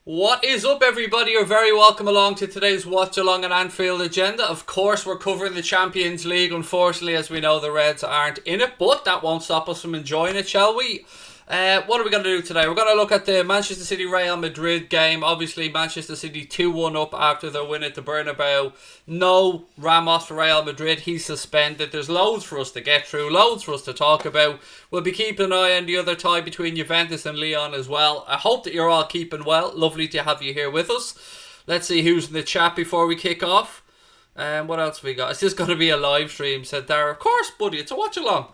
What is up, everybody? You're very welcome along to today's Watchalong and Anfield agenda. Of course, we're covering the Champions League. Unfortunately, as we know, the Reds aren't in it, but that won't stop us from enjoying it, shall we? What are we going to do today? We're going to look at the Manchester City-Real Madrid game. Obviously, Manchester City 2-1 up after their win at the Bernabeu. No Ramos for Real Madrid. He's suspended. There's loads for us to get through, loads for us to talk about. We'll be keeping an eye on the other tie between Juventus and Lyon as well. I hope that you're all keeping well. Lovely to have you here with us. Let's see who's in the chat before we kick off. What else have we got? Is this going to be a live stream? Said Dara. Of course, buddy. It's a watch-along.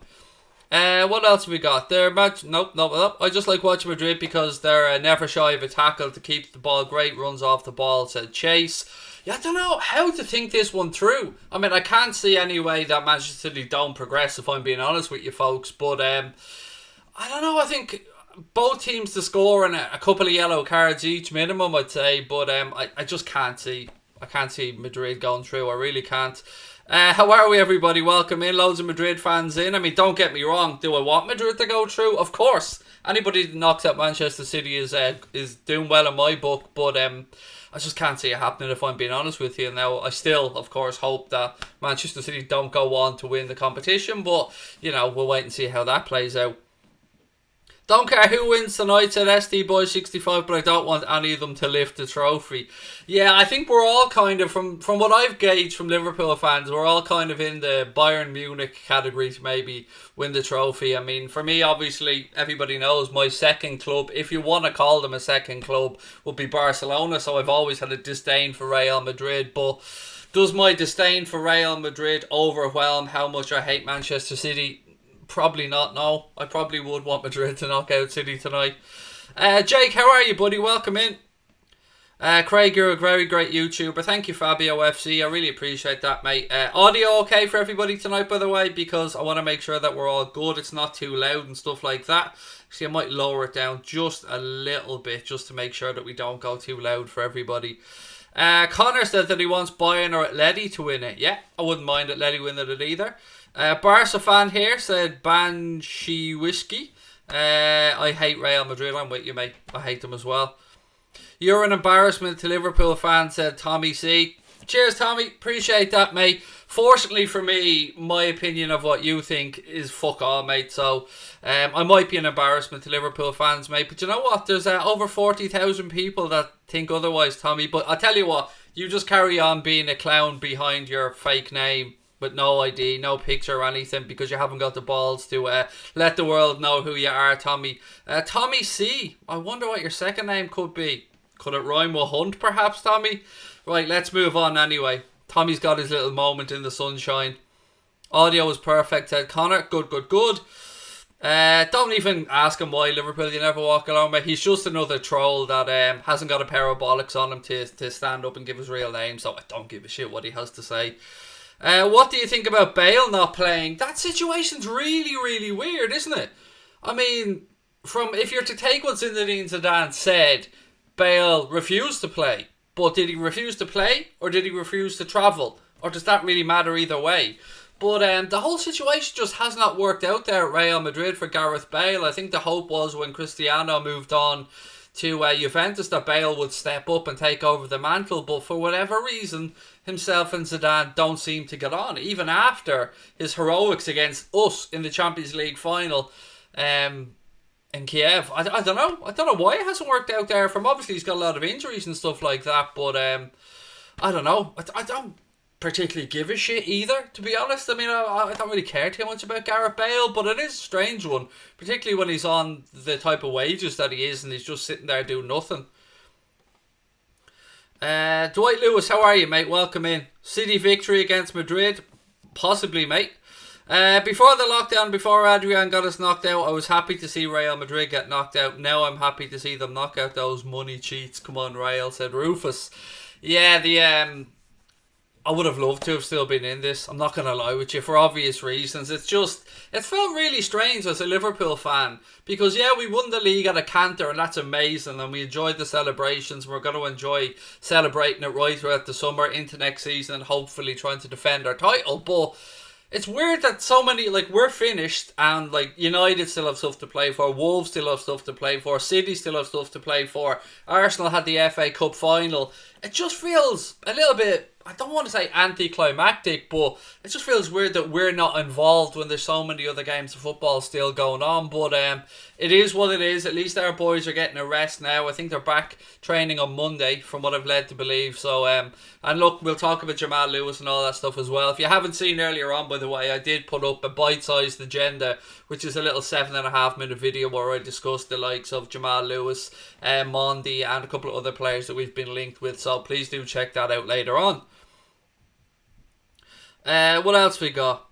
What else have we got? Nope. I just like watching Madrid because they're never shy of a tackle to keep the ball. Great runs off the ball, said Chase. Yeah, I don't know how to think this one through. I mean, I can't see any way that Manchester City don't progress, if I'm being honest with you folks. But I don't know. I think both teams to score and a couple of yellow cards each minimum, I'd say. But I just can't see. I can't see Madrid going through. I really can't. How are we, everybody? Welcome in. Loads of Madrid fans in. I mean, don't get me wrong. Do I want Madrid to go through? Of course. Anybody that knocks out Manchester City is doing well in my book. But I just can't see it happening, if I'm being honest with you. Now, I still, of course, hope that Manchester City don't go on to win the competition. But, you know, we'll wait and see how that plays out. Don't care who wins tonight, said SD Boy 65, but I don't want any of them to lift the trophy. Yeah, I think we're all kind of, from what I've gauged from Liverpool fans, we're all kind of in the Bayern Munich category to maybe win the trophy. I mean, for me, obviously, everybody knows my second club, if you want to call them a second club, would be Barcelona. So I've always had a disdain for Real Madrid, but does my disdain for Real Madrid overwhelm how much I hate Manchester City? Probably not, no. I probably would want Madrid to knock out City tonight. Jake, how are you, buddy? Welcome in. Craig, you're a very great YouTuber. Thank you, Fabio FC. I really appreciate that, mate. Audio okay for everybody tonight, by the way, because I want to make sure that we're all good. It's not too loud and stuff like that. Actually, I might lower it down just a little bit just to make sure that we don't go too loud for everybody. Connor said that he wants Bayern or Atleti to win it. Yeah, I wouldn't mind Atleti winning it either. Barca fan here said Banshee Whiskey. I hate Real Madrid. I'm with you, mate. I hate them as well. You're an embarrassment to Liverpool fans, said Tommy C. Cheers, Tommy. Appreciate that, mate. Fortunately for me, my opinion of what you think is fuck all, mate. So I might be an embarrassment to Liverpool fans, mate. But you know what? There's over 40,000 people that think otherwise, Tommy. But I'll tell you what. You just carry on being a clown behind your fake name with no ID, no picture or anything, because you haven't got the balls to let the world know who you are, Tommy. Tommy C. I wonder what your second name could be. Could it rhyme with Hunt, perhaps, Tommy? Right, let's move on anyway. Tommy's got his little moment in the sunshine. Audio is perfect, said Connor. Good. Don't even ask him why, Liverpool. You never walk along, mate. He's just another troll that hasn't got a pair of bollocks on him to stand up and give his real name, so I don't give a shit what he has to say. What do you think about Bale not playing? That situation's really, really weird, isn't it? I mean, if you're to take what Zinedine Zidane said, Bale refused to play. But did he refuse to play, or did he refuse to travel? Or does that really matter either way? But the whole situation just has not worked out there at Real Madrid for Gareth Bale. I think the hope was when Cristiano moved on to Juventus that Bale would step up and take over the mantle, but for whatever reason, himself and Zidane don't seem to get on, even after his heroics against us in the Champions League final in Kiev. I don't know why it hasn't worked out there for him. Obviously, he's got a lot of injuries and stuff like that, but I don't know. I don't particularly give a shit either, to be honest. I mean, I don't really care too much about Gareth Bale, but it is a strange one, particularly when he's on the type of wages that he is and he's just sitting there doing nothing. Dwight Lewis, how are you, mate? Welcome in. City victory against Madrid? Possibly, mate. Before the lockdown, before Adrian got us knocked out, I was happy to see Real Madrid get knocked out. Now I'm happy to see them knock out those money cheats. Come on, Real, said Rufus. Yeah, I would have loved to have still been in this. I'm not going to lie with you, for obvious reasons. It felt really strange as a Liverpool fan. Because, yeah, we won the league at a canter, and that's amazing. And we enjoyed the celebrations. We're going to enjoy celebrating it right throughout the summer into next season, and hopefully trying to defend our title. But It's weird that so many, like, we're finished and, like, United still have stuff to play for, Wolves still have stuff to play for, City still have stuff to play for, Arsenal had the FA Cup final. It just feels a little bit, I don't want to say anticlimactic, but it just feels weird that we're not involved when there's so many other games of football still going on. But it is what it is. At least our boys are getting a rest now. I think they're back training on Monday, from what I've led to believe. So, and look, we'll talk about Jamal Lewis and all that stuff as well. If you haven't seen earlier on, by the way, I did put up a bite-sized agenda, which is a little 7.5 minute video where I discussed the likes of Jamal Lewis, Mondi, and a couple of other players that we've been linked with. So please do check that out later on. What else we got?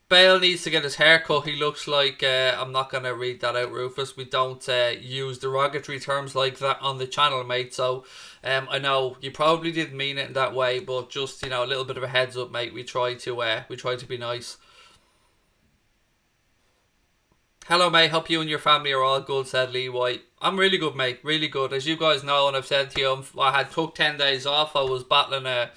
Bale needs to get his hair cut. He looks like, I'm not going to read that out, Rufus. We don't use derogatory terms like that on the channel, mate. So I know you probably didn't mean it in that way, but just, a little bit of a heads up, mate. We try to be nice. Hello, mate. Hope you and your family are all good, said Lee White. I'm really good, mate. Really good. As you guys know, and I've said to you, I had took 10 days off. I was battling a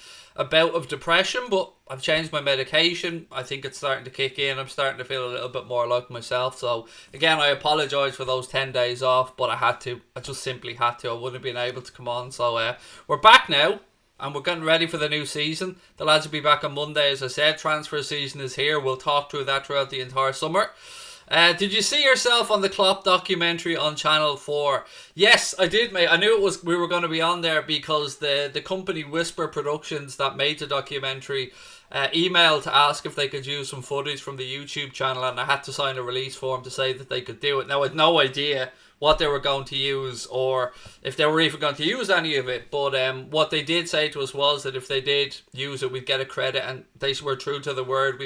bout of depression, but I've changed my medication. I think it's starting to kick in. I'm starting to feel a little bit more like myself. So again, I apologise for those 10 days off, but I had to. I just simply had to. I wouldn't have been able to come on. So we're back now, and we're getting ready for the new season. The lads will be back on Monday, as I said. Transfer season is here. We'll talk through that throughout the entire summer. Did you see yourself on the Klopp documentary on Channel 4? Yes, I did, mate. I knew we were going to be on there because the company Whisper Productions that made the documentary emailed to ask if they could use some footage from the YouTube channel, and I had to sign a release form to say that they could do it. Now, I had no idea what they were going to use or if they were even going to use any of it, but what they did say to us was that if they did use it, we'd get a credit, and they were true to the word.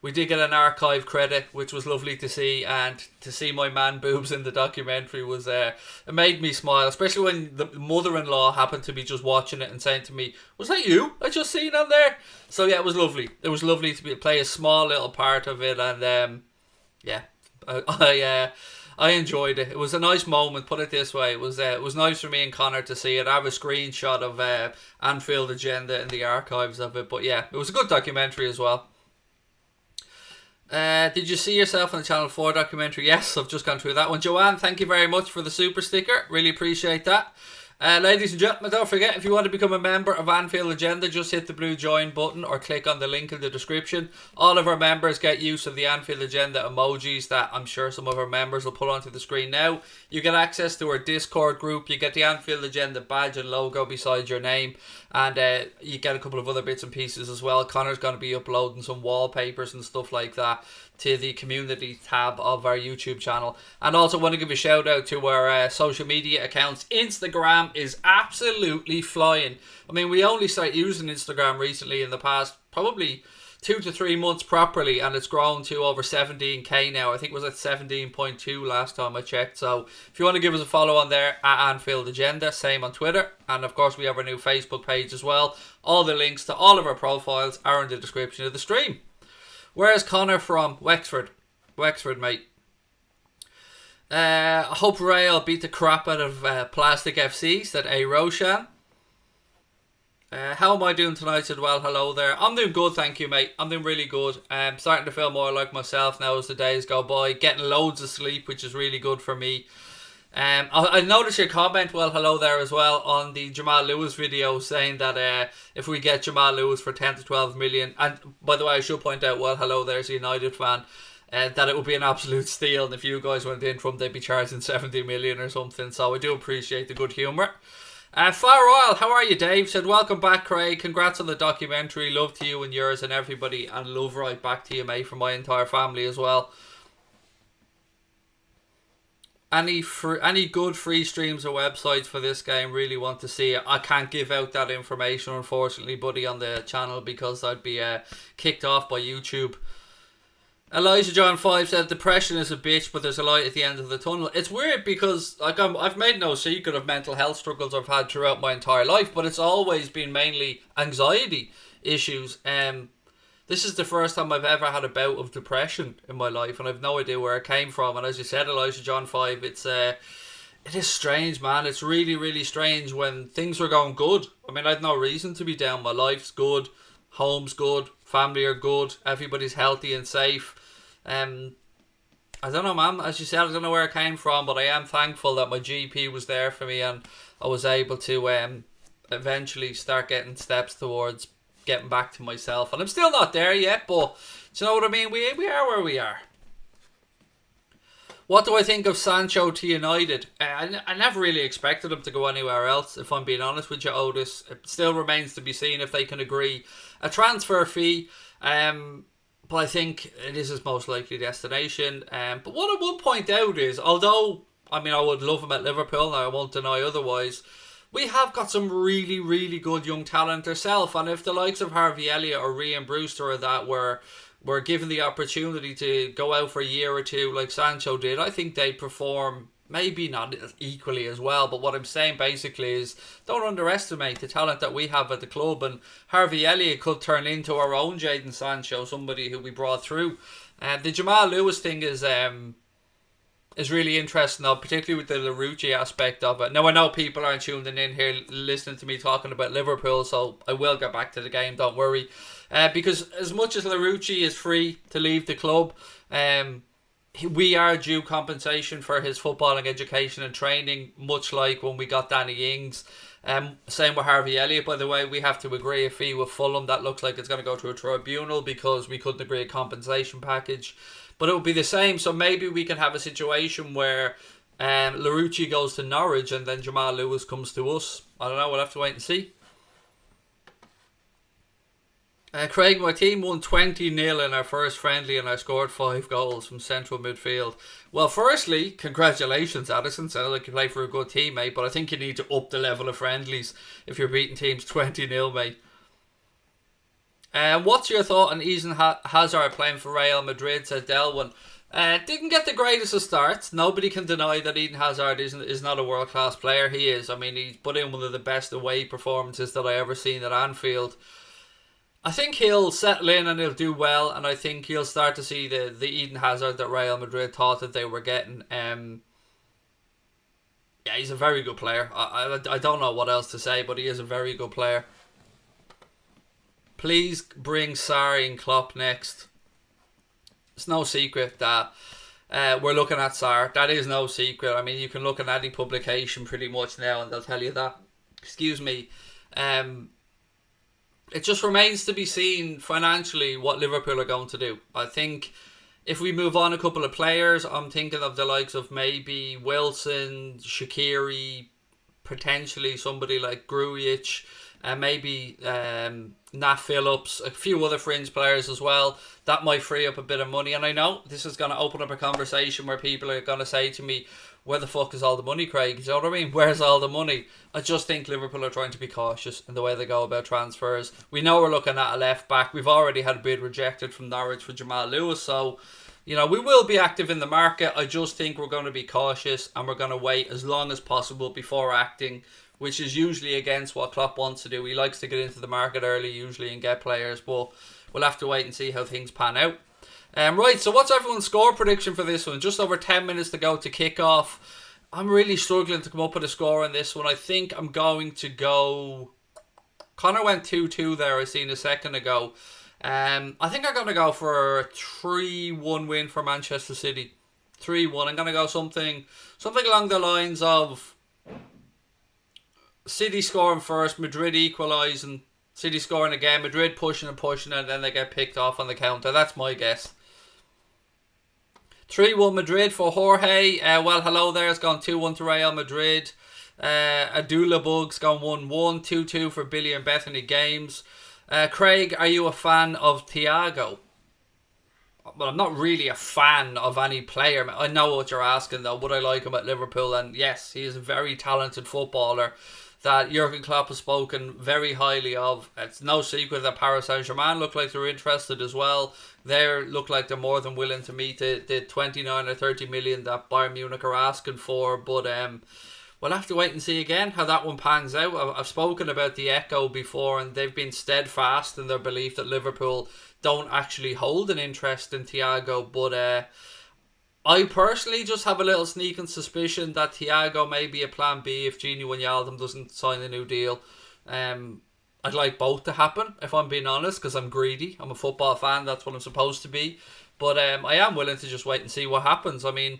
We did get an archive credit, which was lovely to see, and to see my man boobs in the documentary was it made me smile, especially when the mother-in-law happened to be just watching it and saying to me, "Was that you? I just seen on there." So yeah, it was lovely. It was lovely to play a small little part of it, and I enjoyed it. It was a nice moment, put it this way. It was nice for me and Connor to see it. I have a screenshot of Anfield Agenda in the archives of it, but yeah, it was a good documentary as well. Did you see yourself on the Channel 4 documentary? Yes, I've just gone through that one. Joanne, thank you very much for the super sticker. Really appreciate that. Ladies and gentlemen, don't forget, if you want to become a member of Anfield Agenda, just hit the blue join button or click on the link in the description. All of our members get use of the Anfield Agenda emojis that I'm sure some of our members will put onto the screen now. You get access to our Discord group. You get the Anfield Agenda badge and logo beside your name. And you get a couple of other bits and pieces as well. Connor's going to be uploading some wallpapers and stuff like that to the community tab of our YouTube channel. And also want to give a shout out to our social media accounts. Instagram is absolutely flying. I mean, we only started using Instagram recently in the past probably 2 to 3 months properly, and it's grown to over 17k now. I think it was at 17.2 last time I checked. So if you want to give us a follow on there, at Anfield Agenda, same on Twitter. And of course we have our new Facebook page as well. All the links to all of our profiles are in the description of the stream. Where's Connor from? Wexford, mate. I hope Real beat the crap out of Plastic FC, said A. Roshan. How am I doing tonight? Said, well, hello there. I'm doing good, thank you, mate. I'm doing really good. I'm starting to feel more like myself now as the days go by. Getting loads of sleep, which is really good for me. I noticed your comment, well, hello there as well, on the Jamal Lewis video, saying that if we get Jamal Lewis for 10 to 12 million, and by the way, I should point out, well, hello there's a United fan, that it would be an absolute steal, and if you guys went in from, they'd be charging 70 million or something. So I do appreciate the good humour. Far Royal, how are you, Dave? Said, welcome back, Craig. Congrats on the documentary. Love to you and yours and everybody, and love right back to you, mate, from my entire family as well. Any good free streams or websites for this game? Really want to see it. I can't give out that information, unfortunately, buddy, on the channel, because I'd be kicked off by YouTube. Elijah John 5 said, depression is a bitch, but there's a light at the end of the tunnel. It's weird because I've made no secret of mental health struggles I've had throughout my entire life, but it's always been mainly anxiety issues. This is the first time I've ever had a bout of depression in my life, and I've no idea where it came from. And as you said, Elijah John 5, it is strange, man. It's really, really strange when things were going good. I mean, I had no reason to be down. My life's good. home's good, family are good, everybody's healthy and safe. I don't know, man. As you said, I don't know where it came from, but I am thankful that my GP was there for me and I was able to eventually start getting steps towards getting back to myself. And I'm still not there yet, but do you know what I mean? We are where we are. What do I think of Sancho to United? I never really expected him to go anywhere else, if I'm being honest with you, Otis. It still remains to be seen if they can agree a transfer fee. But I think it is his most likely destination. But what I will point out is, although, I mean, I would love him at Liverpool, and I won't deny otherwise, we have got some really, really good young talent ourselves. And if the likes of Harvey Elliott or Raheem Brewster or that were given the opportunity to go out for a year or two like Sancho did, I think they'd perform maybe not equally as well. But what I'm saying basically is don't underestimate the talent that we have at the club, and Harvey Elliott could turn into our own Jadon Sancho, somebody who we brought through. The Jamal Lewis thing is really interesting though, particularly with the Larouci aspect of it. Now I know people aren't tuning in here listening to me talking about Liverpool, so I will get back to the game, don't worry. Because as much as Larouci is free to leave the club, we are due compensation for his footballing education and training, much like when we got Danny Ings. Same with Harvey Elliott, by the way. We have to agree a fee with Fulham. That looks like it's going to go to a tribunal because we couldn't agree a compensation package. But it will be the same, so maybe we can have a situation where Larouci goes to Norwich and then Jamal Lewis comes to us. I don't know, we'll have to wait and see. Craig, my team won 20-0 in our first friendly and I scored 5 goals from central midfield. Well, firstly, congratulations, Addison. Sounds like you play for a good team, mate, but I think you need to up the level of friendlies if you're beating teams 20-0, mate. What's your thought on Eden Hazard playing for Real Madrid, said Delwyn? Didn't get the greatest of starts. Nobody can deny that Eden Hazard is not a world-class player. He is. I mean, he's put in one of the best away performances that I ever seen at Anfield. I think he'll settle in and he'll do well, and I think he'll start to see the Eden Hazard that Real Madrid thought that they were getting. Yeah, he's a very good player. I don't know what else to say, but he is a very good player. Please bring Sarri and Klopp next. It's no secret that we're looking at Sarri. That is no secret. I mean, you can look at any publication pretty much now and they'll tell you that. Excuse me. It just remains to be seen financially what Liverpool are going to do. I think if we move on a couple of players, I'm thinking of the likes of maybe Wilson, Shaqiri, potentially somebody like Grujic, and maybe Nat Phillips, a few other fringe players as well. That might free up a bit of money. And I know this is going to open up a conversation where people are going to say to me, where the fuck is all the money, Craig? You know what I mean? Where's all the money? I just think Liverpool are trying to be cautious in the way they go about transfers. We know we're looking at a left back. We've already had a bid rejected from Norwich for Jamal Lewis. So, you know, we will be active in the market. I just think we're going to be cautious and we're going to wait as long as possible before acting, which is usually against what Klopp wants to do. He likes to get into the market early usually and get players, but we'll have to wait and see how things pan out. Right, so what's everyone's score prediction for this one? Just over 10 minutes to go to kick off. I'm really struggling to come up with a score on this one. I think I'm going to go... Connor went 2-2 there, I seen a second ago. I think I'm going to go for a 3-1 win for Manchester City. 3-1. I'm going to go something along the lines of City scoring first, Madrid equalising, City scoring again, Madrid pushing, and then they get picked off on the counter. That's my guess. 3-1 Madrid for Jorge. Well, hello there. It's gone 2-1 to Real Madrid. Adula Bug's gone 1-1. 2-2 for Billy and Bethany Games. Craig, are you a fan of Thiago? Well, I'm not really a fan of any player. I know what you're asking though. Would I like him at Liverpool? And yes, he is a very talented footballer that Jurgen Klopp has spoken very highly of. It's no secret that Paris Saint-Germain look like they're interested as well. They look like they're more than willing to meet the 29 or 30 million that Bayern Munich are asking for. But we'll have to wait and see again how that one pans out. I've spoken about the Echo before, and they've been steadfast in their belief that Liverpool don't actually hold an interest in Thiago. But I personally just have a little sneaking suspicion that Thiago may be a plan B if Gini Wijnaldum doesn't sign a new deal. I'd like both to happen, if I'm being honest, because I'm greedy. I'm a football fan. That's what I'm supposed to be. But I am willing to just wait and see what happens. I mean,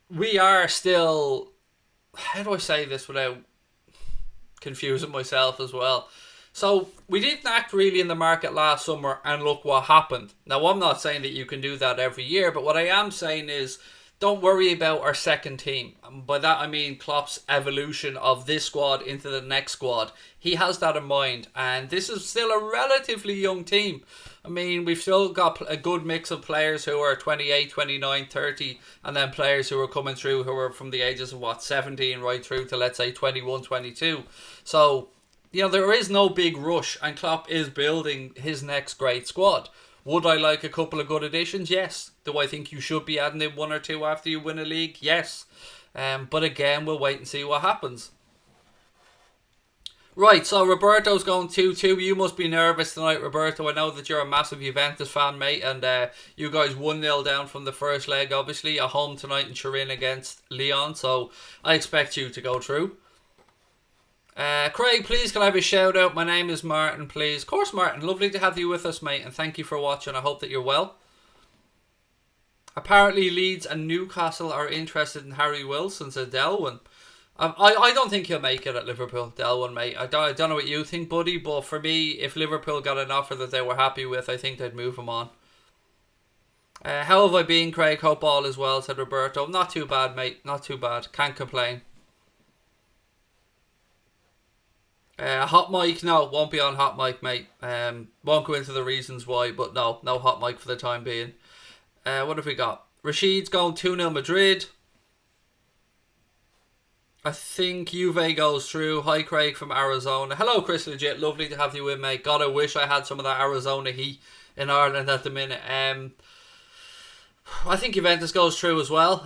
we are still... How do I say this without confusing myself as well? So, we didn't act really in the market last summer, and look what happened. Now, I'm not saying that you can do that every year, but what I am saying is, don't worry about our second team. By that I mean Klopp's evolution of this squad into the next squad. He has that in mind, and this is still a relatively young team. I mean, we've still got a good mix of players who are 28, 29, 30, and then players who are coming through who are from the ages of 17 right through to, let's say, 21, 22. So, there is no big rush, and Klopp is building his next great squad. Would I like a couple of good additions? Yes. Do I think you should be adding in one or two after you win a league? Yes. But again, we'll wait and see what happens. Right, so Roberto's going 2-2. You must be nervous tonight, Roberto. I know that you're a massive Juventus fan, mate, and you guys 1-0 down from the first leg, obviously. At home tonight in Turin against Lyon, so I expect you to go through. Craig, please can I have a shout out? My name is Martin, please. Of course, Martin, lovely to have you with us, mate, and thank you for watching. I hope that you're well. Apparently Leeds and Newcastle are interested in Harry Wilson, said Delwyn. I don't think he'll make it at Liverpool, Delwyn, mate. I don't know what you think, buddy, but for me, if Liverpool got an offer that they were happy with, I think they'd move him on. How have I been, Craig? Hope all is well, said Roberto. Not too bad, mate. Not too bad. Can't complain. Hot mic, no, won't be on hot mic, mate. Won't go into the reasons why, but no hot mic for the time being. What have we got? Rashid's going 2-0 Madrid. I think Juve goes through. Hi, Craig from Arizona. Hello, Chris Legit. Lovely to have you in, mate. God, I wish I had some of that Arizona heat in Ireland at the minute. I think Juventus goes through as well.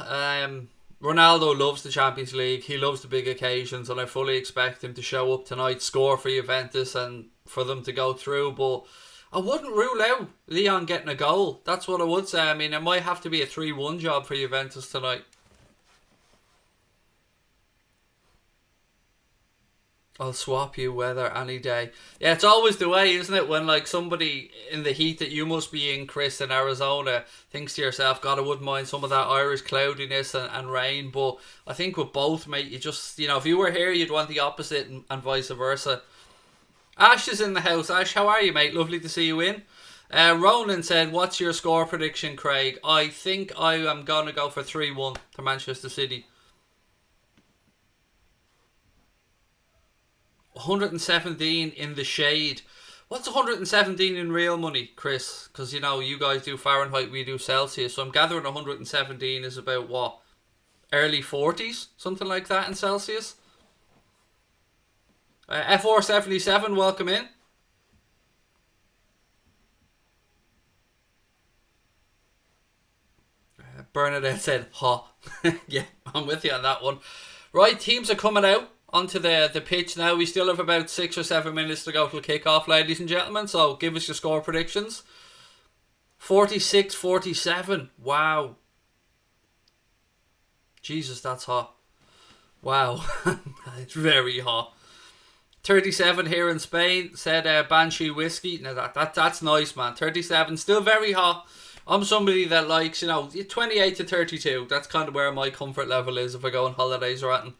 Ronaldo loves the Champions League. He loves the big occasions, and I fully expect him to show up tonight, score for Juventus, and for them to go through. But I wouldn't rule out Lyon getting a goal. That's what I would say. I mean, it might have to be a 3-1 job for Juventus tonight. I'll swap you weather any day. Yeah, it's always the way, isn't it? When like somebody in the heat that you must be in, Chris, in Arizona, thinks to yourself, God, I wouldn't mind some of that Irish cloudiness and rain. But I think with both, mate, you just, if you were here, you'd want the opposite and vice versa. Ash is in the house. Ash, how are you, mate? Lovely to see you in. Ronan said, what's your score prediction, Craig? I think I am going to go for 3-1 to Manchester City. 117 in the shade. What's 117 in real money, Chris? Because, you guys do Fahrenheit, we do Celsius. So I'm gathering 117 is about what? Early 40s? Something like that in Celsius? F477, welcome in. Bernadette said, ha. Yeah, I'm with you on that one. Right, teams are coming out onto the pitch now. We still have about 6 or 7 minutes to go till kick-off, ladies and gentlemen. So give us your score predictions. 46-47. Wow. Jesus, that's hot. Wow. It's very hot. 37 here in Spain, said Banshee Whiskey. Now that's nice, man. 37, still very hot. I'm somebody that likes, 28 to 32. That's kind of where my comfort level is if I go on holidays or anything.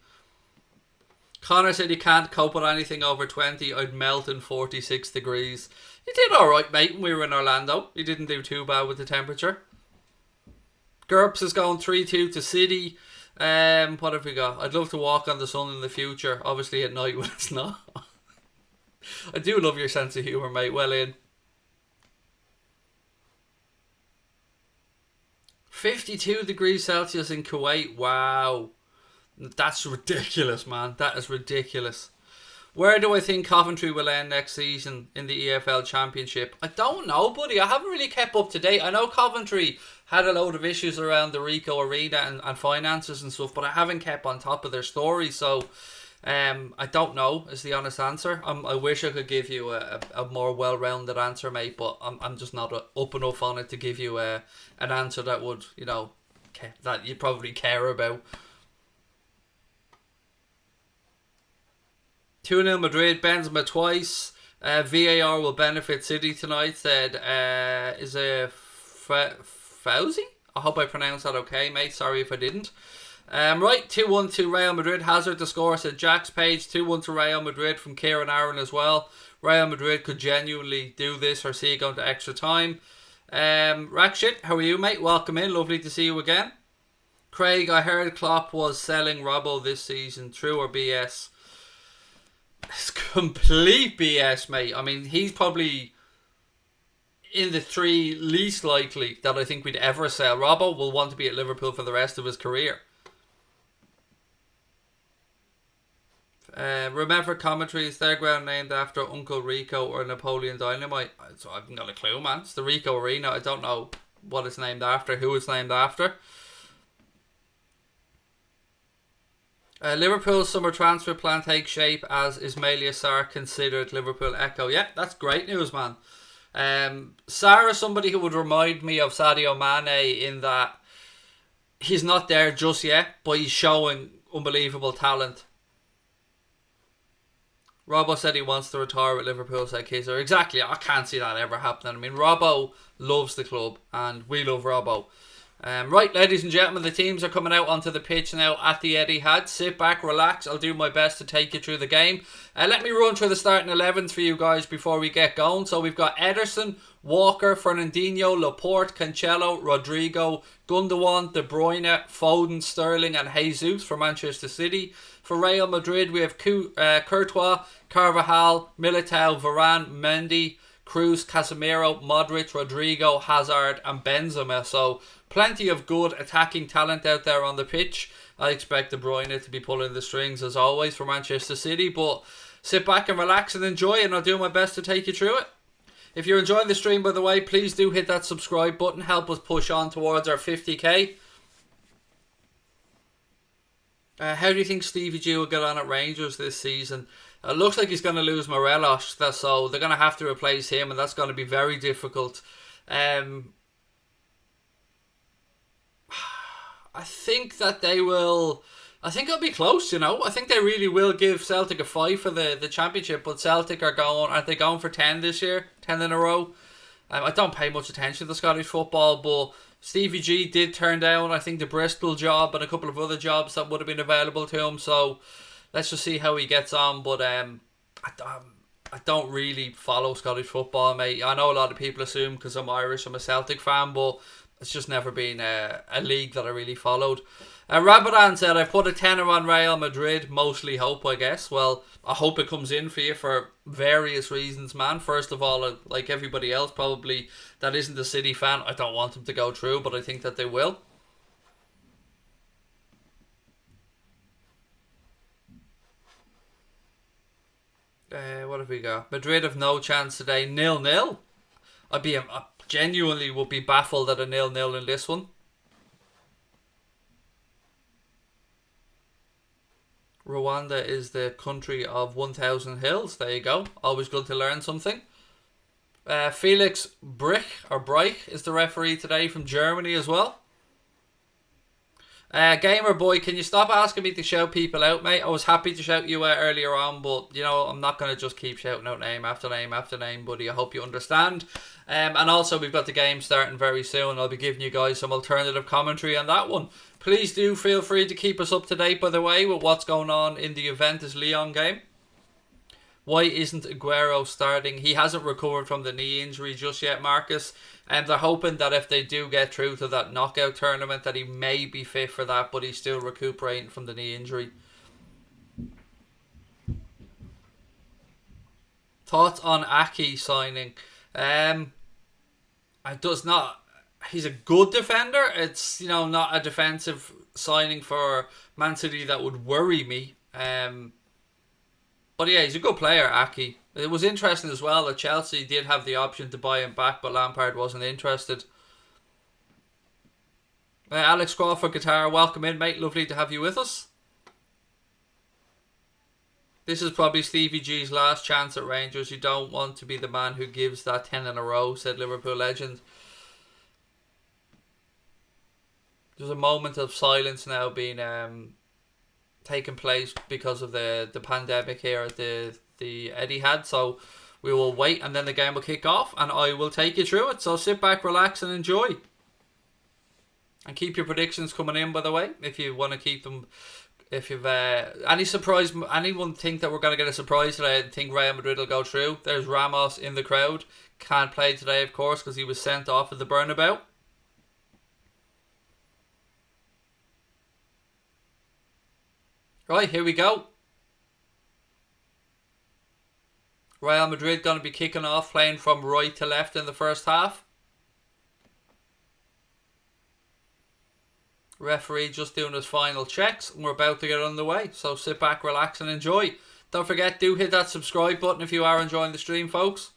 Connor said he can't cope with anything over 20. I'd melt in 46 degrees. You did alright, mate, when we were in Orlando. You didn't do too bad with the temperature. GURPS is going 3-2 to City. What have we got? I'd love to walk on the sun in the future. Obviously at night when it's not. I do love your sense of humour, mate. Well in. 52 degrees Celsius in Kuwait. Wow. That's ridiculous, man. That is ridiculous. Where do I think Coventry will end next season in the EFL Championship? I don't know, buddy. I haven't really kept up to date. I know Coventry had a load of issues around the Rico Arena and finances and stuff, but I haven't kept on top of their story, so I don't know is the honest answer. I wish I could give you a more well-rounded answer, mate, but I'm just not up enough on it to give you an answer that would, that you'd probably care about. 2-0 Madrid, Benzema twice. VAR will benefit City tonight, said, is a Fauzi? I hope I pronounced that okay, mate. Sorry if I didn't. Right, 2-1 to Real Madrid. Hazard to score, said Jack's page. 2-1 to Real Madrid from Kieran Aaron as well. Real Madrid could genuinely do this or see it going to extra time. Rackshit, how are you, mate? Welcome in. Lovely to see you again. Craig, I heard Klopp was selling Robbo this season. True or BS? It's complete BS, mate. I mean, he's probably in the 3 least likely that I think we'd ever sell. Robbo will want to be at Liverpool for the rest of his career. Remember commentary, is their ground named after Uncle Rico or Napoleon Dynamite? So I haven't got a clue, man. It's the Rico Arena. I don't know what it's named after, who it's named after. Liverpool's summer transfer plan takes shape as Ismaila Sarr considered. Liverpool echo. Yeah, that's great news, man. Sarr is somebody who would remind me of Sadio Mane in that he's not there just yet, but he's showing unbelievable talent. Robbo said he wants to retire with Liverpool, said Kaiser. Exactly, I can't see that ever happening. I mean, Robbo loves the club and we love Robbo. Right, ladies and gentlemen, the teams are coming out onto the pitch now at the Etihad. Sit back, relax. I'll do my best to take you through the game. Let me run through the starting 11s for you guys before we get going. So we've got Ederson, Walker, Fernandinho, Laporte, Cancelo, Rodrigo, Gundogan, De Bruyne, Foden, Sterling and Jesus for Manchester City. For Real Madrid, we have Courtois, Carvajal, Militao, Varane, Mendy, Cruz, Casemiro, Modric, Rodrigo, Hazard and Benzema. So plenty of good attacking talent out there on the pitch. I expect De Bruyne to be pulling the strings as always for Manchester City, but sit back and relax and enjoy, and I'll do my best to take you through it. If you're enjoying the stream, by the way, please do hit that subscribe button. Help us push on towards our 50k. How do you think Stevie G will get on at Rangers this season? It looks like he's going to lose Morelos, so they're going to have to replace him, and that's going to be very difficult. I think that they will... I think it'll be close, you know. I think they really will give Celtic a fight for the championship, but Celtic aren't they going for 10 this year? 10 in a row? I don't pay much attention to Scottish football, but Stevie G did turn down, I think, the Bristol job and a couple of other jobs that would have been available to him, so let's just see how he gets on. But I don't really follow Scottish football, mate. I know a lot of people assume because I'm Irish, I'm a Celtic fan, but it's just never been a league that I really followed. Rabadan said, I've put a tenner on Real Madrid, mostly hope, I guess. Well, I hope it comes in for you for various reasons, man. First of all, like everybody else probably that isn't a City fan, I don't want them to go through, but I think that they will. What have we got? Madrid have no chance today. 0-0. I genuinely would be baffled at a 0-0 in this one. Rwanda is the country of 1,000 hills. There you go. Always good to learn something. Felix Breich is the referee today from Germany as well. Gamer boy, can you stop asking me to shout people out, mate? I was happy to shout you out earlier on, but you know, I'm not going to just keep shouting out name after name after name, buddy. I hope you understand. And also, we've got the game starting very soon. I'll be giving you guys some alternative commentary on that one. Please do feel free to keep us up to date, by the way, with what's going on in the Juventus-Lyon game. Why isn't Aguero starting? He hasn't recovered from the knee injury just yet, Marcus. And they're hoping that if they do get through to that knockout tournament, that he may be fit for that, but he's still recuperating from the knee injury. Thoughts on Aki signing? He's a good defender. It's, you know, not a defensive signing for Man City that would worry me. But yeah, he's a good player, Aki. It was interesting as well that Chelsea did have the option to buy him back, but Lampard wasn't interested. Alex Crawford Guitar, welcome in, mate. Lovely to have you with us. This is probably Stevie G's last chance at Rangers. You don't want to be the man who gives that 10 in a row, said Liverpool legend. There's a moment of silence now being taking place because of the pandemic here at the Etihad. So we will wait, and then the game will kick off, and I will take you through it. So sit back, relax, and enjoy. And keep your predictions coming in, by the way, if you want to keep them. If you've any surprise, anyone think that we're going to get a surprise today and think Real Madrid will go through? There's Ramos in the crowd. Can't play today, of course, because he was sent off at the Bernabeu. Right, here we go. Real Madrid going to be kicking off, playing from right to left in the first half. Referee just doing his final checks, and we're about to get underway. So sit back, relax, and enjoy. Don't forget, do hit that subscribe button if you are enjoying the stream, folks.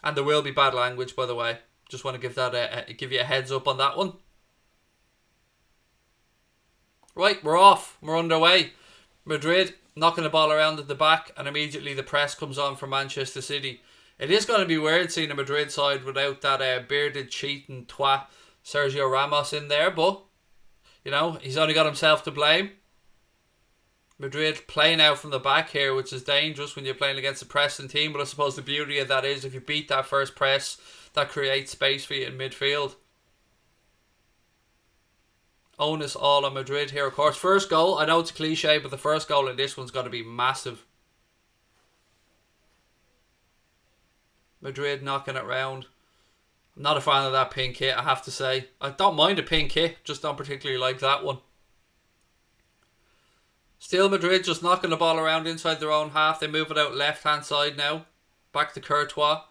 And there will be bad language, by the way. Just want to give that give you a heads up on that one. Right, we're off. We're underway. Madrid knocking the ball around at the back, and immediately the press comes on for Manchester City. It is going to be weird seeing a Madrid side without that bearded cheating twat Sergio Ramos in there, but you know, he's only got himself to blame. Madrid playing out from the back here, which is dangerous when you're playing against a pressing team, but I suppose the beauty of that is if you beat that first press, that creates space for you in midfield. Onus all on Madrid here, of course. First goal, I know it's a cliche, but the first goal in this one's got to be massive. Madrid knocking it round. I'm not a fan of that pink kit, I have to say. I don't mind a pink kit, just don't particularly like that one. Still Madrid just knocking the ball around inside their own half. They move it out left hand side now. Back to Courtois.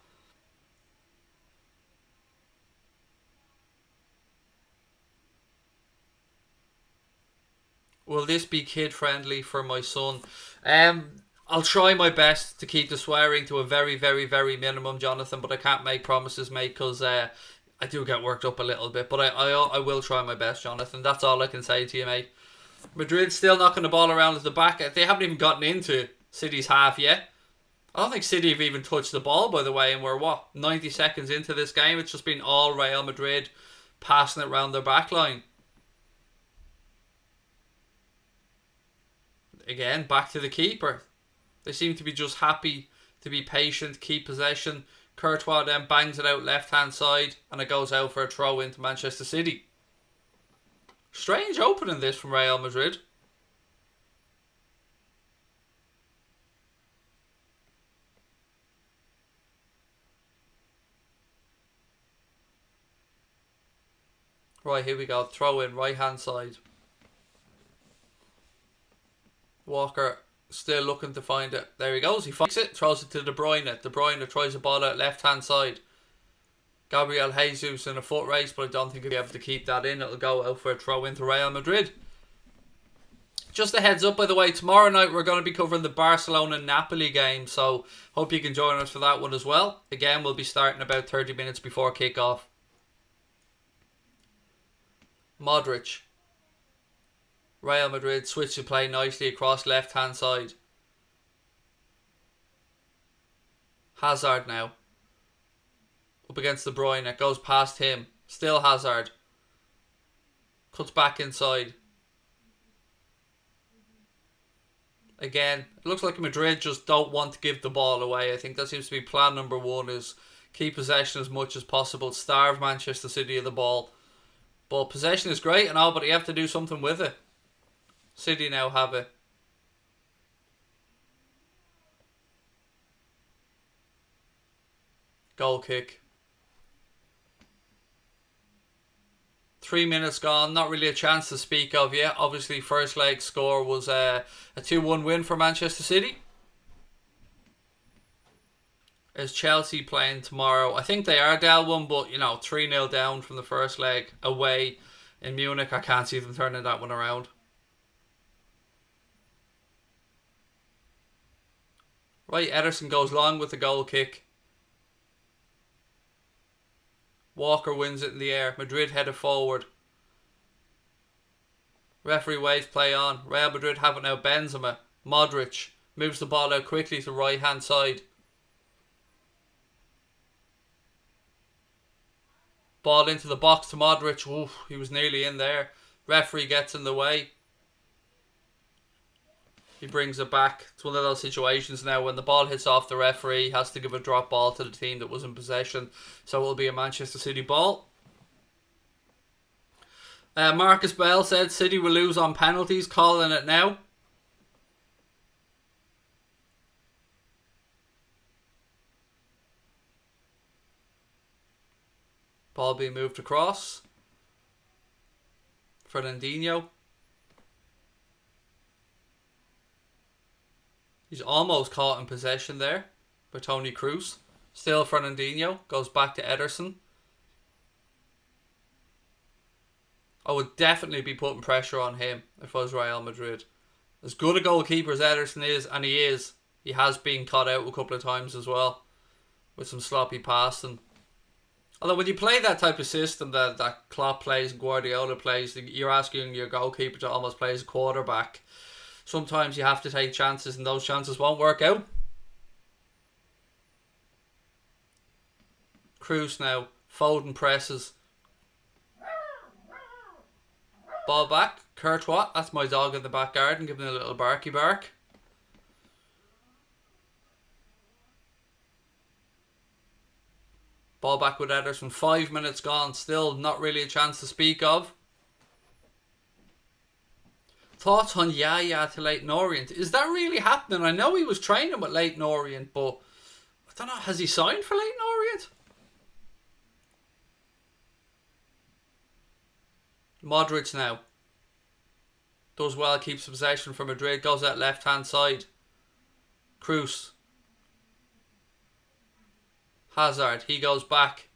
Will this be kid friendly for my son? I'll try my best to keep the swearing to a very, very, very minimum, Jonathan, but I can't make promises, mate, because I do get worked up a little bit. But I will try my best, Jonathan. That's all I can say to you, mate. Madrid still knocking the ball around at the back. They haven't even gotten into City's half yet. I don't think City have even touched the ball, by the way, and we're, 90 seconds into this game? It's just been all Real Madrid passing it around their back line. Again, back to the keeper. They seem to be just happy to be patient, keep possession. Courtois then bangs it out left-hand side, and it goes out for a throw into Manchester City. Strange opening this from Real Madrid. Right, here we go. Throw in, right-hand side. Walker still looking to find it. There he goes. He finds it. Throws it to De Bruyne. De Bruyne tries the ball out left-hand side. Gabriel Jesus in a foot race, but I don't think he'll be able to keep that in. It'll go out for a throw into Real Madrid. Just a heads up, by the way, tomorrow night we're going to be covering the Barcelona-Napoli game, so hope you can join us for that one as well. Again, we'll be starting about 30 minutes before kick-off. Modric. Real Madrid switch to play nicely across left-hand side. Hazard now. Up against De Bruyne. It goes past him. Still Hazard. Cuts back inside. Again, it looks like Madrid just don't want to give the ball away. I think that seems to be plan number one, is keep possession as much as possible. Starve Manchester City of the ball. But possession is great and all, but you have to do something with it. City now have it. Goal kick. 3 minutes gone. Not really a chance to speak of yet. Obviously, first leg score was a 2-1 win for Manchester City. Is Chelsea playing tomorrow? I think they are down one, but you know, 3-0 down from the first leg away in Munich. I can't see them turning that one around. Right, Ederson goes long with the goal kick. Walker wins it in the air. Madrid headed forward. Referee waves play on. Real Madrid have it now. Benzema. Modric moves the ball out quickly to right hand side. Ball into the box to Modric. Oof, he was nearly in there. Referee gets in the way. He brings it back. It's one of those situations now when the ball hits off the referee, he has to give a drop ball to the team that was in possession. So it will be a Manchester City ball. Marcus Bell said City will lose on penalties, calling it now. Ball being moved across. Fernandinho. He's almost caught in possession there by Toni Kroos. Still Fernandinho. Goes back to Ederson. I would definitely be putting pressure on him if I was Real Madrid. As good a goalkeeper as Ederson is, and he has been caught out a couple of times as well with some sloppy passing. Although when you play that type of system that Klopp plays and Guardiola plays, you're asking your goalkeeper to almost play as a quarterback. Sometimes you have to take chances and those chances won't work out. Kroos now. Foden presses. Ball back. Courtois. That's my dog in the back garden giving a little barky bark. Ball back with Ederson. 5 minutes gone. Still not really a chance to speak of. Thoughts on Yaya to Leyton Orient? Is that really happening? I know he was training with Leyton Orient, but I don't know. Has he signed for Leyton Orient? Modric now. Does well, keeps possession for Madrid. Goes out left hand side. Kroos. Hazard. He goes back.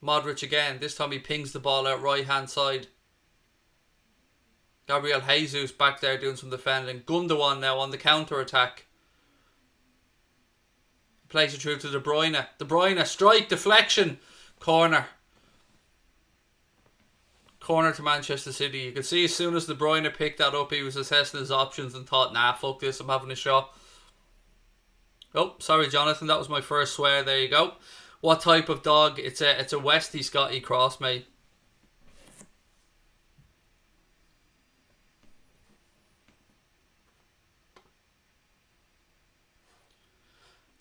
Modric again. This time he pings the ball out right hand side. Gabriel Jesus back there doing some defending. Gundogan now on the counter attack. Plays it through to De Bruyne. De Bruyne, strike, deflection. Corner. Corner to Manchester City. You could see as soon as De Bruyne picked that up, he was assessing his options and thought, nah, fuck this, I'm having a shot. Oh, sorry Jonathan, that was my first swear. There you go. What type of dog? It's a Westie Scotty cross, mate.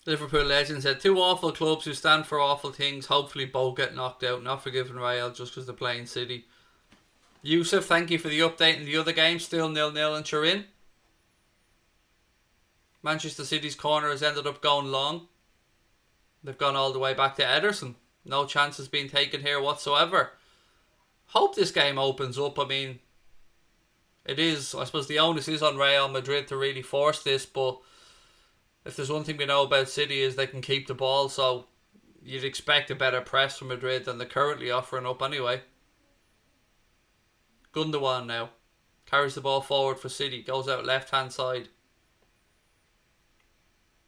Liverpool legend said, two awful clubs who stand for awful things. Hopefully both get knocked out. Not forgiving Real just because they're playing City. Yusuf, thank you for the update in the other game. Still 0-0 in Turin. Manchester City's corner has ended up going long. They've gone all the way back to Ederson. No chances being taken here whatsoever. Hope this game opens up. I mean, it is, I suppose the onus is on Real Madrid to really force this, but if there's one thing we know about City is they can keep the ball, so you'd expect a better press from Madrid than they're currently offering up anyway. Gundogan now. Carries the ball forward for City. Goes out left hand side.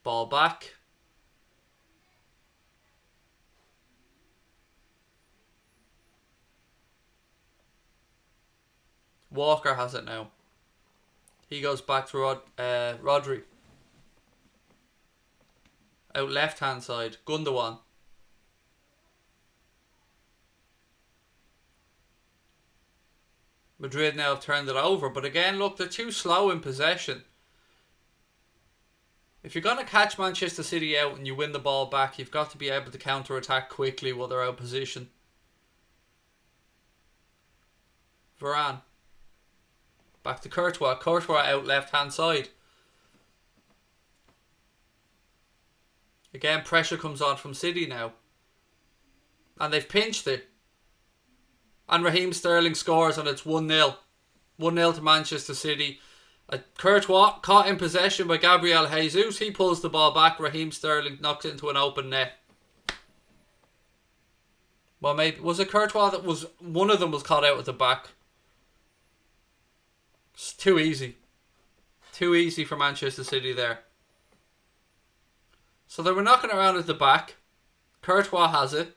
Ball back. Walker has it now. He goes back to Rodri. Out left hand side. Gundogan. Madrid now have turned it over. But again, look, they're too slow in possession. If you're going to catch Manchester City out and you win the ball back, you've got to be able to counter-attack quickly while they're out of position. Varane. Back to Courtois. Courtois out left hand side. Again, pressure comes on from City now. And they've pinched it. And Raheem Sterling scores and it's 1-0. 1-0 to Manchester City. Courtois caught in possession by Gabriel Jesus. He pulls the ball back. Raheem Sterling knocks it into an open net. Well, maybe was it Courtois that was one of them was caught out at the back? It's too easy. Too easy for Manchester City there. So they were knocking around at the back. Courtois has it.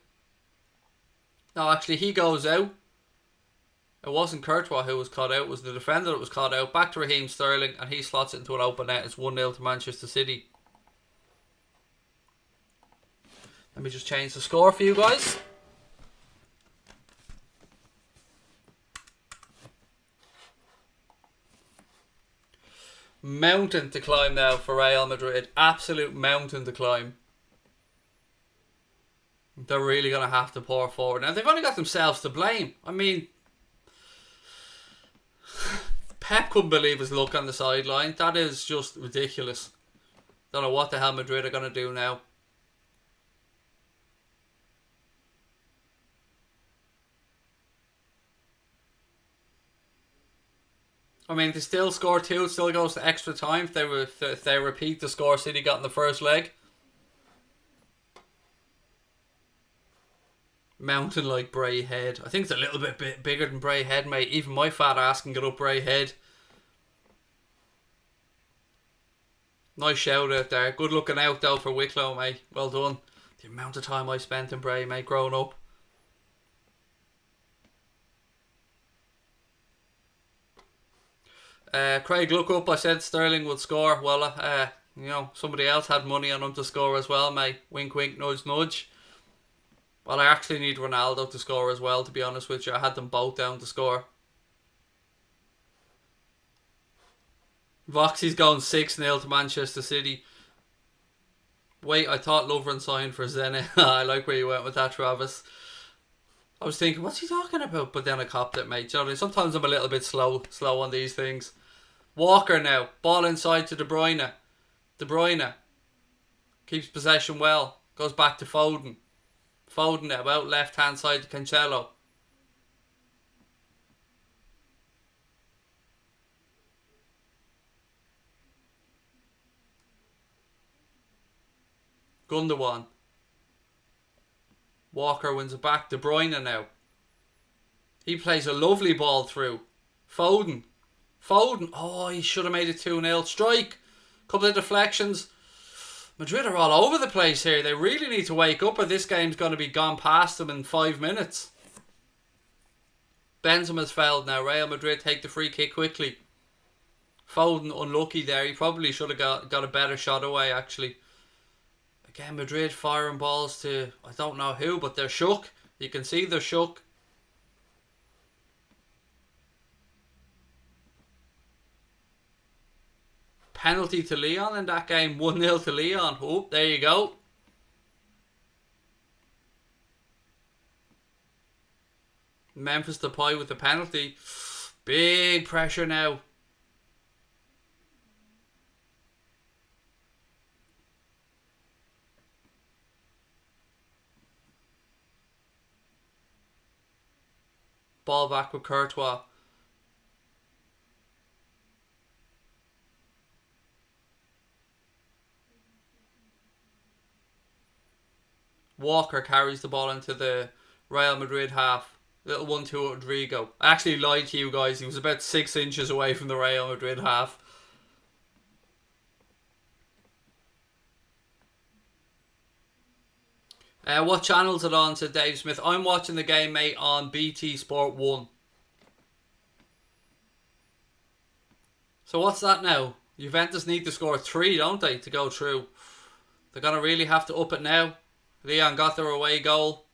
No, actually he goes out. It wasn't Courtois who was caught out. It was the defender that was caught out. Back to Raheem Sterling and he slots it into an open net. It's 1-0 to Manchester City. Let me just change the score for you guys. Mountain to climb now for Real Madrid. Absolute mountain to climb. They're really going to have to pour forward. Now, they've only got themselves to blame. I mean, Pep couldn't believe his luck on the sideline. That is just ridiculous. Don't know what the hell Madrid are going to do now. I mean, they still score two. It still goes to extra time if they repeat the score City got in the first leg. Mountain like Bray Head. I think it's a little bit bigger than Bray Head, mate. Even my fat ass can get up Bray Head. Nice shout out there. Good looking out though for Wicklow, mate. Well done. The amount of time I spent in Bray, mate, growing up. Craig, look up. I said Sterling would score. Well, you know, somebody else had money on him to score as well, mate. Wink, wink, nudge, nudge. Well, I actually need Ronaldo to score as well, to be honest with you. I had them both down to score. Voxy's going 6-0 to Manchester City. Wait, I thought Lovren signed for Zenit. I like where you went with that, Travis. I was thinking, what's he talking about? But then I copped it, mate. You know, sometimes I'm a little bit slow on these things. Walker now. Ball inside to De Bruyne. De Bruyne. Keeps possession well. Goes back to Foden. Foden now out left hand side to Cancelo. Gundogan. Walker wins it back. De Bruyne now. He plays a lovely ball through. Foden. Foden. Oh, he should have made it 2-0. Strike. Couple of deflections. Madrid are all over the place here. They really need to wake up or this game's going to be gone past them in 5 minutes. Benzema's fouled now. Real Madrid take the free kick quickly. Foden unlucky there. He probably should have got a better shot away actually. Again, Madrid firing balls to, I don't know who, but they're shook. You can see they're shook. Penalty to Leon in that game. 1-0 to Leon. Oh, there you go. Memphis Depay with the penalty. Big pressure now. Ball back with Courtois. Walker carries the ball into the Real Madrid half. Little 1-2 at Rodrigo. I actually lied to you guys. He was about 6 inches away from the Real Madrid half. What channel's it on, said Dave Smith. I'm watching the game, mate, on BT Sport 1. So what's that now? Juventus need to score 3, don't they, to go through. They're going to really have to up it now. Leon got their away goal.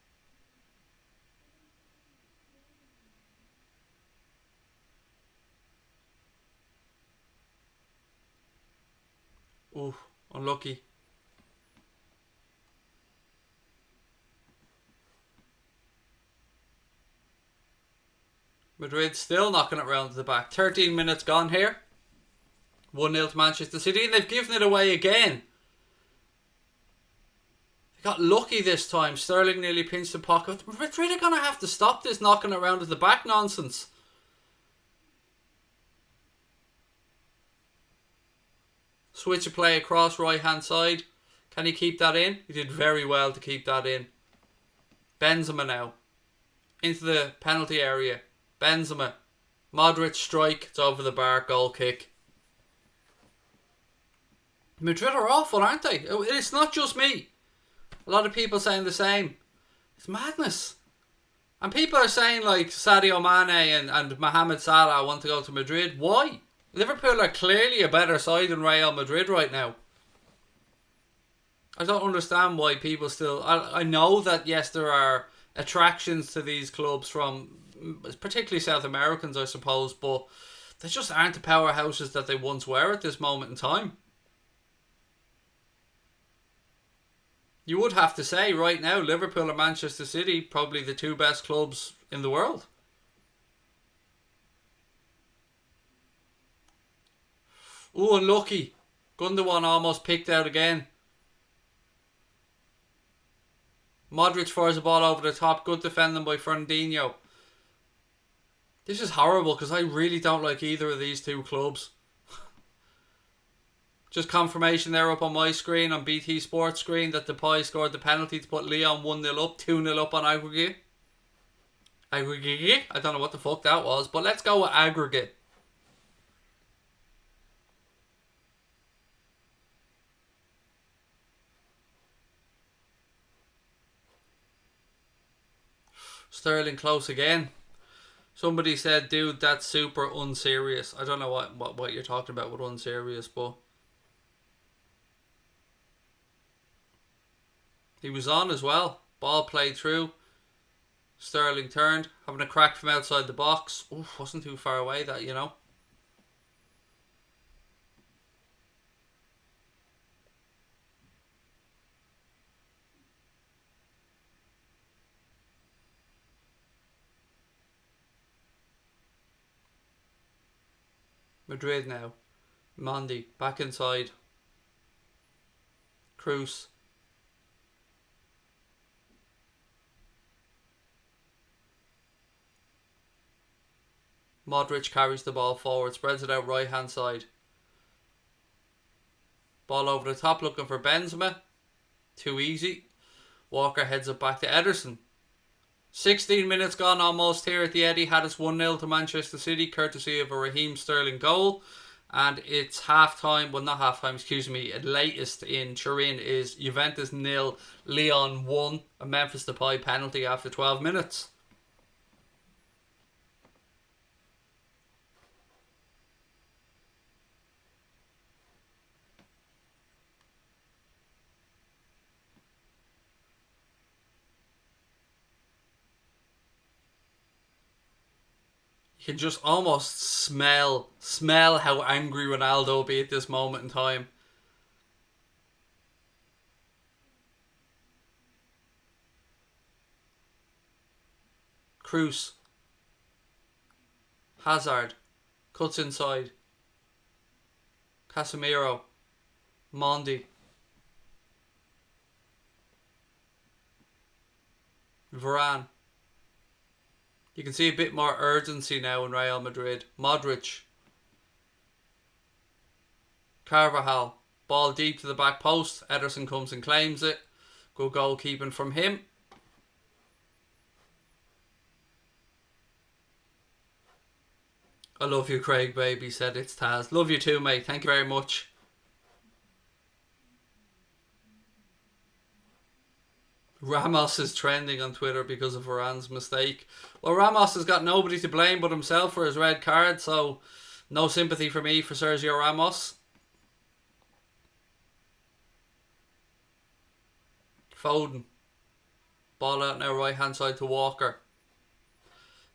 Ooh, unlucky. Madrid still knocking it round to the back. 13 minutes gone here. 1-0 to Manchester City. And they've given it away again. They got lucky this time. Sterling nearly pinched the pocket. Madrid are going to have to stop this knocking it around at the back nonsense. Switch of play across right hand side. Can he keep that in? He did very well to keep that in. Benzema now. Into the penalty area. Benzema. Modric strike. It's over the bar. Goal kick. Madrid are awful, aren't they? It's not just me. A lot of people saying the same. It's madness. And people are saying like Sadio Mane and Mohamed Salah want to go to Madrid. Why? Liverpool are clearly a better side than Real Madrid right now. I don't understand why people still... I know that, yes, there are attractions to these clubs from... particularly South Americans, I suppose, but They just aren't the powerhouses that they once were at this moment in time. You would have to say right now, Liverpool and Manchester City, probably the two best clubs in the world. Oh, unlucky. Gundogan almost picked out again. Modric fires the ball over the top. Good defending by Fernandinho. This is horrible because I really don't like either of these two clubs. Just confirmation there up on my screen, on BT Sports screen, that Depay scored the penalty to put Lyon 1-0 up, 2-0 up on aggregate. Aggregate? I don't know what the fuck that was, but let's go with aggregate. Sterling close again. Somebody said, dude, that's super unserious. I don't know what you're talking about with unserious, but he was on as well. Ball played through. Sterling turned, having a crack from outside the box. Oof, wasn't too far away that, you know. Madrid now. Mondi back inside. Cruz. Modric carries the ball forward, spreads it out right hand side. Ball over the top looking for Benzema. Too easy. Walker heads it back to Ederson. 16 minutes gone almost here at the Etihad. It's 1-0 to Manchester City, courtesy of a Raheem Sterling goal. And it's half-time, well not half-time, excuse me, latest in Turin is Juventus 0, Lyon 1, a Memphis Depay penalty after 12 minutes. You can just almost smell how angry Ronaldo will be at this moment in time. Cruz. Hazard. Cuts inside. Casemiro. Mondi. Varane. You can see a bit more urgency now in Real Madrid. Modric. Carvajal. Ball deep to the back post. Ederson comes and claims it. Good goalkeeping from him. I love you, Craig, baby, said it's Taz. Love you too, mate. Thank you very much. Ramos is trending on Twitter because of Varane's mistake. Well, Ramos has got nobody to blame but himself for his red card, so no sympathy for me for Sergio Ramos. Foden. Ball out now right hand side to Walker.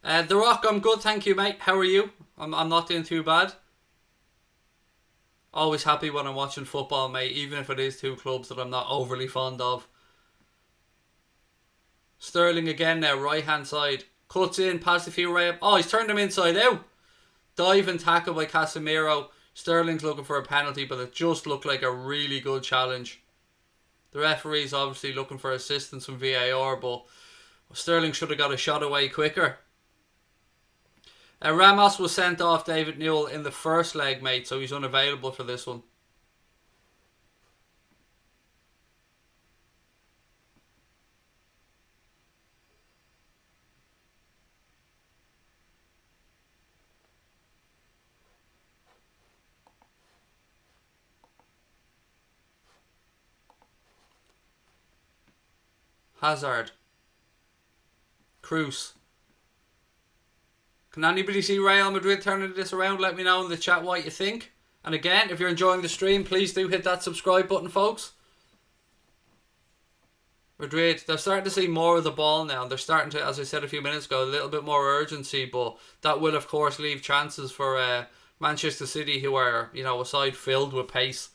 The Rock, I'm good, thank you, mate. How are you? I'm not doing too bad. Always happy when I'm watching football, mate, even if it is two clubs that I'm not overly fond of. Sterling again now, right hand side. Cuts in, past a few right. Oh, he's turned him inside out. Dive and tackle by Casemiro. Sterling's looking for a penalty, but it just looked like a really good challenge. The referee's obviously looking for assistance from VAR, but Sterling should have got a shot away quicker. Ramos was sent off, David Newell, in the first leg, mate, so he's unavailable for this one. Hazard. Cruz. Can anybody see Real Madrid turning this around? Let me know in the chat what you think. And again, if you're enjoying the stream, please do hit that subscribe button, folks. Madrid, they're starting to see more of the ball now. They're starting to, as I said a few minutes ago, a little bit more urgency, but that will, of course, leave chances for Manchester City, who are, a side filled with pace.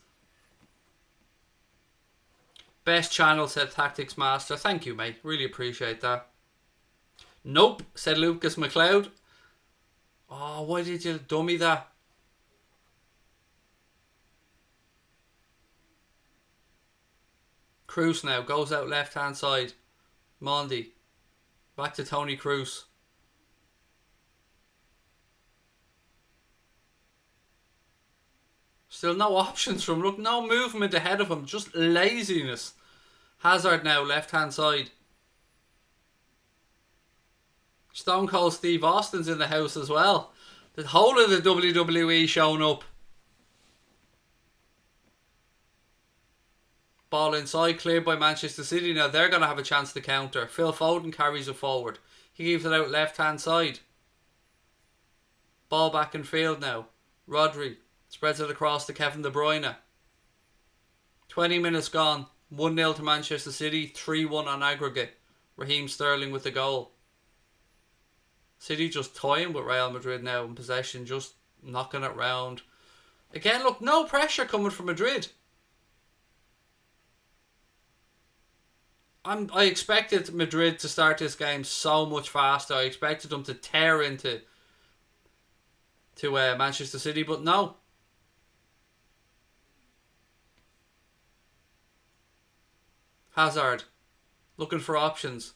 Best channel, said Tactics Master. Thank you, mate. Really appreciate that. Nope, said Lucas McLeod. Oh, why did you dummy that? Kroos now goes out left hand side. Mondi. Back to Tony Kroos. Still no options from him. Look, no movement ahead of him. Just laziness. Hazard now left hand side. Stone Cold Steve Austin's in the house as well. The whole of the WWE showing up. Ball inside, cleared by Manchester City. Now they're going to have a chance to counter. Phil Foden carries it forward. He gives it out left hand side. Ball back in field now. Rodri spreads it across to Kevin De Bruyne. 20 minutes gone. 1-0 to Manchester City. 3-1 on aggregate. Raheem Sterling with the goal. City just toying with Real Madrid now in possession. Just knocking it round. Again, look, no pressure coming from Madrid. I expected Madrid to start this game so much faster. I expected them to tear into Manchester City, but no. Hazard looking for options.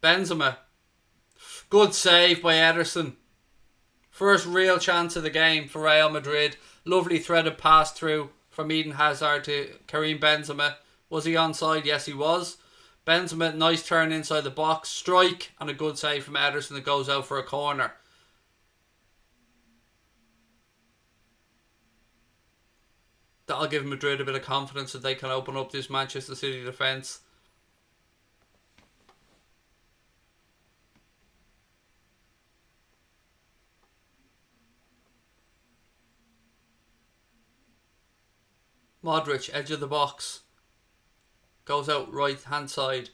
Benzema, good save by Ederson. First real chance of the game for Real Madrid. Lovely threaded pass through from Eden Hazard to Karim Benzema. Was he onside? Yes, he was. Benzema, nice turn inside the box. Strike and a good save from Ederson that goes out for a corner. That'll give Madrid a bit of confidence that they can open up this Manchester City defence. Modric, edge of the box. Goes out right hand side.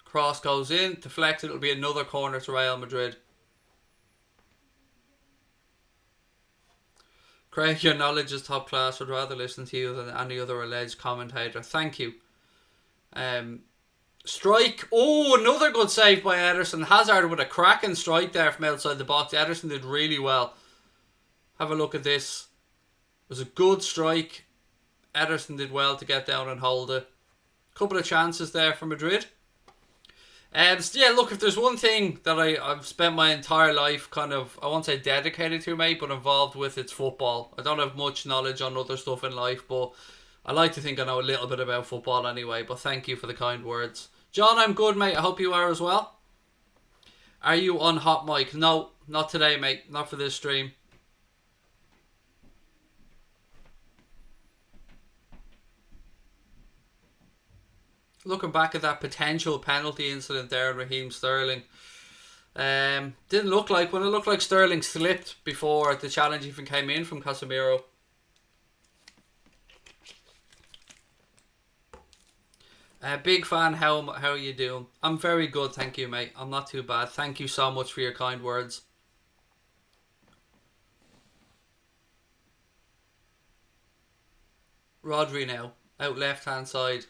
Cross goes in. Deflected. It'll be another corner to Real Madrid. Craig, your knowledge is top class. Would rather listen to you than any other alleged commentator. Thank you. Strike. Oh, another good save by Ederson. Hazard with a cracking strike there from outside the box. Ederson did really well. Have a look at this. It was a good strike. Ederson did well to get down and hold it. Couple of chances there for Madrid. Yeah, look, if there's one thing that I've spent my entire life kind of, I won't say dedicated to, mate, but involved with, it's football. I don't have much knowledge on other stuff in life, but I like to think I know a little bit about football anyway. But thank you for the kind words. John, I'm good, mate. I hope you are as well. Are you on hot mic? No, not today, mate. Not for this stream. Looking back at that potential penalty incident there in Raheem Sterling, didn't look like, when it looked like Sterling slipped before the challenge even came in from Casemiro. Big fan, how are you doing? I'm very good, thank you, mate. I'm not too bad. Thank you so much for your kind words. Rodri now, out left hand side.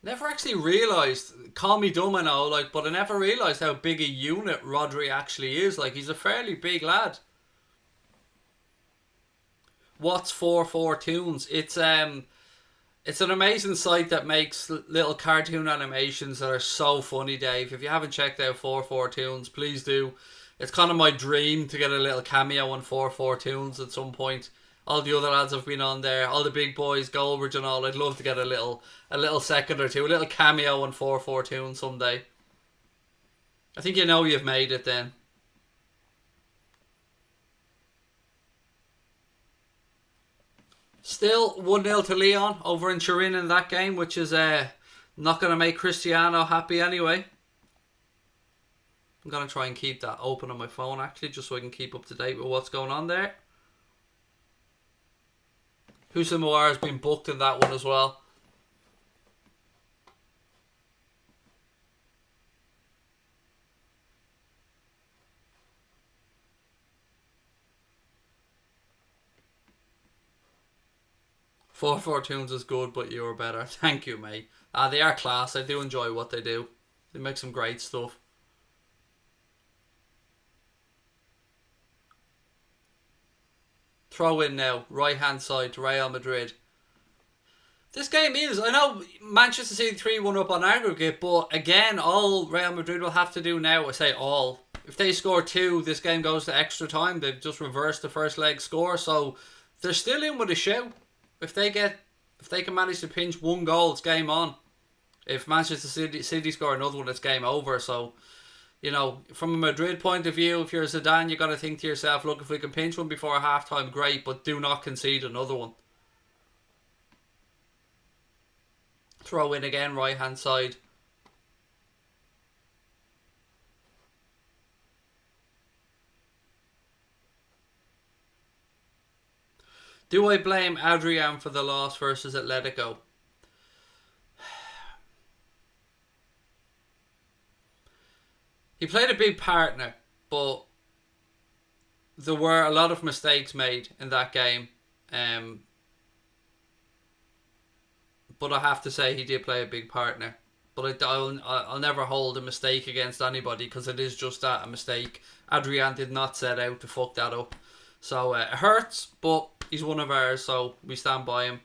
Never actually realised, call me dumb I know, but I never realised how big a unit Rodri actually is. He's a fairly big lad. What's 4-4 Tunes? It's an amazing site that makes little cartoon animations that are so funny, Dave. If you haven't checked out 4-4 Tunes, please do. It's kind of my dream to get a little cameo on 4-4 Tunes at some point. All the other lads have been on there. All the big boys, Goldbridge and all. I'd love to get a little second or two. A little cameo on 4-4 Tunes someday. I think you know you've made it then. Still 1-0 to Lyon over in Turin in that game, which is not going to make Cristiano happy anyway. I'm going to try and keep that open on my phone, actually, just so I can keep up to date with what's going on there. Houssam has been booked in that one as well. Four Tunes is good, but you're better. Thank you, mate. They are class. I do enjoy what they do. They make some great stuff. Throw in now. Right hand side to Real Madrid. This game is, I know Manchester City 3-1 up on aggregate, but again, all Real Madrid will have to do now, I say all. If they score 2, this game goes to extra time. They've just reversed the first leg score, so they're still in with a shout. If they can manage to pinch 1 goal, it's game on. If Manchester City score another one, it's game over. So, you know, from a Madrid point of view, if you're Zidane, you've got to think to yourself, look, if we can pinch one before half time, great, but do not concede another one. Throw in again, right hand side. Do I blame Adrian for the loss versus Atletico? He played a big partner, but there were a lot of mistakes made in that game. But I have to say he did play a big partner. But I'll never hold a mistake against anybody because it is just that, a mistake. Adrian did not set out to fuck that up. So it hurts, but he's one of ours, so we stand by him.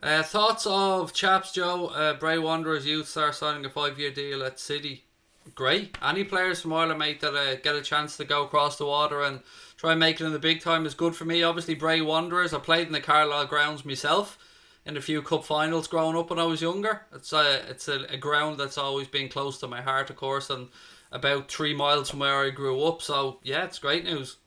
Thoughts of chaps, Joe? Bray Wanderers youth star signing a 5-year deal at City. Great. Any players from Ireland, mate, that get a chance to go across the water and try and make it in the big time is good for me. Obviously, Bray Wanderers. I played in the Carlisle grounds myself in a few cup finals growing up when I was younger. It's a ground that's always been close to my heart, of course, and about 3 miles from where I grew up. So, yeah, it's great news.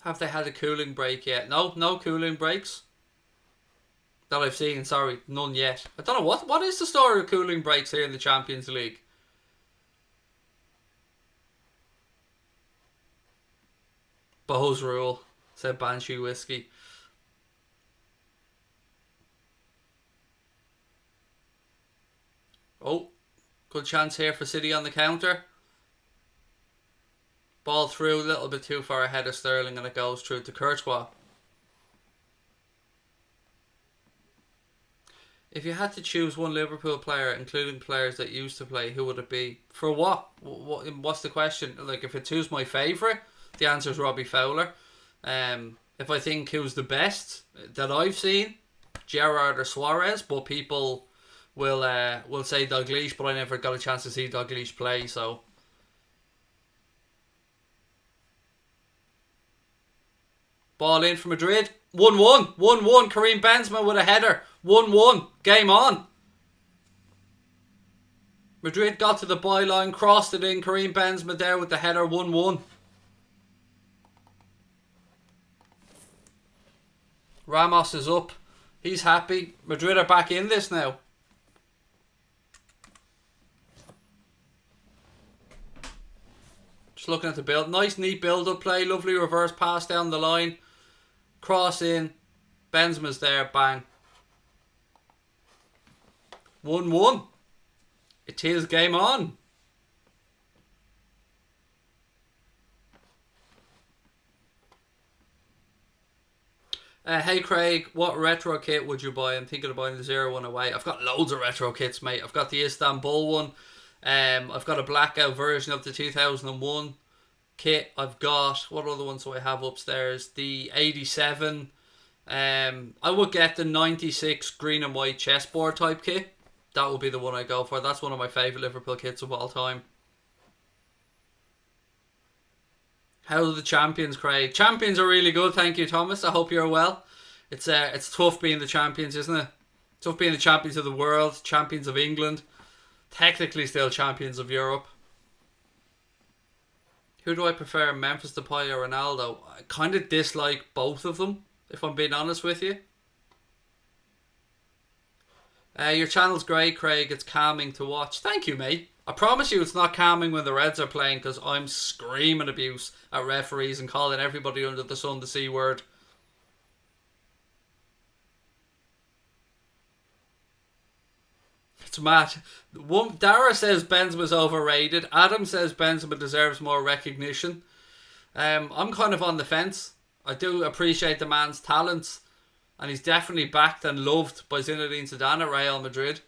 Have they had a cooling break yet? No cooling breaks that I've seen. Sorry, none yet. I don't know what is the story of cooling breaks here in the Champions League. Bo's rule, said Banshee Whiskey. Oh, good chance here for City on the counter. Ball through a little bit too far ahead of Sterling and it goes through to Courtois. If you had to choose one Liverpool player, including players that used to play, who would it be? For what? What's the question? Like, if it's who's my favourite, the answer is Robbie Fowler. If I think who's the best that I've seen, Gerrard or Suarez, but people will say Dalglish, but I never got a chance to see Dalglish play, so. Ball in for Madrid. 1-1. 1-1. Karim Benzema with a header. 1-1. Game on. Madrid got to the byline, crossed it in. Karim Benzema there with the header. 1-1. Ramos is up. He's happy. Madrid are back in this now. Just looking at the build. Nice, neat build-up play. Lovely reverse pass down the line. Cross in. Benzema's there. Bang. 1-1. It is game on. Hey Craig, what retro kit would you buy? I'm thinking of buying the 0-1 away. I've got loads of retro kits, mate. I've got the Istanbul one. I've got a blackout version of the 2001 kit. I've got, what other ones do I have upstairs? The 87. I would get the 96 green and white chessboard type kit. That would be the one I go for. That's one of my favourite Liverpool kits of all time. How are the champions, Craig? Champions are really good, thank you, Thomas. I hope you're well. It's tough being the champions, isn't it? Tough being the champions of the world, champions of England. Technically still champions of Europe. Who do I prefer, Memphis Depay or Ronaldo? I kind of dislike both of them, if I'm being honest with you. Your channel's great, Craig. It's calming to watch. Thank you, mate. I promise you it's not calming when the Reds are playing, because I'm screaming abuse at referees and calling everybody under the sun the C word. It's mad. Dara says Benzema's overrated. Adam says Benzema deserves more recognition. I'm kind of on the fence. I do appreciate the man's talents, and he's definitely backed and loved by Zinedine Zidane at Real Madrid.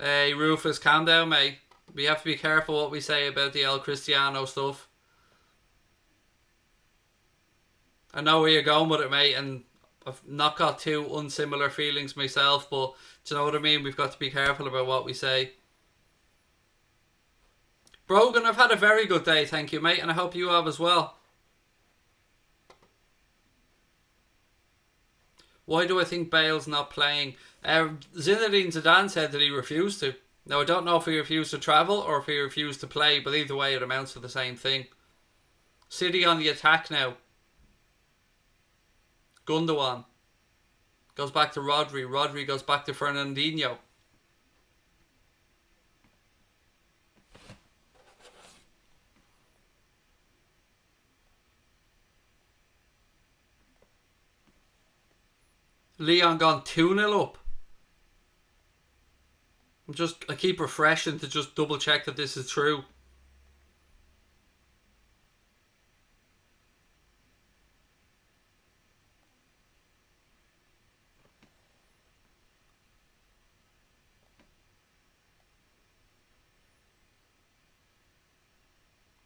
Hey, Rufus, calm down, mate. We have to be careful what we say about the El Cristiano stuff. I know where you're going with it, mate, and I've not got too unsimilar feelings myself, but do you know what I mean? We've got to be careful about what we say. Brogan, I've had a very good day, thank you, mate, and I hope you have as well. Why do I think Bale's not playing? Zinedine Zidane said that he refused to. Now, I don't know if he refused to travel or if he refused to play, but either way it amounts to the same thing. City on the attack now. Gundogan goes back to Rodri. Rodri goes back to Fernandinho. Leon gone 2-0 up. I keep refreshing to just double check that this is true.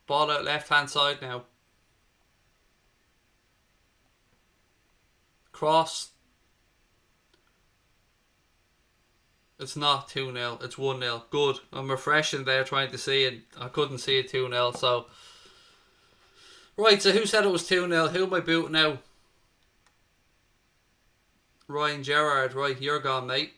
Ball out left hand side now. Cross. It's not 2-0, it's 1-0. Good. I'm refreshing there trying to see it. I couldn't see it 2-0, so. Right, so who said it was 2-0? Who am I booting now? Ryan Gerrard. Right, you're gone, mate.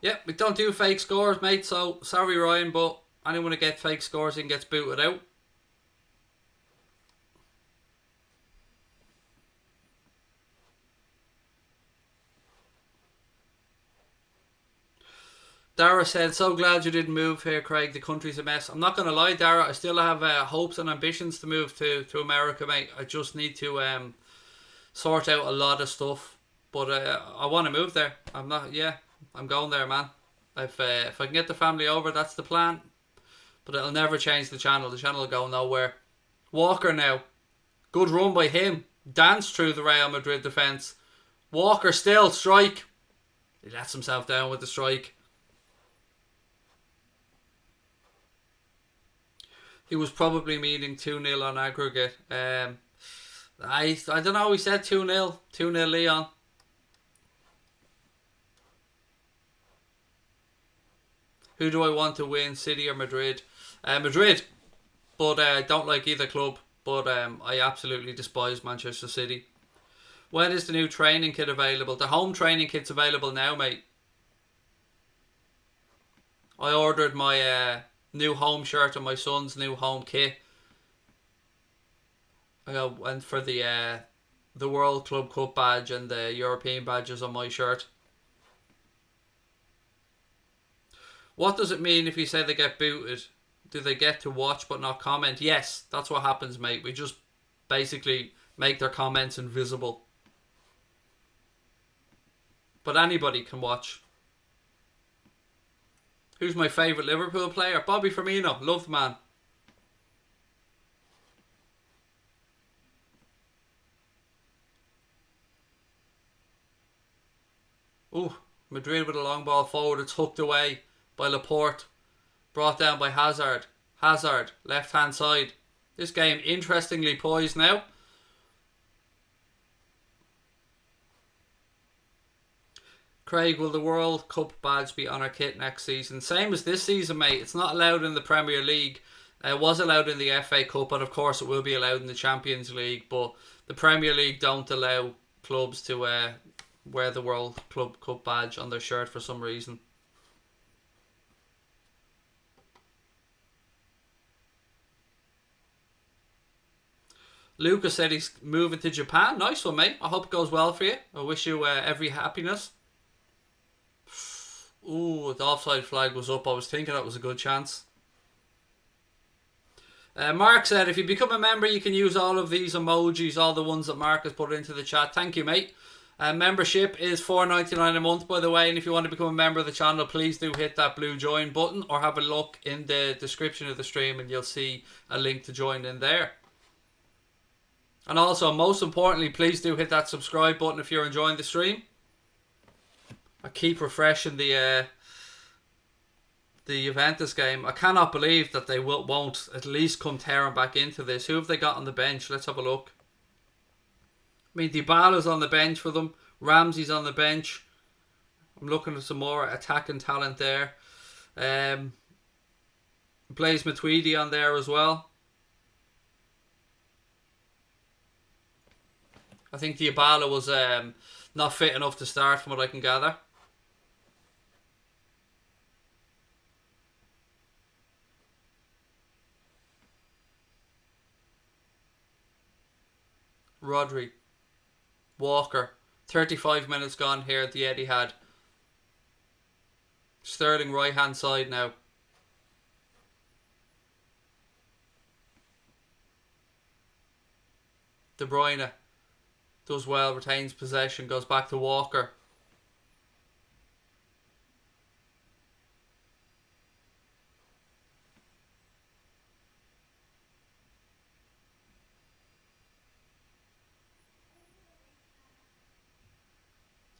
Yep, we don't do fake scores, mate, so sorry, Ryan, but anyone who gets fake scores and gets booted out. Dara said, so glad you didn't move here, Craig. The country's a mess. I'm not going to lie, Dara. I still have hopes and ambitions to move to America, mate. I just need to sort out a lot of stuff. But I want to move there. I'm going there, man. If I can get the family over, that's the plan. But it'll never change the channel. The channel will go nowhere. Walker now. Good run by him. Danced through the Real Madrid defence. Walker still, strike. He lets himself down with the strike. He was probably meaning 2-0 on aggregate. I don't know, he said 2-0. 2-0 Leon. Who do I want to win, City or Madrid? Madrid. But I don't like either club. But I absolutely despise Manchester City. When is the new training kit available? The home training kit's available now, mate. I ordered my new home shirt and my son's new home kit. I went for the World Club Cup badge and the European badges on my shirt. What does it mean if you say they get booted? Do they get to watch but not comment? Yes, that's what happens, mate. We just basically make their comments invisible. But anybody can watch. Who's my favourite Liverpool player? Bobby Firmino. Love the man. Ooh, Madrid with a long ball forward. It's hooked away by Laporte. Brought down by Hazard. Hazard, left hand side. This game interestingly poised now. Craig, will the World Cup badge be on our kit next season? Same as this season, mate. It's not allowed in the Premier League. It was allowed in the FA Cup, and of course it will be allowed in the Champions League. But the Premier League don't allow clubs to wear the World Club Cup badge on their shirt for some reason. Lucas said he's moving to Japan. Nice one, mate. I hope it goes well for you. I wish you every happiness. Ooh, the offside flag was up. I was thinking that was a good chance. Mark said, if you become a member, you can use all of these emojis, all the ones that Mark has put into the chat. Thank you, mate. Membership is $4.99 a month, by the way. And if you want to become a member of the channel, please do hit that blue join button or have a look in the description of the stream and you'll see a link to join in there. And also, most importantly, please do hit that subscribe button if you're enjoying the stream. I keep refreshing the Juventus game. I cannot believe that they won't at least come tearing back into this. Who have they got on the bench? Let's have a look. I mean, Dybala's on the bench for them. Ramsey's on the bench. I'm looking at some more attacking talent there. Blaise Matuidi on there as well. I think Dybala was not fit enough to start from what I can gather. Rodri. Walker. 35 minutes gone here at the Etihad. Sterling right hand side now. De Bruyne. Does well, retains possession, goes back to Walker.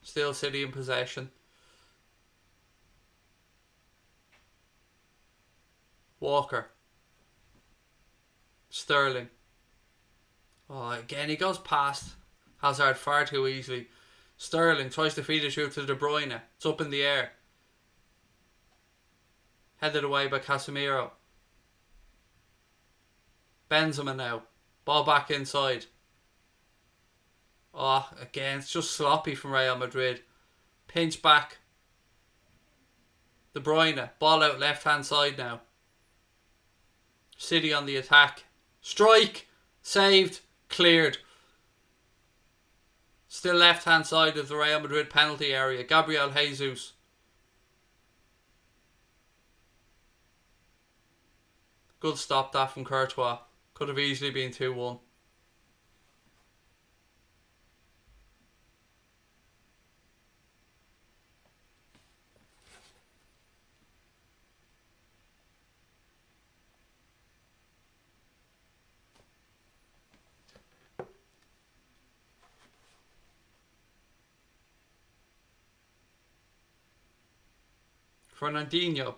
Still City in possession. Walker. Sterling. Oh, again, he goes past Hazard far too easily. Sterling tries to feed it through to De Bruyne. It's up in the air. Headed away by Casemiro. Benzema now. Ball back inside. Oh, again, it's just sloppy from Real Madrid. Pinch back. De Bruyne. Ball out left hand side now. City on the attack. Strike. Saved. Cleared. Still left hand side of the Real Madrid penalty area. Gabriel Jesus. Good stop that from Courtois. Could have easily been 2-1. Fernandinho.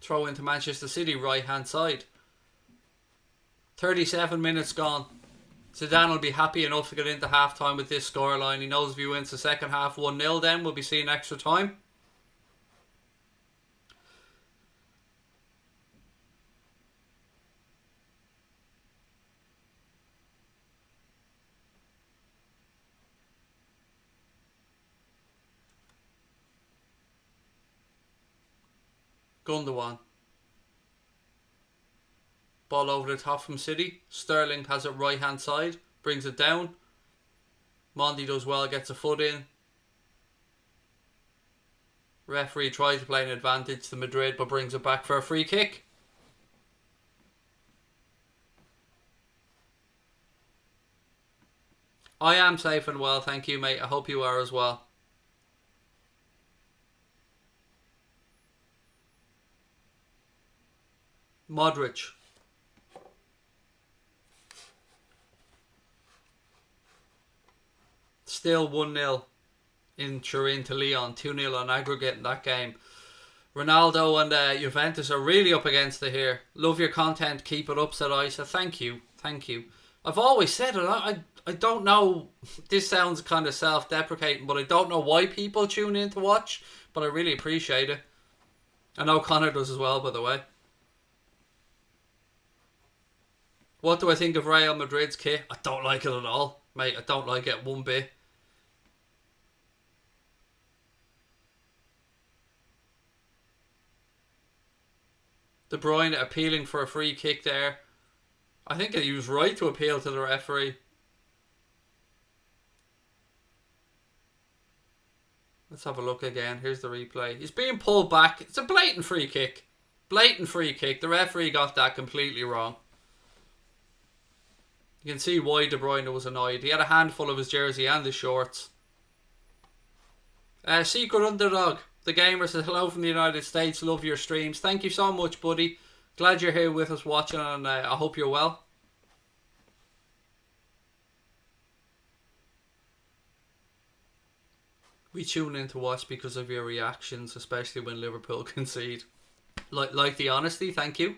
Throw into Manchester City, right hand side. 37 minutes gone. Zidane will be happy enough to get into half time with this scoreline. He knows if he wins the second half 1-0 then we'll be seeing extra time. Gundogan. Ball over the top from City. Sterling has it right hand side. Brings it down. Mondi does well, gets a foot in. Referee tries to play an advantage to Madrid but brings it back for a free kick. I am safe and well, thank you, mate. I hope you are as well. Modric. Still 1-0 in Turin to Lyon. 2-0 on aggregate in that game. Ronaldo and Juventus are really up against it here. Love your content. Keep it up, said Isa. Thank you. Thank you. I've always said it. I don't know. This sounds kind of self-deprecating, but I don't know why people tune in to watch. But I really appreciate it. I know Connor does as well, by the way. What do I think of Real Madrid's kit? I don't like it at all, mate. I don't like it one bit. De Bruyne appealing for a free kick there. I think he was right to appeal to the referee. Let's have a look again. Here's the replay. He's being pulled back. It's a blatant free kick. Blatant free kick. The referee got that completely wrong. You can see why De Bruyne was annoyed. He had a handful of his jersey and his shorts. Secret Underdog. The Gamer says, hello from the United States. Love your streams. Thank you so much, buddy. Glad you're here with us watching, and I hope you're well. We tune in to watch because of your reactions, especially when Liverpool concede. Like the honesty, thank you.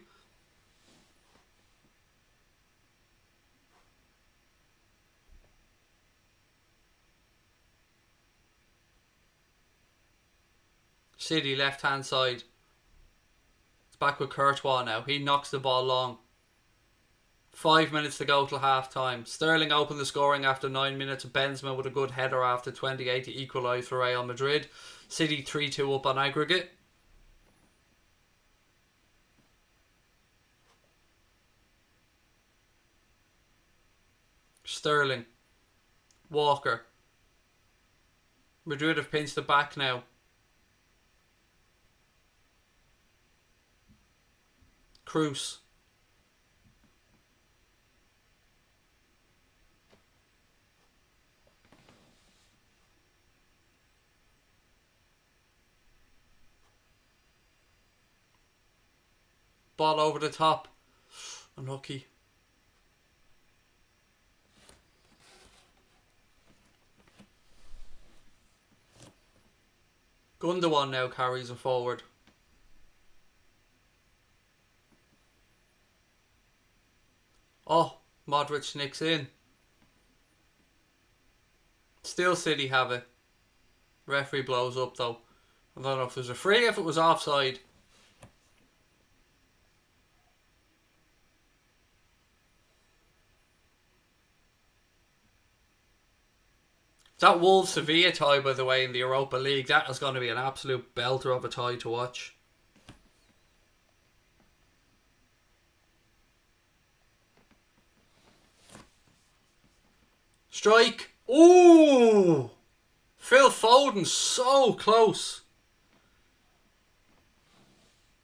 City left hand side. It's back with Courtois now. He knocks the ball long. 5 minutes to go till half time. Sterling opened the scoring after 9 minutes. Benzema with a good header after 28 to equalise for Real Madrid. City 3-2 up on aggregate. Sterling. Walker. Madrid have pinched it back now. Cruz. Ball over the top. Unlucky. Gundogan now carries it forward. Oh, Modric nicks in. Still City have it. Referee blows up though. I don't know if there's a free, if it was offside. That Wolves Sevilla tie, by the way, in the Europa League, that is going to be an absolute belter of a tie to watch. Strike. Ooh! Phil Foden, so close.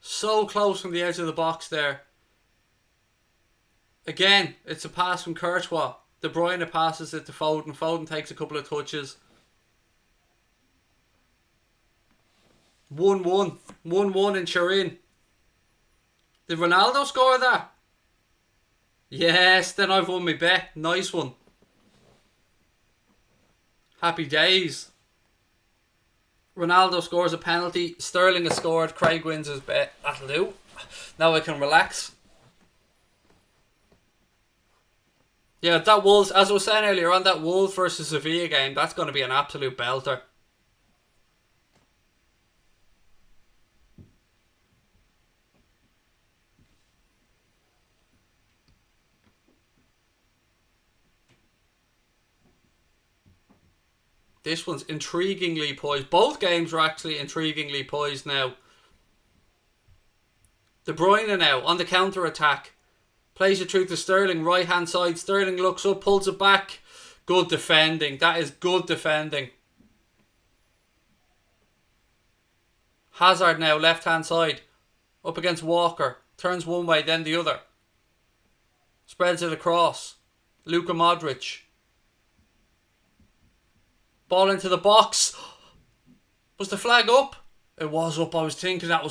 So close from the edge of the box there. Again, it's a pass from Courtois. De Bruyne passes it to Foden. Foden takes a couple of touches. 1-1. 1-1 in Turin. Did Ronaldo score that? Yes, then I've won my bet. Nice one. Happy days. Ronaldo scores a penalty. Sterling has scored. Craig wins his bet. That'll do. Now I can relax. Yeah, that Wolves, as I was saying earlier on, that Wolves versus Sevilla game, that's going to be an absolute belter. This one's intriguingly poised. Both games are actually intriguingly poised now. De Bruyne now on the counter-attack. Plays it through to Sterling, right hand side. Sterling looks up, pulls it back. Good defending. That is good defending. Hazard now, left hand side. Up against Walker. Turns one way, then the other. Spreads it across. Luka Modric. Ball into the box. Was the flag up? It was up. I was thinking it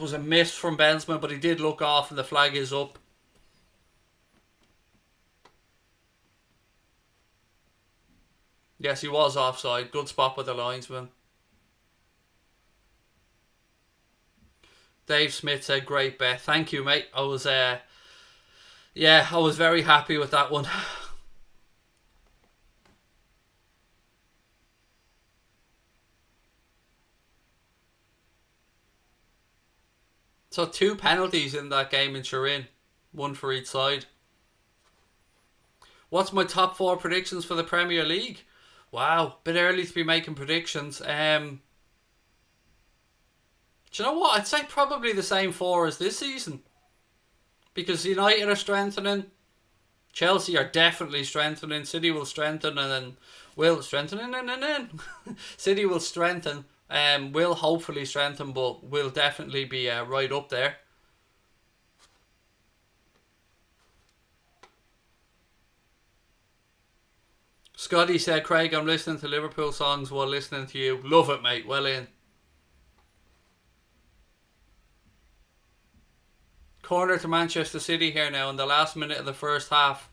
was a miss from Benzema, but he did look off and the flag is up. Yes, he was offside. Good spot with the linesman. Dave Smith said, great bet. Thank you, mate. I was very happy with that one. So 2 penalties in that game in Turin. 1 for each side. What's my top 4 predictions for the Premier League? Wow, bit early to be making predictions. Do you know what? I'd say probably the same 4 as this season. Because United are strengthening. Chelsea are definitely strengthening. City will strengthen and then will strengthen and then City will strengthen. Will hopefully strengthen, but will definitely be right up there. Scotty said, Craig, I'm listening to Liverpool songs while listening to you. Love it, mate. Well in. Corner to Manchester City here now in the last minute of the first half.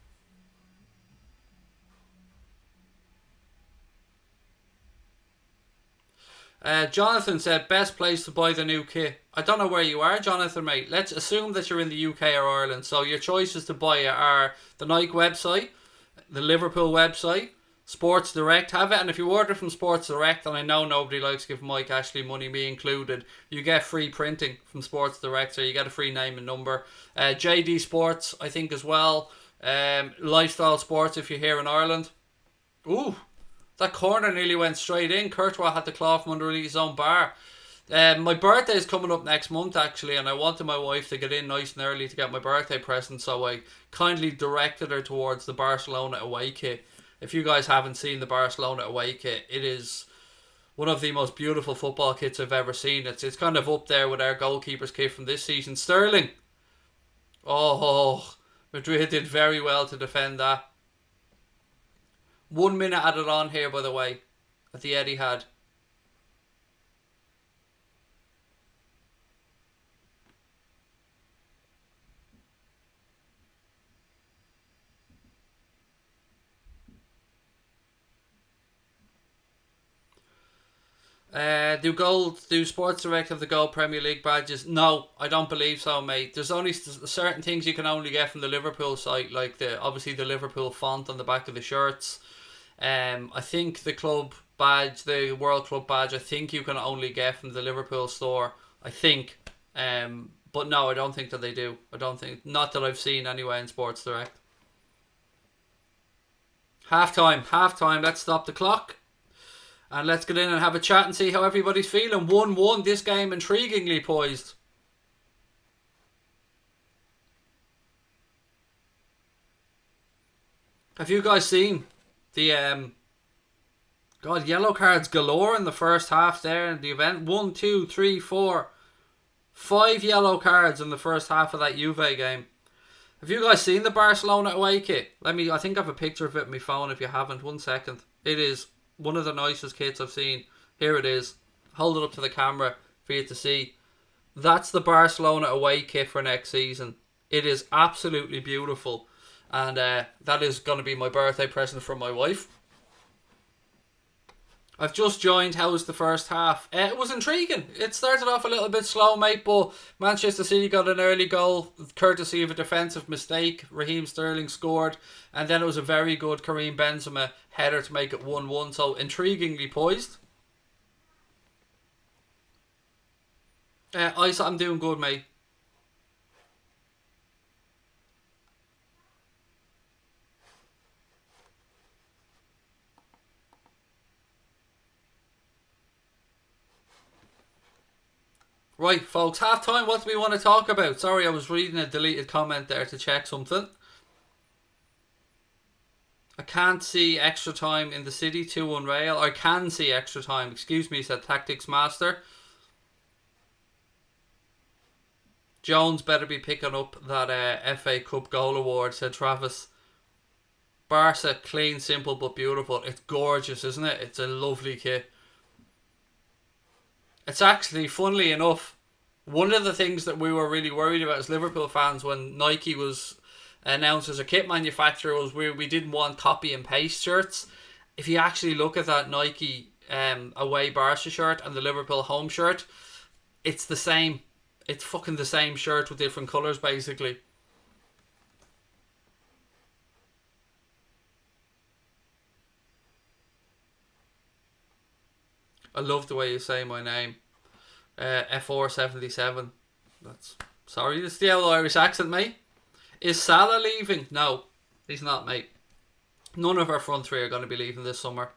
Jonathan said, best place to buy the new kit. I don't know where you are, Jonathan, mate. Let's assume that you're in the UK or Ireland. So your choices to buy it are the Nike website, the Liverpool website, Sports Direct have it. And if you order from Sports Direct, and I know nobody likes giving Mike Ashley money, me included, you get free printing from Sports Direct, so you get a free name and number. JD Sports, I think, as well. Lifestyle Sports if you're here in Ireland. Ooh, that corner nearly went straight in. Courtois had the claw from underneath his own bar. My birthday is coming up next month, actually, and I wanted my wife to get in nice and early to get my birthday present, so I kindly directed her towards the Barcelona away kit. If you guys haven't seen the Barcelona away kit, it is one of the most beautiful football kits I've ever seen. It's kind of up there with our goalkeeper's kit from this season. Sterling. Oh, Madrid did very well to defend that. 1 minute added on here, by the way, at the Etihad. Do Sports Direct have the Gold Premier League badges? No, I don't believe so, mate. There's only certain things you can only get from the Liverpool site, like obviously the Liverpool font on the back of the shirts. I think the club badge, the World Club badge, I think you can only get from the Liverpool store. I think. But no, I don't think that they do. I don't think. Not that I've seen anyway in Sports Direct. Half time. Let's stop the clock. And let's get in and have a chat and see how everybody's feeling. 1-1, this game intriguingly poised. Have you guys seen the yellow cards galore in the first half there in the event? 1, 2, 3, 4, 5 yellow cards in the first half of that Juve game. Have you guys seen the Barcelona away kit? I think I have a picture of it on my phone if you haven't. 1 second. It is one of the nicest kits I've seen. Here it is. Hold it up to the camera for you to see. That's the Barcelona away kit for next season. It is absolutely beautiful. And that is going to be my birthday present from my wife. I've just joined. How was the first half? It was intriguing. It started off a little bit slow, mate, but Manchester City got an early goal courtesy of a defensive mistake. Raheem Sterling scored, and then it was a very good Karim Benzema header to make it 1-1. So intriguingly poised. I'm doing good, mate. Right, folks, half time. What do we want to talk about? Sorry, I was reading a deleted comment there to check something. I can't see extra time in the City 2-1 Real. I can see extra time. Excuse me, said Tactics Master. Jones better be picking up that FA Cup goal award, said Travis. Barca, clean, simple but beautiful. It's gorgeous, isn't it? It's a lovely kit. It's actually, funnily enough, one of the things that we were really worried about as Liverpool fans when Nike was announced as a kit manufacturer was we didn't want copy and paste shirts. If you actually look at that Nike away Barca shirt and the Liverpool home shirt, it's the same. It's fucking the same shirt with different colours, basically. I love the way you say my name. F477. Sorry, it's the old Irish accent, mate. Is Salah leaving? No, he's not, mate. None of our front three are going to be leaving this summer.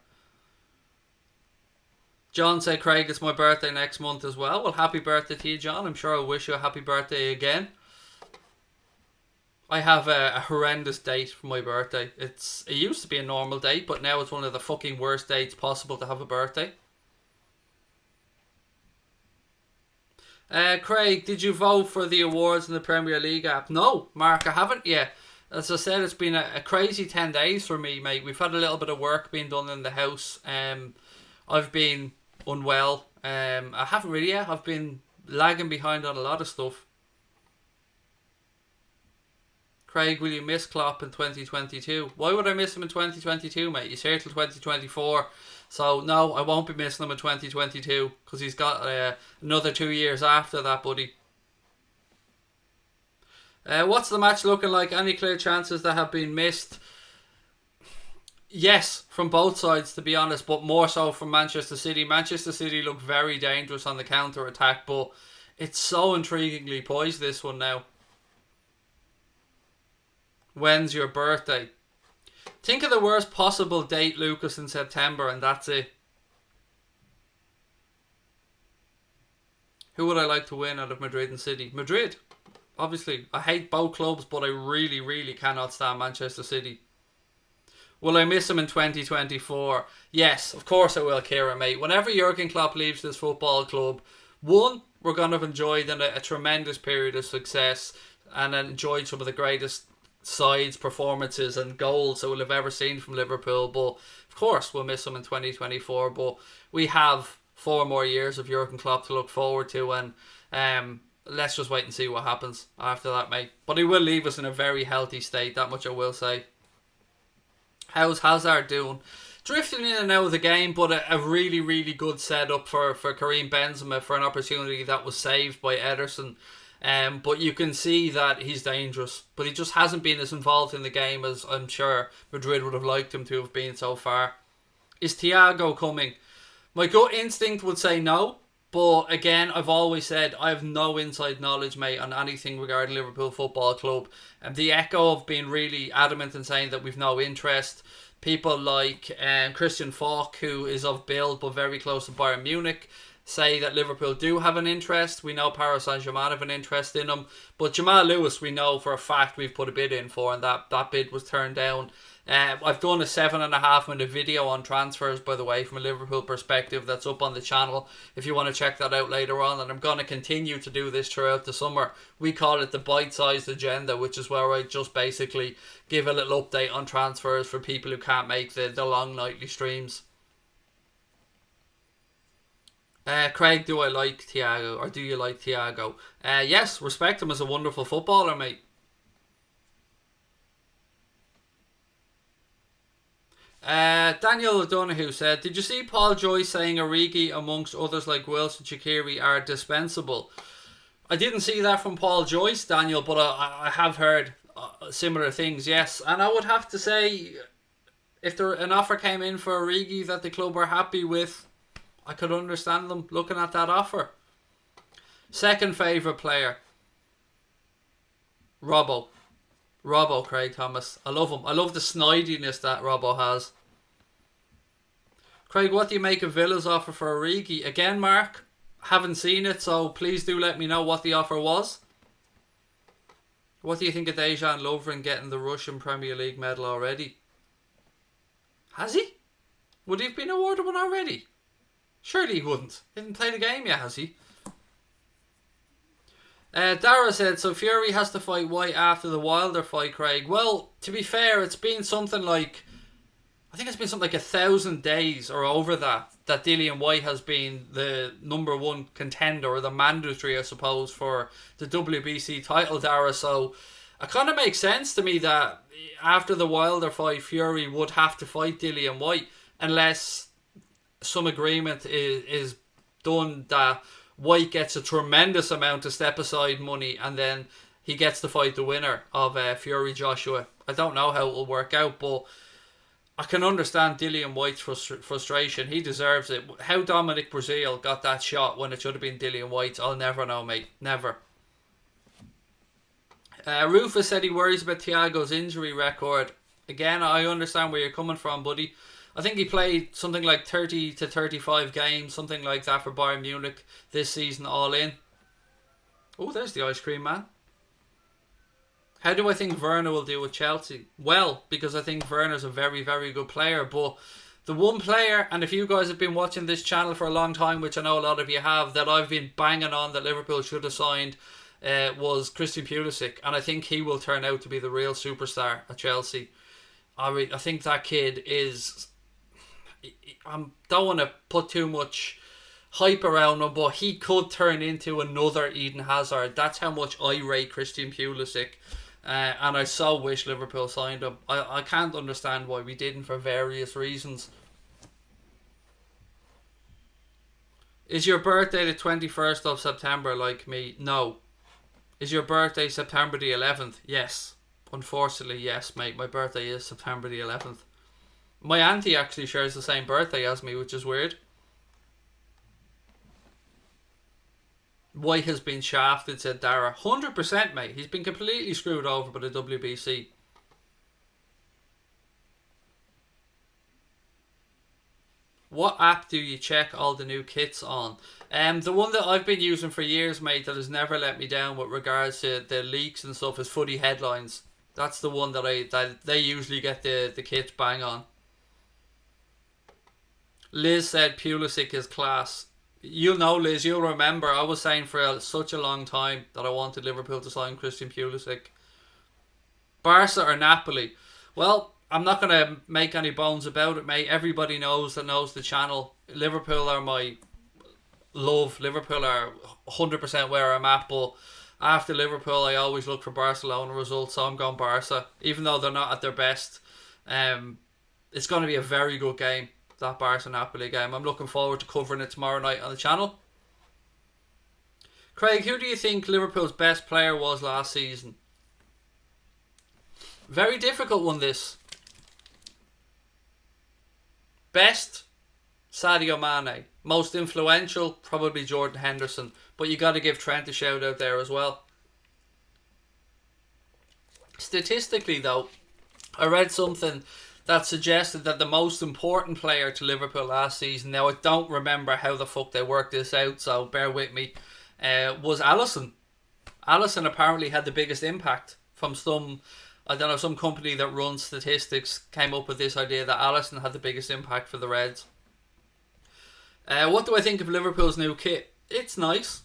John said, Craig, it's my birthday next month as well. Well, happy birthday to you, John. I'm sure I'll wish you a happy birthday again. I have a horrendous date for my birthday. It used to be a normal date, but now it's one of the fucking worst dates possible to have a birthday. Craig, did you vote for the awards in the Premier League app? No, Mark, I haven't yet. As I said, it's been a crazy 10 days for me, mate. We've had a little bit of work being done in the house. I've been unwell. I haven't really yet. I've been lagging behind on a lot of stuff. Craig, will you miss Klopp in 2022? Why would I miss him in 2022, mate? He's here till 2024. So, no, I won't be missing him in 2022 because he's got another 2 years after that, buddy. What's the match looking like? Any clear chances that have been missed? Yes, from both sides, to be honest, but more so from Manchester City. Manchester City look very dangerous on the counter-attack, but it's so intriguingly poised, this one now. When's your birthday? Think of the worst possible date, Lucas, in September, and that's it. Who would I like to win out of Madrid and City? Madrid, obviously. I hate both clubs, but I really, really cannot stand Manchester City. Will I miss him in 2024? Yes, of course I will, Kieran, mate. Whenever Jurgen Klopp leaves this football club, one, we're going to have enjoyed a tremendous period of success and enjoyed some of the greatest sides, performances and goals that we'll have ever seen from Liverpool. But of course we'll miss him in 2024, but we have 4 more years of Jurgen Klopp to look forward to, and let's just wait and see what happens after that, mate. But he will leave us in a very healthy state, that much I will say. How's Hazard doing? Drifting in and out of the game, but a really, really good setup for Karim Benzema for an opportunity that was saved by Ederson. But you can see that he's dangerous. But he just hasn't been as involved in the game as I'm sure Madrid would have liked him to have been so far. Is Thiago coming? My gut instinct would say no. But again, I've always said I have no inside knowledge, mate, on anything regarding Liverpool Football Club. And the echo of being really adamant and saying that we've no interest. People like Christian Falk, who is of build but very close to Bayern Munich, say that Liverpool do have an interest. We know Paris Saint-Germain have an interest in him. But Jamal Lewis, we know for a fact we've put a bid in for, and that bid was turned down. I've done a 7.5 minute video on transfers, by the way, from a Liverpool perspective. That's up on the channel if you want to check that out later on. And I'm going to continue to do this throughout the summer. We call it the bite-sized agenda, which is where I just basically give a little update on transfers for people who can't make the long nightly streams. Craig, do I like Thiago, or do you like Thiago? Yes, respect him as a wonderful footballer, mate. Daniel O'Donoghue said, did you see Paul Joyce saying Origi amongst others like Wilson, Shaqiri are dispensable? I didn't see that from Paul Joyce, Daniel, but I have heard similar things, yes. And I would have to say, if an offer came in for Origi that the club were happy with, I could understand them looking at that offer. Second favourite player, Robbo, Craig Thomas. I love him. I love the snidiness that Robbo has. Craig, what do you make of Villa's offer for Origi? Again, Mark, haven't seen it, so please do let me know what the offer was. What do you think of Dejan Lovren getting the Russian Premier League medal already? Has he? Would he have been awarded one already? Surely he wouldn't. He hasn't played a game yet, has he? Dara said, so Fury has to fight White after the Wilder fight, Craig. Well, to be fair, it's been something like, I think it's been something like 1,000 days or over that Dillian White has been the number one contender, or the mandatory, I suppose, for the WBC title, Dara. So it kind of makes sense to me that after the Wilder fight, Fury would have to fight Dillian White, unless some agreement is done that White gets a tremendous amount of step aside money and then he gets to fight the winner of Fury Joshua. I don't know how it will work out, but I can understand Dillian White's frustration. He deserves it. How Dominic Breazeale got that shot when it should have been Dillian White's, I'll never know, mate. Never. Rufus said he worries about Thiago's injury record. Again, I understand where you're coming from, buddy. I think he played something like 30 to 35 games, something like that for Bayern Munich this season all in. Oh, there's the ice cream man. How do I think Werner will do with Chelsea? Well, because I think Werner's a very, very good player, but the one player, and if you guys have been watching this channel for a long time, which I know a lot of you have, that I've been banging on that Liverpool should have signed was Christian Pulisic, and I think he will turn out to be the real superstar at Chelsea. I think that kid is... I don't want to put too much hype around him, but he could turn into another Eden Hazard. That's how much I rate Christian Pulisic. And I so wish Liverpool signed him. I can't understand why we didn't for various reasons. Is your birthday the 21st of September like me? No. Is your birthday September the 11th? Yes. Unfortunately, yes, mate. My birthday is September the 11th. My auntie actually shares the same birthday as me, which is weird. White has been shafted, said Dara. 100%, mate. He's been completely screwed over by the WBC. What app do you check all the new kits on? The one that I've been using for years, mate, that has never let me down with regards to the leaks and stuff is Footy Headlines. That's the one that they usually get the kits bang on. Liz said Pulisic is class. You'll know, Liz, you'll remember I was saying for such a long time that I wanted Liverpool to sign Christian Pulisic. Barca or Napoli? Well, I'm not going to make any bones about it, mate. Everybody knows the channel. Liverpool are my love. Liverpool are 100% where I'm at, but after Liverpool I always look for Barcelona results, so I'm going Barca. Even though they're not at their best, it's going to be a very good game. That Barca-Napoli game. I'm looking forward to covering it tomorrow night on the channel. Craig, who do you think Liverpool's best player was last season? Very difficult one, this. Best, Sadio Mane. Most influential, probably Jordan Henderson. But you got to give Trent a shout out there as well. Statistically, though, I read something that suggested that the most important player to Liverpool last season, now I don't remember how the fuck they worked this out, so bear with me, was Alisson. Alisson apparently had the biggest impact from some company that runs statistics came up with this idea that Alisson had the biggest impact for the Reds. What do I think of Liverpool's new kit? It's nice.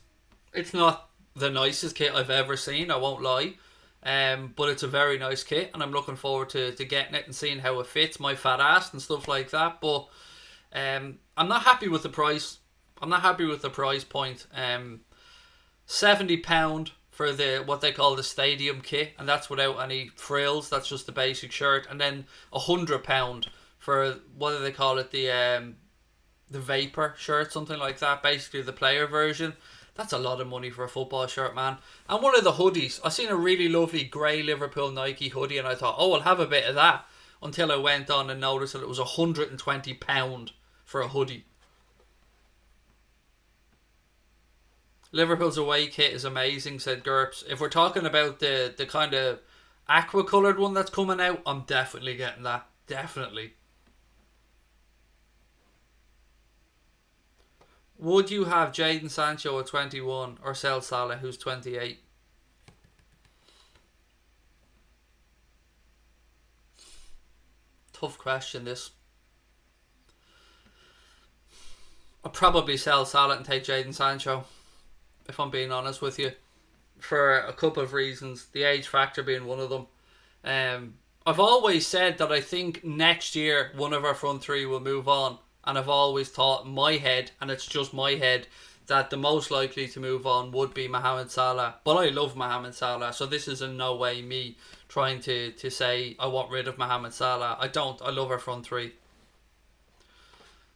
It's not the nicest kit I've ever seen, I won't lie. But it's a very nice kit, and I'm looking forward to getting it and seeing how it fits my fat ass and stuff like that. But I'm not happy with the price. I'm not happy with the price point. £70 for the what they call the stadium kit, and that's without any frills. That's just the basic shirt, and then £100 for what do they call it, the vapor shirt, something like that. Basically the player version. That's a lot of money for a football shirt, man. And one of the hoodies, I seen a really lovely grey Liverpool Nike hoodie, and I thought, oh, I'll have a bit of that. Until I went on and noticed that it was £120 for a hoodie. Liverpool's away kit is amazing, said GURPS. If we're talking about the kind of aqua coloured one that's coming out, I'm definitely getting that. Definitely. Would you have Jadon Sancho at 21 or sell Salah, who's 28? Tough question, this. I'll probably sell Salah and take Jadon Sancho, if I'm being honest with you, for a couple of reasons. The age factor being one of them. I've always said that I think next year one of our front three will move on. And I've always thought in my head, and it's just my head, that the most likely to move on would be Mohamed Salah. But I love Mohamed Salah, so this is in no way me trying to say I want rid of Mohamed Salah. I don't. I love our front three.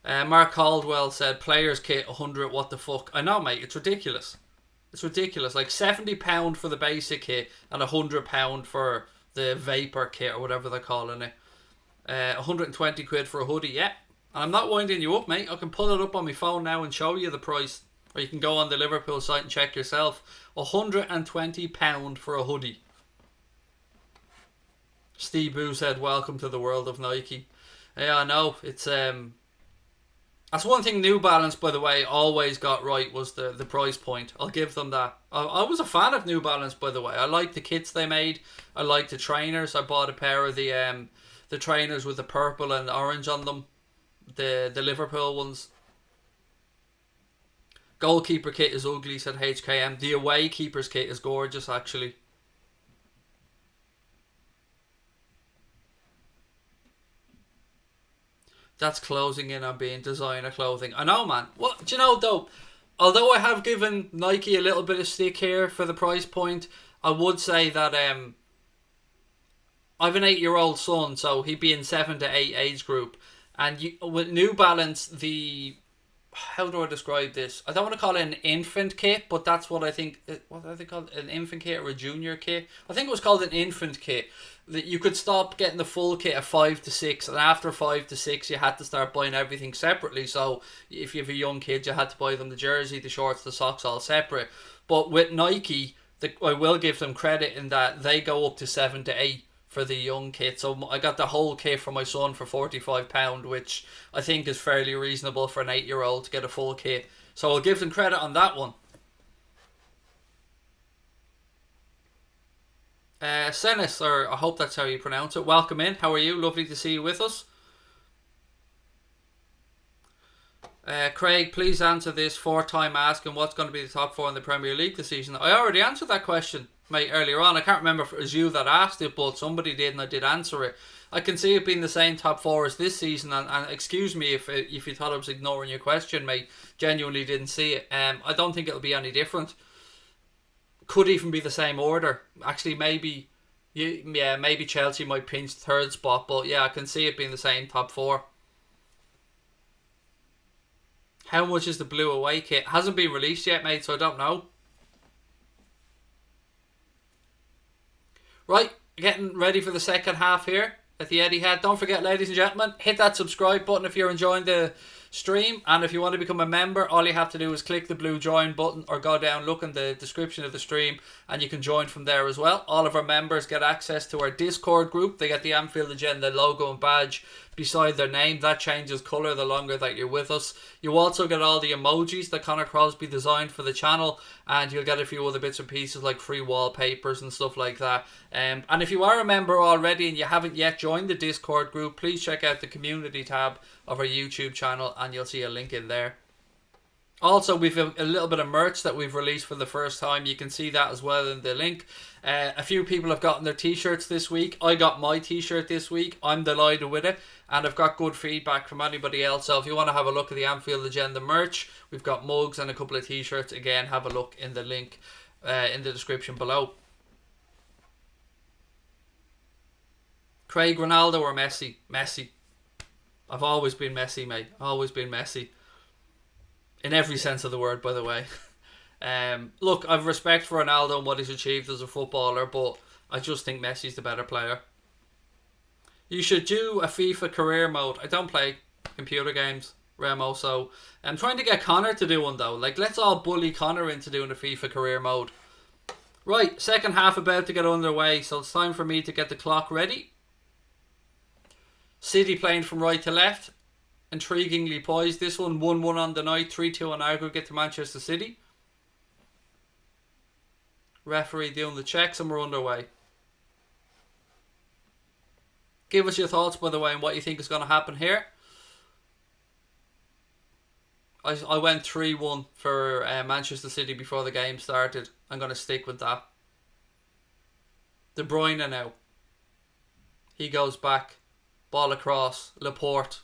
Mark Caldwell said, players kit 100, what the fuck? I know, mate, it's ridiculous. It's ridiculous. Like £70 for the basic kit and £100 for the vapor kit or whatever they're calling it. 120 quid for a hoodie, yeah. And I'm not winding you up, mate. I can pull it up on my phone now and show you the price. Or you can go on the Liverpool site and check yourself. £120 for a hoodie. Steve Boo said, "Welcome to the world of Nike." Yeah, I know. It's that's one thing New Balance, by the way, always got right was the price point. I'll give them that. I was a fan of New Balance, by the way. I liked the kits they made. I liked the trainers. I bought a pair of the trainers with the purple and orange on them. The Liverpool ones. Goalkeeper kit is ugly, said HKM. The away keeper's kit is gorgeous, actually. That's closing in on being designer clothing. I know, man. What do you know though? Although I have given Nike a little bit of stick here for the price point, I would say that I have an 8-year-old son, so he'd be in 7 to 8 age group, and with New Balance, how do I describe this? I don't want to call it an infant kit, but that's what I think. What are they called? An infant kit or a junior kit? I think it was called an infant kit. That you could stop getting the full kit at 5 to 6, and after 5 to 6, you had to start buying everything separately. So if you have a young kid, you had to buy them the jersey, the shorts, the socks, all separate. But with Nike, I will give them credit in that they go up to 7 to 8 for the young kit. So I got the whole kit for my son for £45, which I think is fairly reasonable for an 8-year-old to get a full kit. So I'll give them credit on that one. Senis, or I hope that's how you pronounce it. Welcome in. How are you? Lovely to see you with us. Craig, please answer this 4-time asking what's going to be the top 4 in the Premier League this season. I already answered that question, mate, earlier on. I can't remember if it was you that asked it, but somebody did and I did answer it. I can see it being the same top 4 as this season, and excuse me if you thought I was ignoring your question, mate. Genuinely didn't see it. I don't think it'll be any different. Could even be the same order. Actually, maybe Chelsea might pinch third spot, but yeah, I can see it being the same top 4. How much is the blue away kit? Hasn't been released yet, mate, so I don't know. Right, getting ready for the second half here at the Etihad. Don't forget, ladies and gentlemen, hit that subscribe button if you're enjoying the stream, and if you want to become a member, all you have to do is click the blue join button or go down, look in the description of the stream, and you can join from there as well. All of our members get access to our Discord group. They get the Anfield Agenda logo and badge beside their name. That changes colour the longer that you're with us. You also get all the emojis that Connor Crosby designed for the channel, and you'll get a few other bits and pieces like free wallpapers and stuff like that. And if you are a member already and you haven't yet joined the Discord group, please check out the community tab of our YouTube channel and you'll see a link in there. Also, we've a little bit of merch that we've released for the first time. You can see that as well in the link. A few people have gotten their t-shirts this week. I got my t-shirt this week. I'm delighted with it, and I've got good feedback from anybody else. So if you want to have a look at the Anfield Agenda merch, we've got mugs and a couple of t-shirts. Again, have a look in the link in the description below. Craig, Ronaldo or Messi? Messi. I've always been Messi, mate. Always been Messi. In every sense of the word, by the way. Look, I've respect for Ronaldo and what he's achieved as a footballer, but I just think Messi's the better player. You should do a FIFA career mode. I don't play computer games, Remo, so I'm trying to get Connor to do one though. Like, let's all bully Connor into doing a FIFA career mode. Right, second half about to get underway, so it's time for me to get the clock ready. City playing from right to left. Intriguingly poised. This one 1-1 on the night, 3-2 on aggregate to Manchester City. Referee doing the checks and we're underway. Give us your thoughts, by the way, on what you think is going to happen here. I went 3-1 for Manchester City before the game started. I'm going to stick with that. De Bruyne now. He goes back. Ball across. Laporte.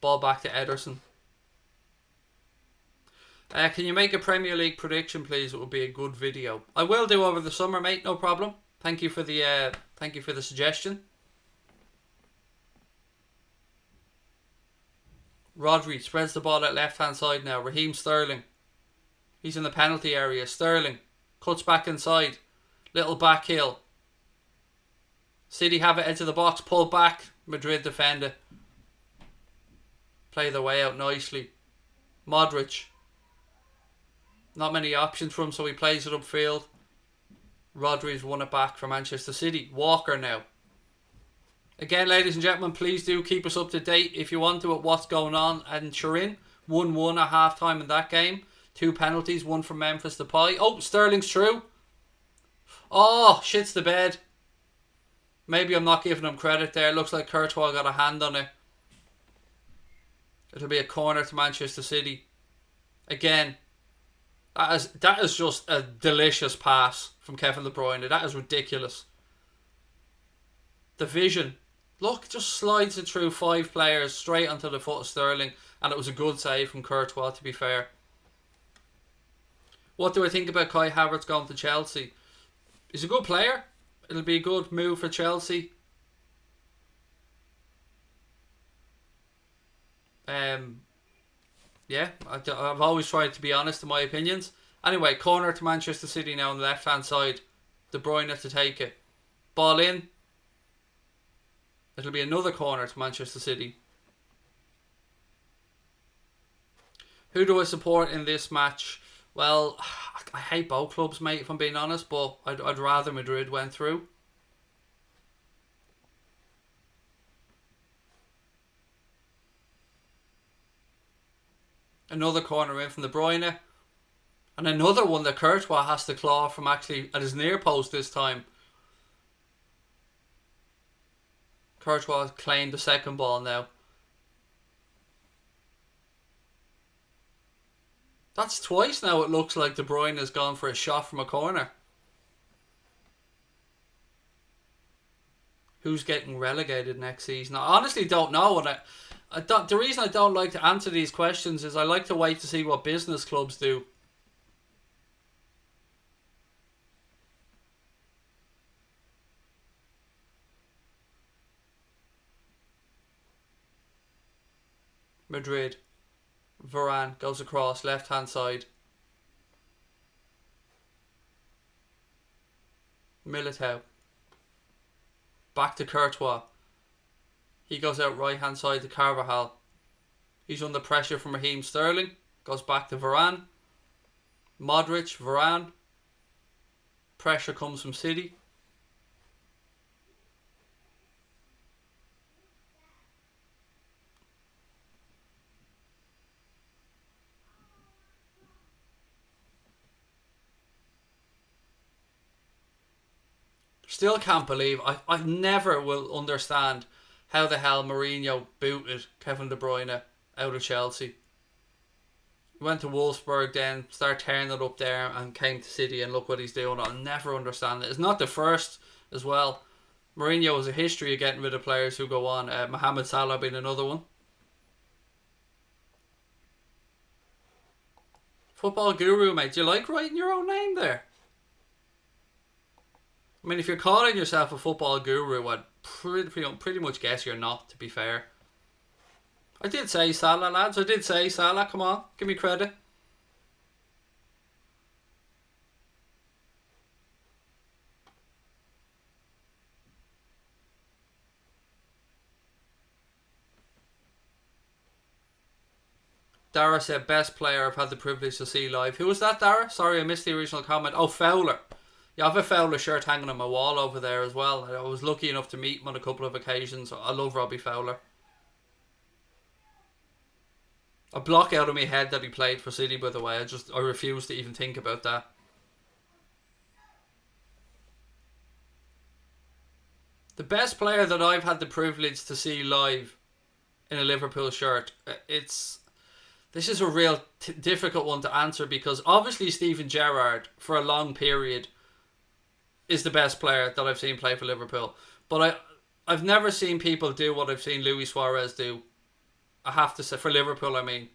Ball back to Ederson. Can you make a Premier League prediction, please? It would be a good video. I will do over the summer, mate. No problem. Thank you for the suggestion. Rodri spreads the ball at left hand side now. Raheem Sterling. He's in the penalty area. Sterling cuts back inside. Little back heel. City have it edge of the box. Pull back. Madrid defend it. Play their way out nicely. Modric. Not many options for him, so he plays it upfield. Rodri's won it back for Manchester City. Walker now. Again, ladies and gentlemen, please do keep us up to date if you want to at what's going on. And Turin 1-1 at half time in that game. 2 penalties, one from Memphis Depay. Oh, Sterling's through. Oh, shits the bed. Maybe I'm not giving him credit there. Looks like Courtois got a hand on it. It'll be a corner to Manchester City. Again, that is just a delicious pass from Kevin De Bruyne. That is ridiculous. The vision. Look, just slides it through 5 players straight onto the foot of Sterling. And it was a good save from Courtois, to be fair. What do I think about Kai Havertz going to Chelsea? He's a good player. It'll be a good move for Chelsea. Yeah, I've always tried to be honest in my opinions. Anyway, corner to Manchester City now on the left hand side. De Bruyne to take it. Ball in. It'll be another corner to Manchester City. Who do I support in this match? Well, I hate both clubs, mate, if I'm being honest, but I'd rather Madrid went through. Another corner in from De Bruyne. And another one that Courtois has to claw from actually at his near post this time. Courtois claimed the second ball now. That's twice now it looks like De Bruyne has gone for a shot from a corner. Who's getting relegated next season? I honestly don't know. And the reason I don't like to answer these questions is I like to wait to see what business clubs do. Madrid. Varane goes across, left hand side. Militao. Back to Courtois. He goes out right hand side to Carvajal. He's under pressure from Raheem Sterling. Goes back to Varane. Modric, Varane. Pressure comes from City. Still can't believe, I never will understand how the hell Mourinho booted Kevin De Bruyne out of Chelsea. He went to Wolfsburg then, started tearing it up there and came to City and look what he's doing. I'll never understand it. It's not the first as well. Mourinho has a history of getting rid of players who go on. Mohamed Salah being another one. Football guru, mate. Do you like writing your own name there? I mean, if you're calling yourself a football guru, I'd pretty much guess you're not, to be fair. I did say Salah, lads. I did say Salah. Come on, give me credit. Dara said, best player I've had the privilege to see live. Who was that, Dara? Sorry, I missed the original comment. Oh, Fowler. Yeah, I have a Fowler shirt hanging on my wall over there as well. I was lucky enough to meet him on a couple of occasions. I love Robbie Fowler. A block out of my head that he played for City, by the way. I refuse to even think about that. The best player that I've had the privilege to see live in a Liverpool shirt, this is a real difficult one to answer because obviously Steven Gerrard, for a long period, is the best player that I've seen play for Liverpool. But I've never seen people do what I've seen Luis Suarez do. I have to say, for Liverpool, I mean.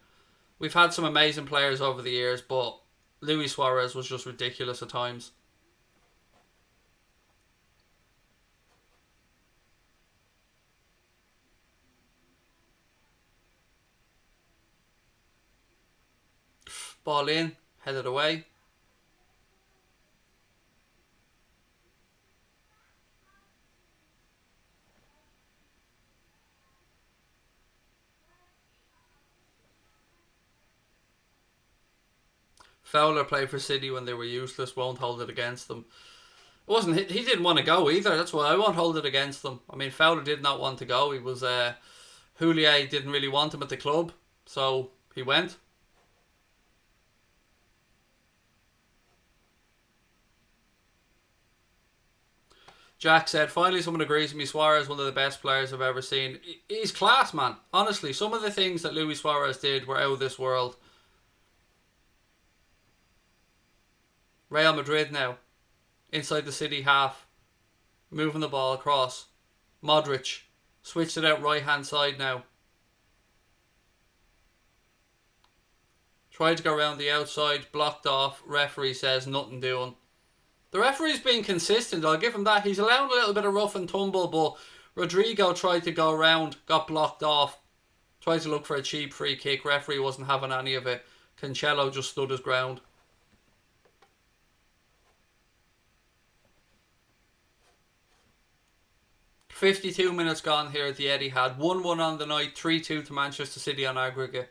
We've had some amazing players over the years, but Luis Suarez was just ridiculous at times. Ball in, headed away. Fowler played for City when they were useless. Won't hold it against them. It wasn't. He didn't want to go either. That's why I won't hold it against them. I mean, Fowler did not want to go. He was. Houllier didn't really want him at the club, so he went. Jack said, finally someone agrees with me. Suarez, one of the best players I've ever seen. He's class, man. Honestly, some of the things that Luis Suarez did were out of this world. Real Madrid now. Inside the City half. Moving the ball across. Modric. Switched it out right hand side now. Tried to go around the outside. Blocked off. Referee says nothing doing. The referee's been consistent, I'll give him that. He's allowed a little bit of rough and tumble, but Rodrigo tried to go around, got blocked off, tried to look for a cheap free kick. Referee wasn't having any of it. Cancelo just stood his ground. "52 minutes gone here at the Etihad. 1-1 on the night, 3-2 to Manchester City on aggregate.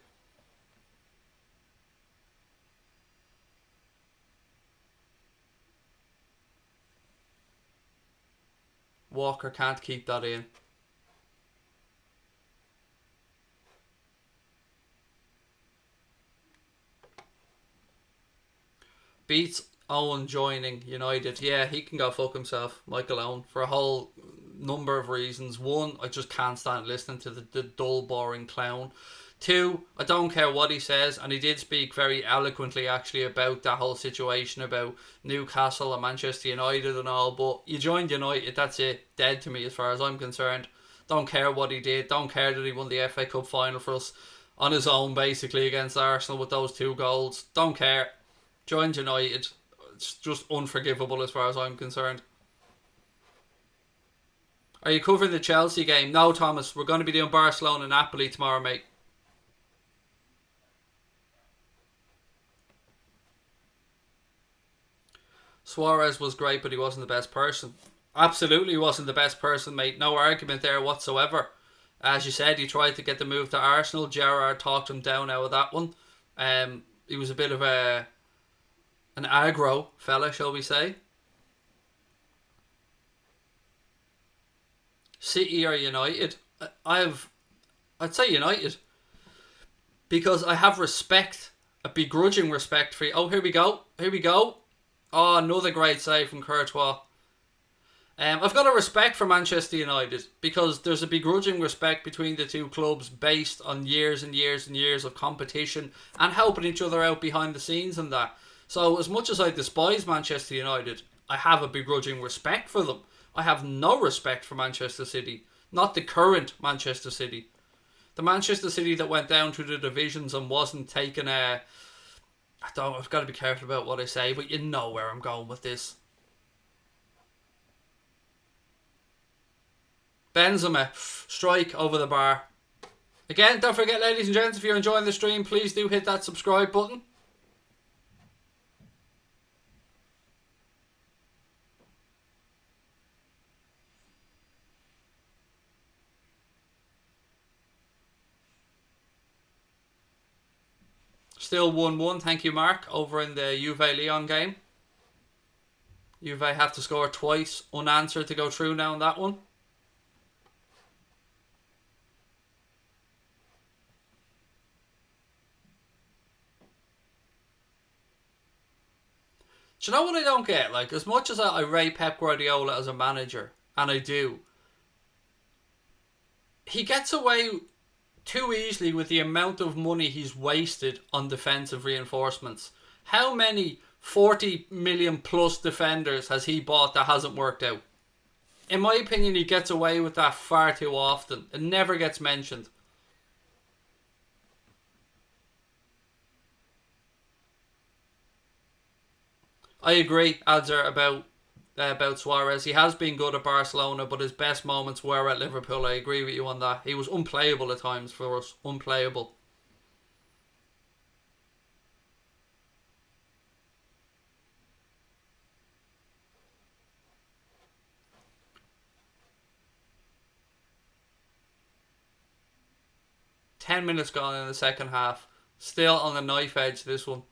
Walker can't keep that in. Beats Owen joining United. Yeah, he can go fuck himself, Michael Owen, for a whole number of reasons. One, I just can't stand listening to the dull, boring clown. Two, I don't care what he says, and he did speak very eloquently actually about that whole situation about Newcastle and Manchester United and all, but you joined United, that's it. Dead to me as far as I'm concerned. Don't care what he did, don't care that he won the FA Cup final for us on his own basically against Arsenal with those 2 goals. Don't care. Joined United. It's just unforgivable as far as I'm concerned. Are you covering the Chelsea game? No, Thomas, we're going to be doing Barcelona and Napoli tomorrow, mate. Suarez was great, but he wasn't the best person. Absolutely wasn't the best person, mate. No argument there whatsoever. As you said, he tried to get the move to Arsenal. Gerrard talked him down out of that one. He was a bit of an aggro fella, shall we say. City or United? I'd say United. Because I have respect, a begrudging respect for you. Oh, here we go. Oh, another great save from Courtois. I've got a respect for Manchester United because there's a begrudging respect between the two clubs based on years and years and years of competition and helping each other out behind the scenes and that. So as much as I despise Manchester United, I have a begrudging respect for them. I have no respect for Manchester City. Not the current Manchester City. The Manchester City that went down through the divisions and wasn't taking a... I've got to be careful about what I say, but you know where I'm going with this. Benzema, strike over the bar. Again, don't forget, ladies and gents, if you're enjoying the stream, please do hit that subscribe button. Still 1-1, thank you Mark, over in the Juve-Lyon game. Juve have to score twice unanswered to go through now on that one. Do you know what I don't get? Like, as much as I rate Pep Guardiola as a manager, and I do, he gets away too easily with the amount of money he's wasted on defensive reinforcements. How many 40 million plus defenders has he bought that hasn't worked out? In my opinion, he gets away with that far too often. It never gets mentioned. I agree, Adzer, about Suarez. He has been good at Barcelona, but his best moments were at Liverpool. I agree with you on that. He was unplayable at times for us. Unplayable. Ten minutes gone in the second half. Still on the knife edge, this one.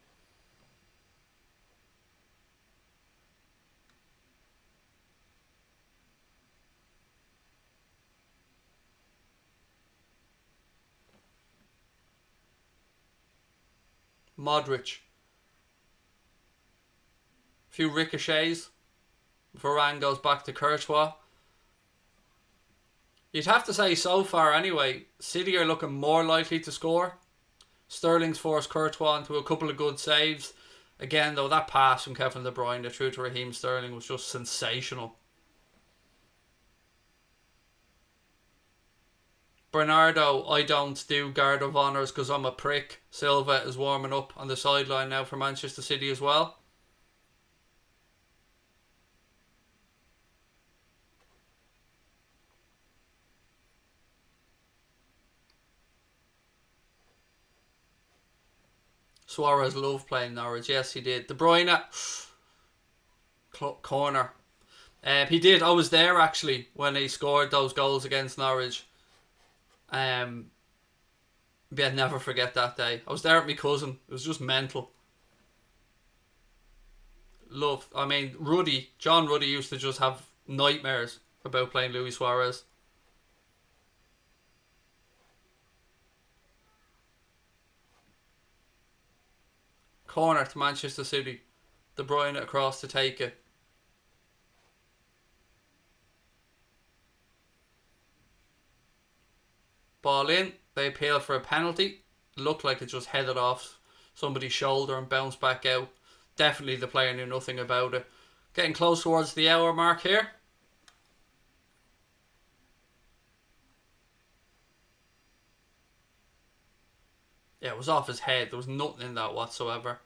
Modric. A few ricochets. Varane goes back to Courtois. You'd have to say so far anyway, City are looking more likely to score. Sterling's forced Courtois into a couple of good saves. Again though, that pass from Kevin De Bruyne through to Raheem Sterling was just sensational. Bernardo, I don't do guard of honours because I'm a prick. Silva is warming up on the sideline now for Manchester City as well. Suarez loved playing Norwich. Yes, he did. De Bruyne, corner. He did. I was there actually when he scored those goals against Norwich. Yeah, never forget that day. I was there with my cousin. It was just mental. I mean, John Ruddy used to just have nightmares about playing Luis Suarez. Corner to Manchester City. De Bruyne across to take it. Ball in. They appeal for a penalty. Looked like it just headed off somebody's shoulder and bounced back out. Definitely the player knew nothing about it. Getting close towards the hour mark here. Yeah, it was off his head. There was nothing in that whatsoever.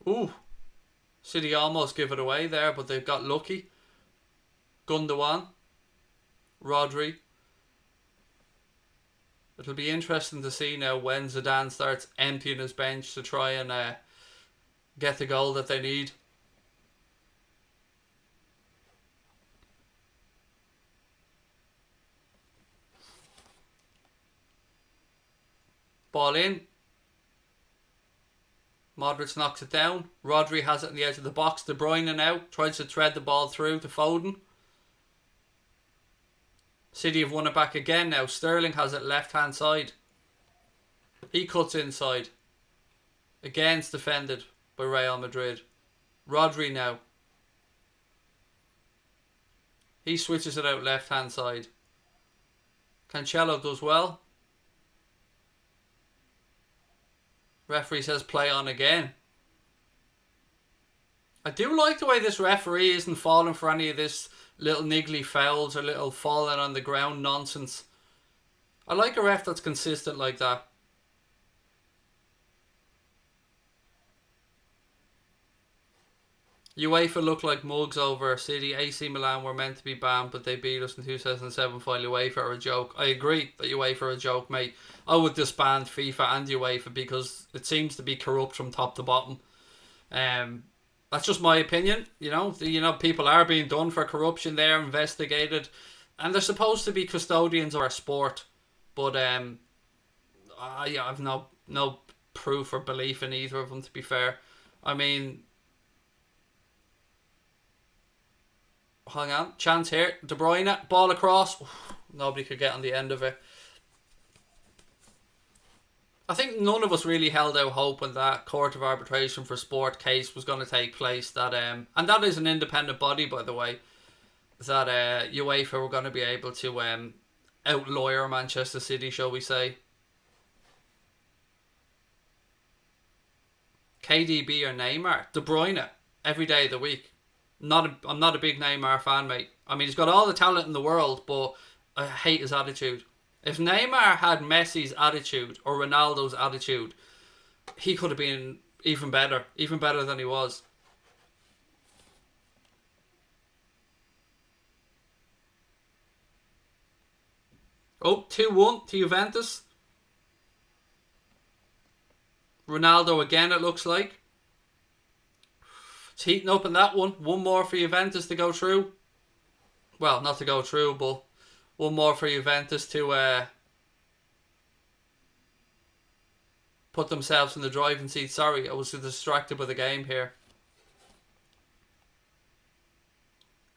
Ooh. City almost give it away there, but they've got lucky. Gundogan. Rodri. It'll be interesting to see now when Zidane starts emptying his bench to try and get the goal that they need. Ball in. Modric knocks it down. Rodri has it on the edge of the box. De Bruyne now tries to thread the ball through to Foden. City have won it back again now. Sterling has it left hand side. He cuts inside. Again it's defended by Real Madrid. Rodri now. He switches it out left hand side. Cancelo does well. Referee says play on again. I do like the way this referee isn't falling for any of this little niggly fouls or little falling on the ground nonsense. I like a ref that's consistent like that. UEFA look like mugs over City. AC Milan were meant to be banned, but they beat us in 2007 final. UEFA are a joke. I agree that UEFA are a joke, mate. I would disband FIFA and UEFA because it seems to be corrupt from top to bottom. That's just my opinion. You know, people are being done for corruption. They're investigated, and they're supposed to be custodians of our sport. But I've no proof or belief in either of them. To be fair, I mean. Hang on, chance here. De Bruyne, ball across. Nobody could get on the end of it. I think none of us really held out hope when that Court of Arbitration for Sport case was going to take place. That and that is an independent body, by the way. That UEFA were going to be able to out-lawyer Manchester City, shall we say. KDB or Neymar? De Bruyne, every day of the week. I'm not a big Neymar fan, mate. I mean, he's got all the talent in the world, but I hate his attitude. If Neymar had Messi's attitude or Ronaldo's attitude, he could have been even better than he was. Oh, 2-1 to Juventus. Ronaldo again, it looks like. It's heating up in that one. One more for Juventus to go through. Well, not to go through, but one more for Juventus to put themselves in the driving seat. Sorry, I was distracted by the game here.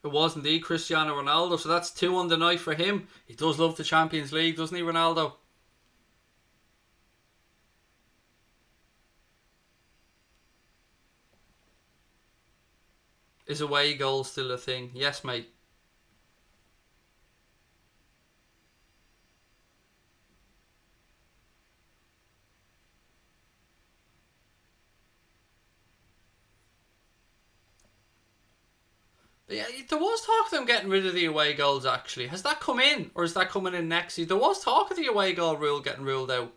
It was indeed Cristiano Ronaldo, so that's 2 on the night for him. He does love the Champions League, doesn't he, Ronaldo? Is away goal still a thing? Yes, mate. Yeah, there was talk of them getting rid of the away goals, actually. Has that come in? Or is that coming in next season? There was talk of the away goal rule getting ruled out.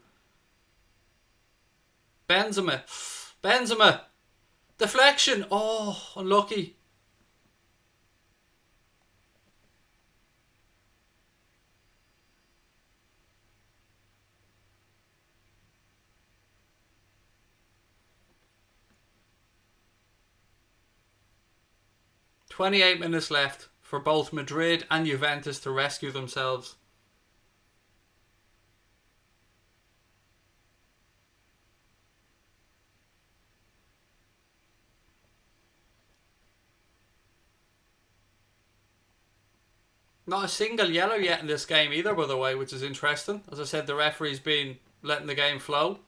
Benzema. Benzema. Deflection. Oh, unlucky. "28 minutes left for both Madrid and Juventus to rescue themselves." Not a single yellow yet in this game either, by the way, which is interesting. As I said, the referee's been letting the game flow.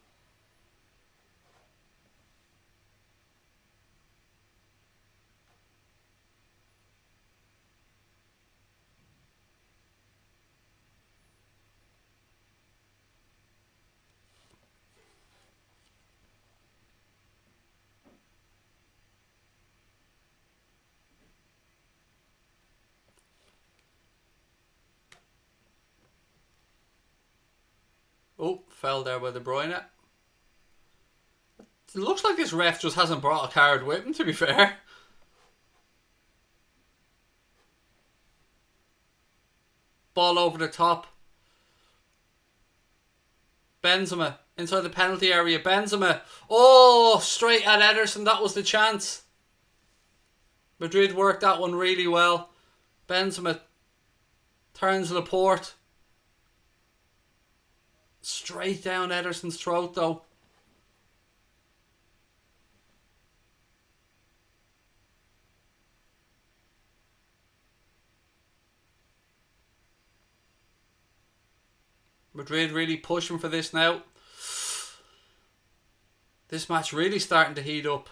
Oh, fell there by De Bruyne. It looks like this ref just hasn't brought a card with him, to be fair. Ball over the top. Benzema inside the penalty area. Benzema. Oh, straight at Ederson. That was the chance. Madrid worked that one really well. Benzema turns Laporte. Straight down Ederson's throat, though. Madrid really pushing for this now. This match really starting to heat up.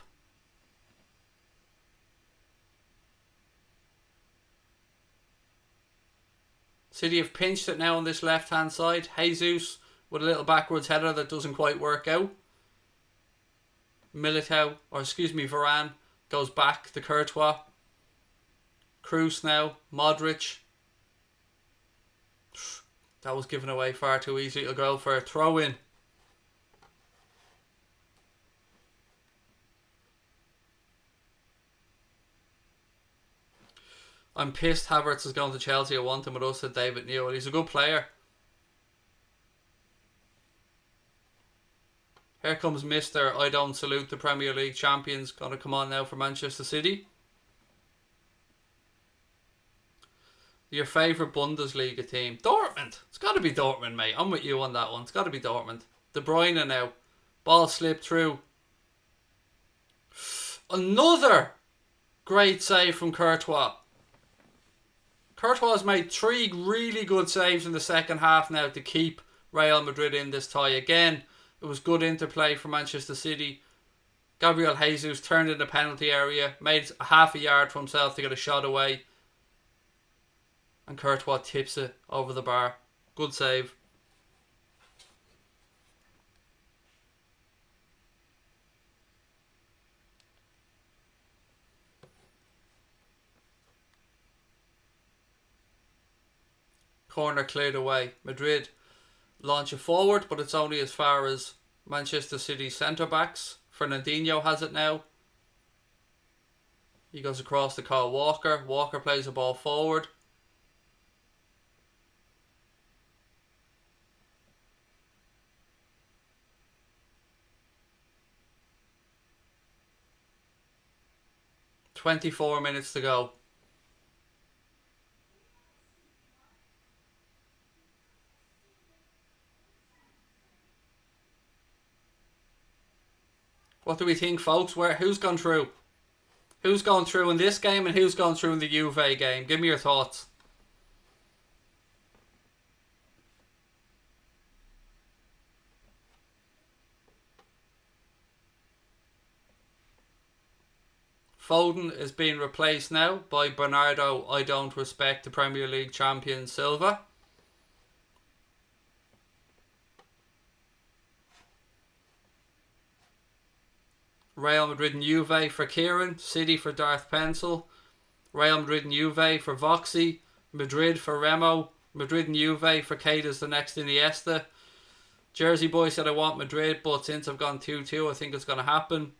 City have pinched it now on this left hand side. Jesus with a little backwards header that doesn't quite work out. Varane goes back to Courtois. Kroos now. Modric. That was given away far too easily. It'll go for a throw in. I'm pissed Havertz is going to Chelsea. I want him with us, said David Newell. He's a good player. Here comes Mr. I don't salute the Premier League champions. Going to come on now for Manchester City. Your favourite Bundesliga team? Dortmund. It's got to be Dortmund, mate. I'm with you on that one. It's got to be Dortmund. De Bruyne now. Ball slipped through. Another great save from Courtois. Courtois has made 3 really good saves in the second half now to keep Real Madrid in this tie. Again, it was good interplay for Manchester City. Gabriel Jesus turned in the penalty area, made a half a yard for himself to get a shot away. And Courtois tips it over the bar. Good save. Corner cleared away. Madrid launch it forward, but it's only as far as Manchester City centre backs. Fernandinho has it now. He goes across to Kyle Walker. Walker plays the ball forward. "24 minutes to go." What do we think, folks? Who's gone through? Who's gone through in this game and who's gone through in the Juve game? Give me your thoughts. Foden is being replaced now by Bernardo, I don't respect, the Premier League champion Silva. Real Madrid and Juve for Kieran, City for Darth Pencil, Real Madrid and Juve for Voxy, Madrid for Remo, Madrid and Juve for Kate is the next Iniesta. Jersey Boy said I want Madrid, but since I've gone 2-2, I think it's going to happen.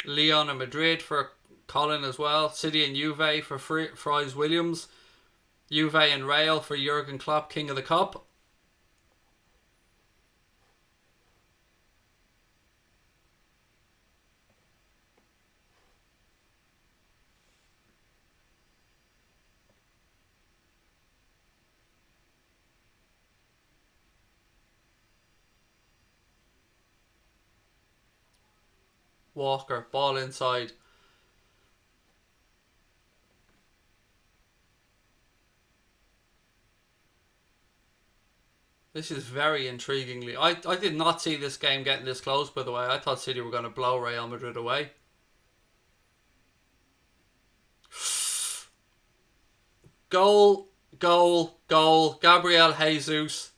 Leon and Madrid for Colin as well. City and Juve for Fries Williams. Juve and Real for Jurgen Klopp, King of the Cup. Walker, ball inside. This is very intriguingly. I did not see this game getting this close, by the way. I thought City were going to blow Real Madrid away. Goal. Gabriel Jesus.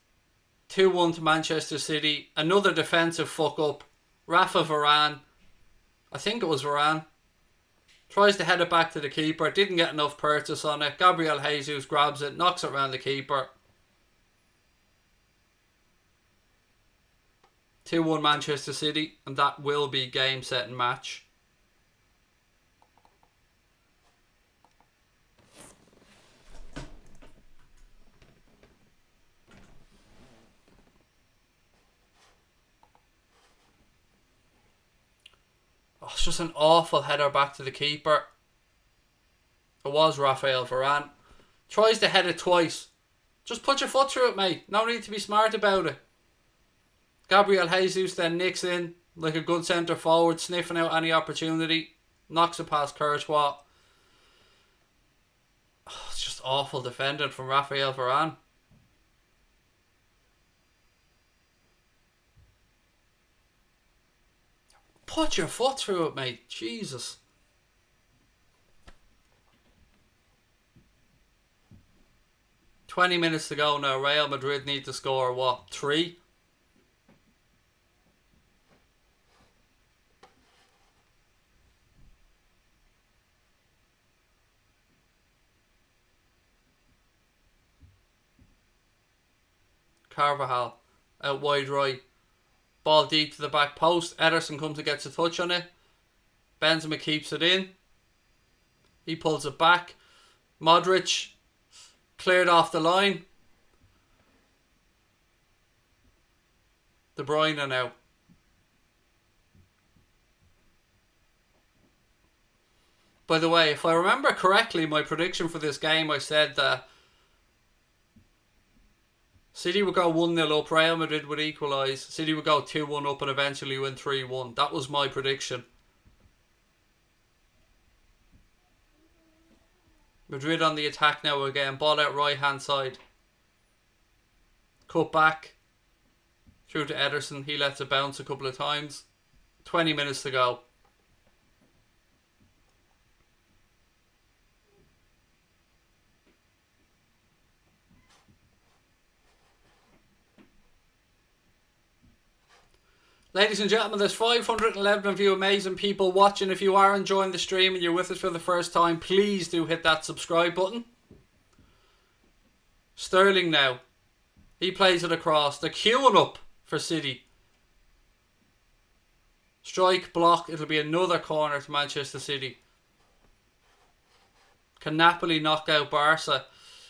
2-1 to Manchester City. Another defensive fuck up. Rafa Varane. I think it was Varane. Tries to head it back to the keeper. Didn't get enough purchase on it. Gabriel Jesus grabs it. Knocks it around the keeper. 2-1 Manchester City. And that will be game, set and match. Oh, it's just an awful header back to the keeper. It was Raphael Varane. Tries to head it twice. Just put your foot through it, mate. No need to be smart about it. Gabriel Jesus then nicks in like a good centre forward, sniffing out any opportunity. Knocks it past Courtois. Oh, it's just awful defending from Raphael Varane. Put your foot through it, mate. Jesus. $20 to go now. Real Madrid need to score, what, 3? Carvajal out wide right. Ball deep to the back post. Ederson comes and gets a touch on it. Benzema keeps it in. He pulls it back. Modric cleared off the line. De Bruyne now. By the way, if I remember correctly, my prediction for this game, I said that City would go 1-0 up, Real Madrid would equalise, City would go 2-1 up and eventually win 3-1. That was my prediction. Madrid on the attack now again. Ball out right hand side. Cut back. Through to Ederson. He lets it bounce a couple of times. 20 minutes to go. Ladies and gentlemen, there's 511 of you amazing people watching. If you are enjoying the stream and you're with us for the first time, please do hit that subscribe button. Sterling now. He plays it across. They're queuing up for City. Strike, block. It'll be another corner to Manchester City. Can Napoli knock out Barca?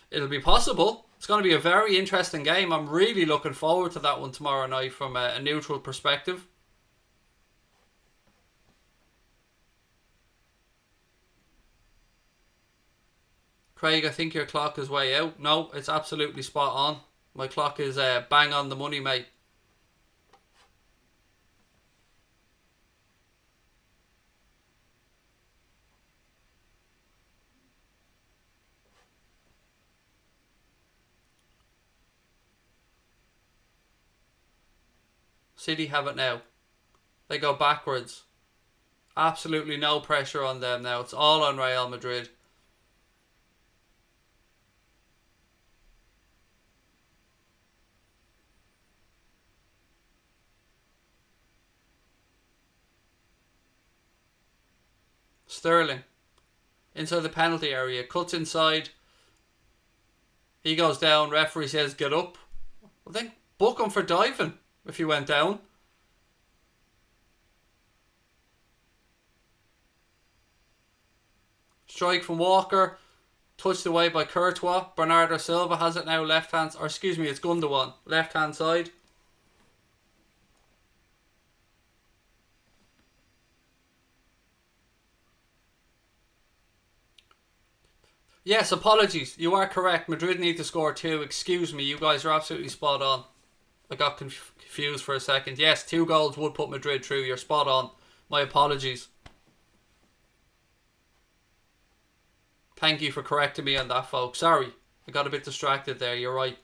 It'll be possible. It's going to be a very interesting game. I'm really looking forward to that one tomorrow night from a neutral perspective. Craig, I think your clock is way out. No, it's absolutely spot on. My clock is bang on the money, mate. City have it now. They go backwards. Absolutely no pressure on them now. It's all on Real Madrid. Sterling inside the penalty area, cuts inside. He goes down. Referee says get up. Well, then book him for diving if he went down. Strike from Walker, touched away by Courtois. Bernardo Silva has it now, left hand, or excuse me, it's Gundogan, left hand side. Yes, apologies. You are correct. Madrid need to score 2. Excuse me, you guys are absolutely spot on. I got confused for a second. Yes, 2 goals would put Madrid through. You're spot on. My apologies. Thank you for correcting me on that, folks. Sorry, I got a bit distracted there. You're right.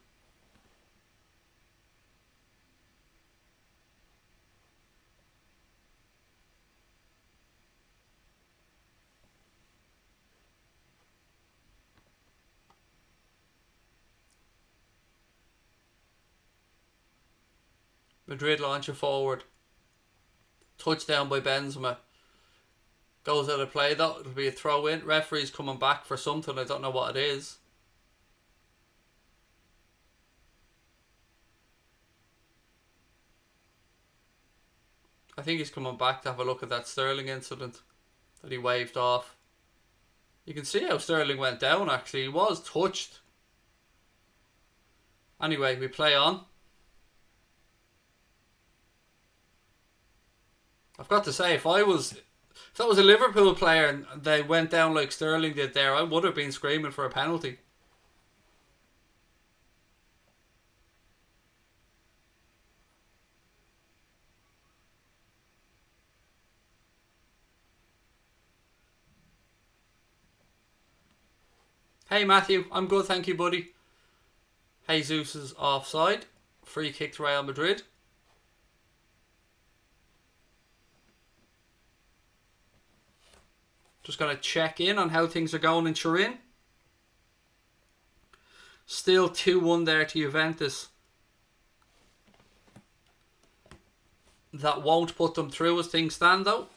Madrid launch it forward. Touchdown by Benzema. Goes out of play though. It'll be a throw in. Referee's coming back for something. I don't know what it is. I think he's coming back to have a look at that Sterling incident that he waved off. You can see how Sterling went down actually. He was touched. Anyway, we play on. I've got to say, if that was a Liverpool player and they went down like Sterling did there, I would have been screaming for a penalty. Hey Matthew, I'm good, thank you buddy. Jesus is offside. Free kick to Real Madrid. Just going to check in on how things are going in Turin. Still 2-1 there to Juventus. That won't put them through as things stand though.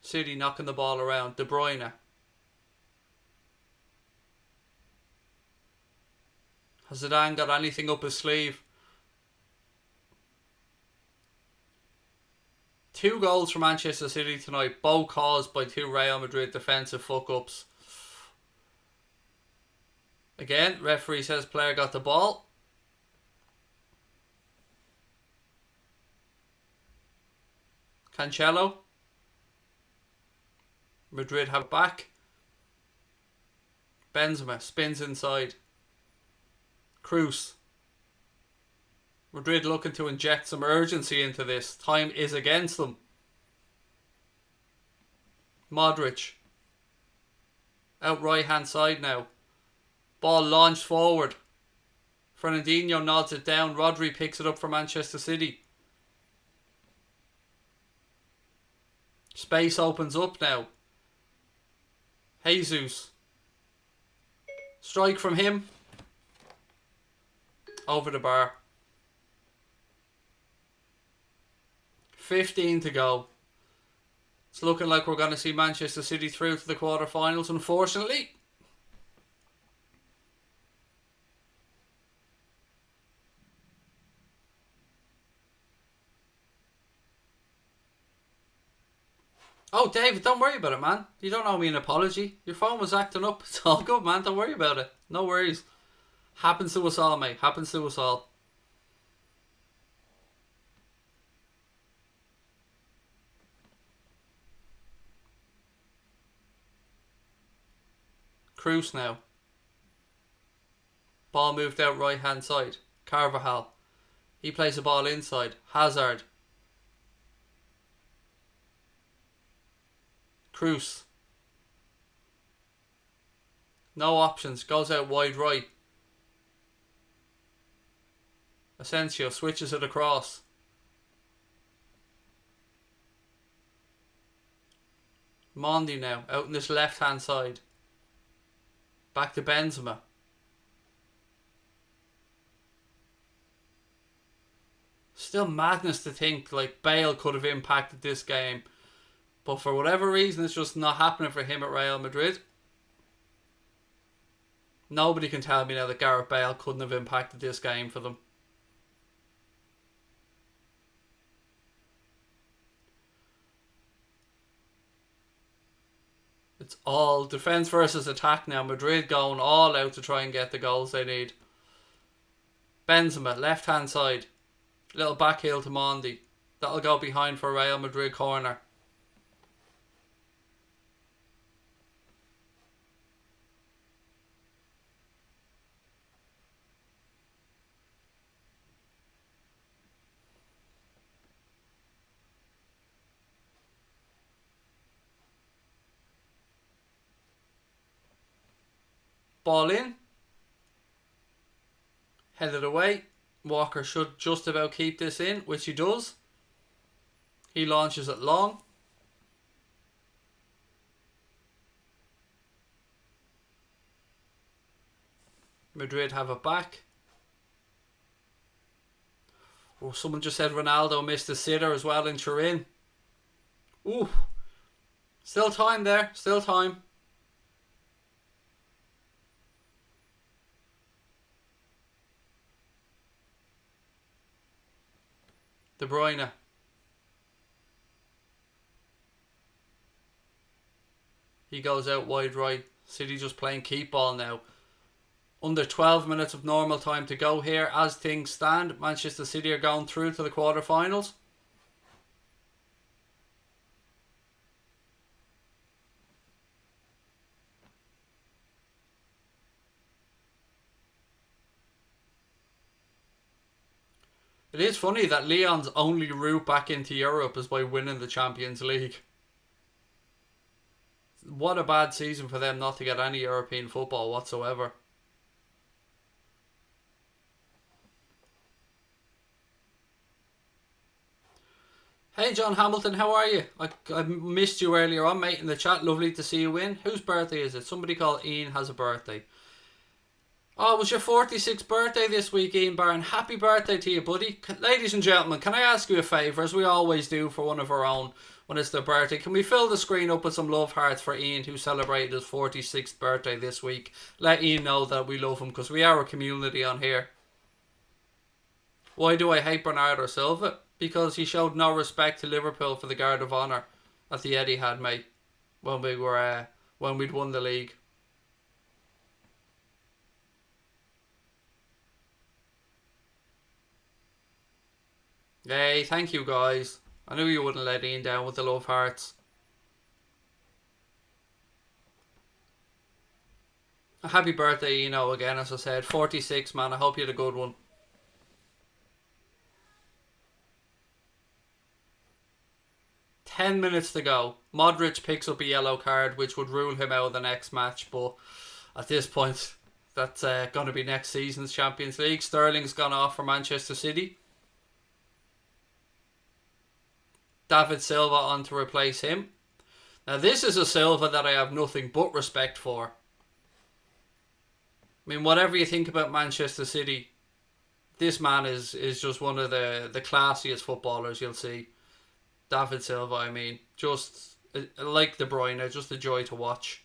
City knocking the ball around. De Bruyne. Has Zidane got anything up his sleeve? 2 goals for Manchester City tonight, both caused by 2 Real Madrid defensive fuck-ups. Again, referee says player got the ball. Cancelo. Madrid have it back. Benzema spins inside. Cruz. Madrid looking to inject some urgency into this. Time is against them. Modric. Out right hand side now. Ball launched forward. Fernandinho nods it down. Rodri picks it up for Manchester City. Space opens up now. Jesus. Strike from him. Over the bar. 15 to go. It's looking like we're going to see Manchester City through to the quarterfinals, unfortunately. Oh, David, don't worry about it, man. You don't owe me an apology. Your phone was acting up. It's all good, man. Don't worry about it. No worries. Happens to us all, mate. Happens to us all. Cruz now. Ball moved out right hand side. Carvajal. He plays the ball inside. Hazard. Cruz. No options. Goes out wide right. Asensio switches it across. Mondi now, out in this left hand side. Back to Benzema. Still madness to think like Bale could have impacted this game. But for whatever reason, it's just not happening for him at Real Madrid. Nobody can tell me now that Gareth Bale couldn't have impacted this game for them. It's all defence versus attack now. Madrid going all out to try and get the goals they need. Benzema, left hand side. Little back heel to Mondi. That'll go behind for Real Madrid corner. Ball in. Headed away. Walker should just about keep this in, which he does. He launches it long. Madrid have it back. Oh, someone just said Ronaldo missed a sitter as well in Turin. Ooh. Still time there. Still time. De Bruyne. He goes out wide right. City just playing keep ball now. Under 12 minutes of normal time to go here. As things stand, Manchester City are going through to the quarterfinals. It is funny that Lyon's only route back into Europe is by winning the Champions League. What a bad season for them not to get any European football whatsoever. Hey John Hamilton, how are you? I missed you earlier on, mate, in the chat. Lovely to see you in. Whose birthday is it? Somebody called Ian has a birthday. Oh, it was your 46th birthday this week, Ian Barron. Happy birthday to you, buddy. Ladies and gentlemen, can I ask you a favour, as we always do for one of our own when it's their birthday? Can we fill the screen up with some love hearts for Ian, who celebrated his 46th birthday this week? Let Ian know that we love him, because we are a community on here. Why do I hate Bernardo Silva? Because he showed no respect to Liverpool for the Guard of Honour that the Etihad, mate, when we'd won the league. Hey, thank you guys. I knew you wouldn't let Ian down with the love hearts. A happy birthday, again, as I said. 46, man. I hope you had a good one. $10 to go. Modric picks up a yellow card, which would rule him out of the next match. But at this point, that's going to be next season's Champions League. Sterling's gone off for Manchester City. David Silva on to replace him. Now this is a Silva that I have nothing but respect for. I mean, whatever you think about Manchester City, this man is just one of the classiest footballers you'll see. David Silva, I mean. Just like De Bruyne, just a joy to watch.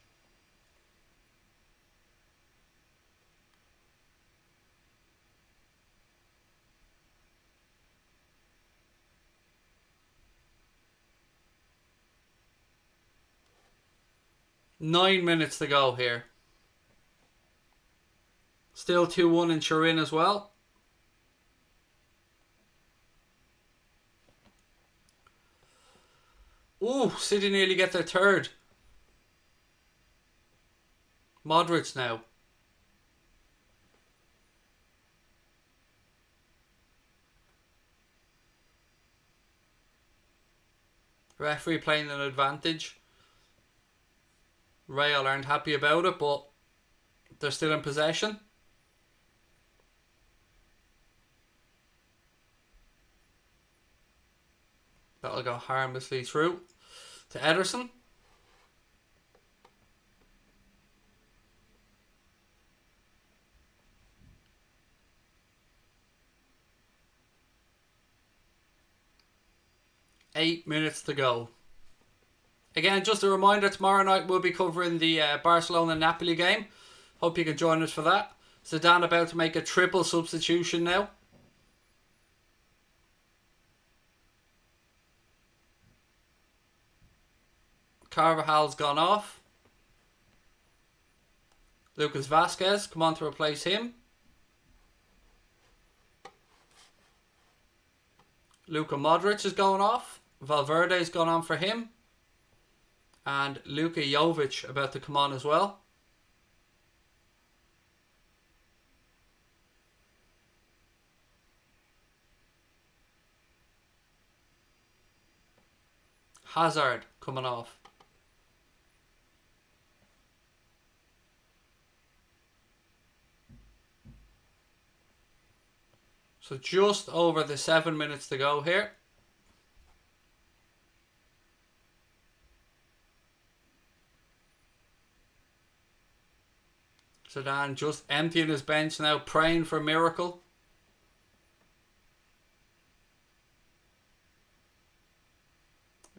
$9 to go here. Still 2-1 in Turin as well. Ooh, City nearly get their third. Modric now. Referee playing an advantage. Real aren't happy about it, but they're still in possession. That'll go harmlessly through to Ederson. Eight minutes to go. Again, just a reminder, tomorrow night we'll be covering the Barcelona-Napoli game. Hope you can join us for that. Zidane about to make a triple substitution now. Carvajal's gone off. Lucas Vazquez come on to replace him. Luka Modric is going off. Valverde's gone on for him. And Luka Jovic about to come on as well. Hazard coming off. So just over the 7 minutes to go here. Zidane just emptying his bench now, praying for a miracle.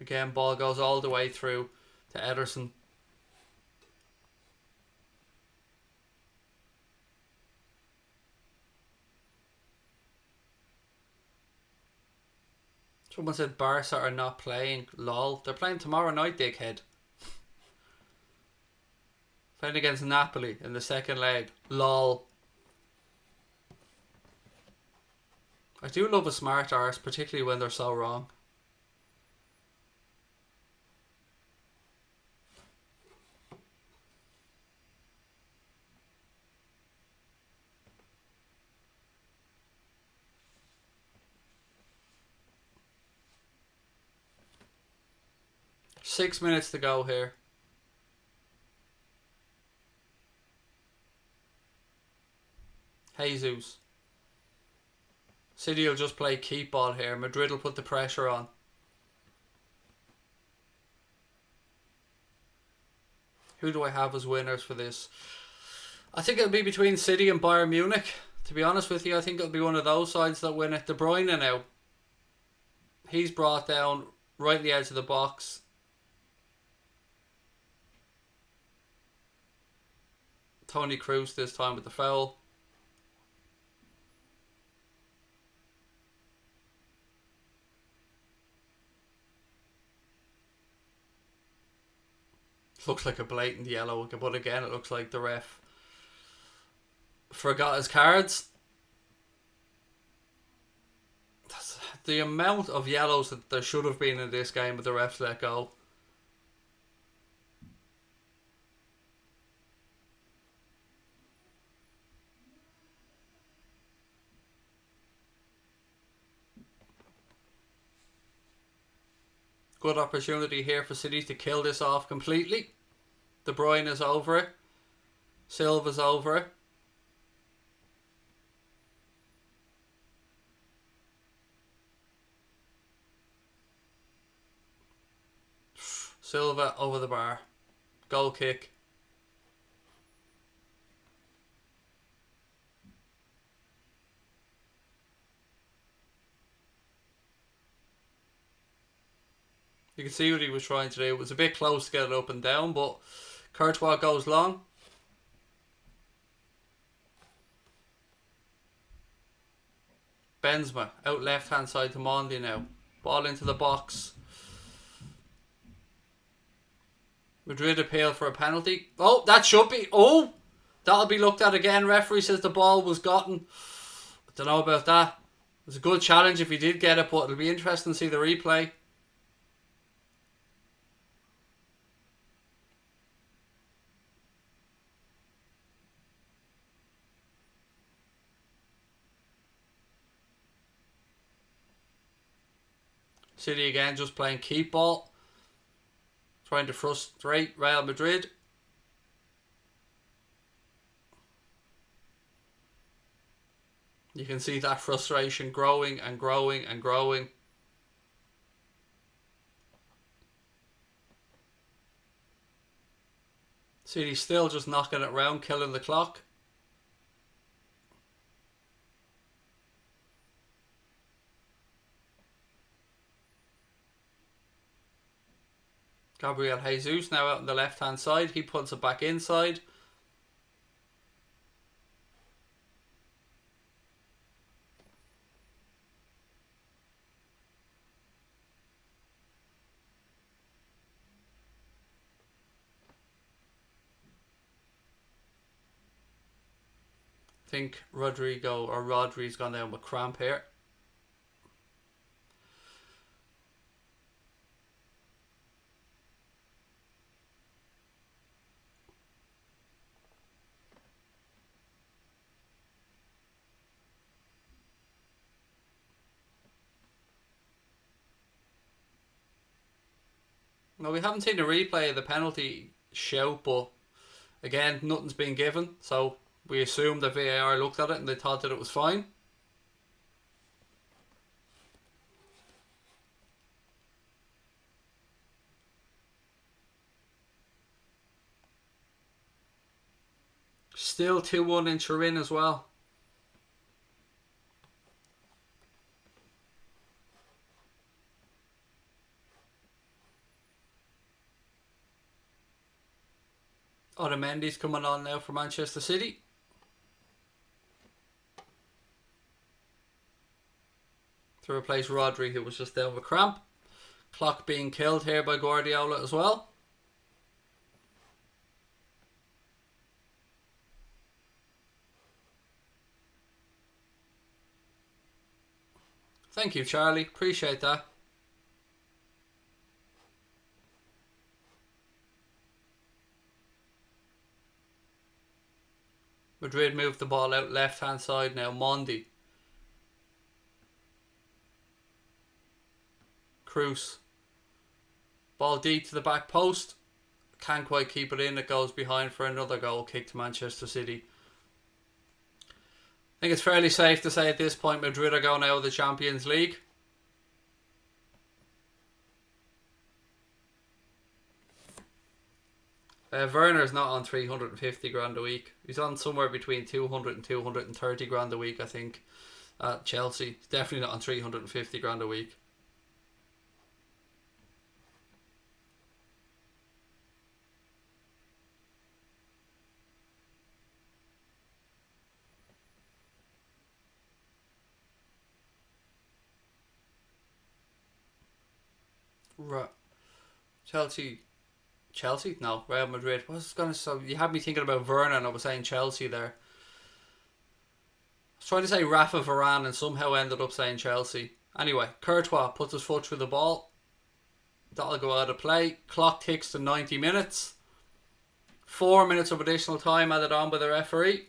Again, ball goes all the way through to Ederson. Someone said Barca are not playing. Lol. They're playing tomorrow night, dickhead. Playing against Napoli in the second leg. Lol. I do love a smart arse, particularly when they're so wrong. Six minutes to go here. Jesus. City will just play keep ball here. Madrid will put the pressure on. Who do I have as winners for this? I think it'll be between City and Bayern Munich. To be honest with you, I think it'll be one of those sides that win it. De Bruyne now. He's brought down right at the edge of the box. Tony Kroos this time with the foul. Looks like a blatant yellow, but again it looks like the ref forgot his cards. That's the amount of yellows that there should have been in this game, but the refs let go. Good opportunity here for City to kill this off completely. De Bruyne is over it. Silva's over it. Silva over the bar. Goal kick. You can see what he was trying to do. It was a bit close to get it up and down, but Courtois goes long. Benzema out left hand side to Mondi now. Ball into the box. Madrid appeal for a penalty. Oh, that should be. Oh, that'll be looked at again. Referee says the ball was gotten. I don't know about that. It was a good challenge if he did get it, but it'll be interesting to see the replay. City again just playing keep ball. Trying to frustrate Real Madrid. You can see that frustration growing and growing and growing. City's still just knocking it round, killing the clock. Gabriel Jesus now out on the left hand side. He puts it back inside. I think Rodri's gone down with cramp here. No, we haven't seen a replay of the penalty shout, but again, nothing's been given, so we assumed that VAR looked at it and they thought that it was fine. Still 2-1 in Turin as well. Otamendi's coming on now for Manchester City. To replace Rodri, who was just down with cramp. Clock being killed here by Guardiola as well. Thank you, Charlie. Appreciate that. Madrid moved the ball out left hand side now. Mondi. Cruz. Ball deep to the back post. Can't quite keep it in. It goes behind for another goal kick to Manchester City. I think it's fairly safe to say at this point Madrid are going out of the Champions League. Werner's not on 350 grand a week. He's on somewhere between 200 and 230 grand a week, I think, at Chelsea. He's definitely not on 350 grand a week. Right. Chelsea? No, Real Madrid. So you had me thinking about Werner and I was saying Chelsea there. I was trying to say Rafa Varane and somehow ended up saying Chelsea. Anyway, Courtois puts his foot through the ball. That'll go out of play. Clock ticks to 90 minutes. 4 minutes of additional time added on by the referee.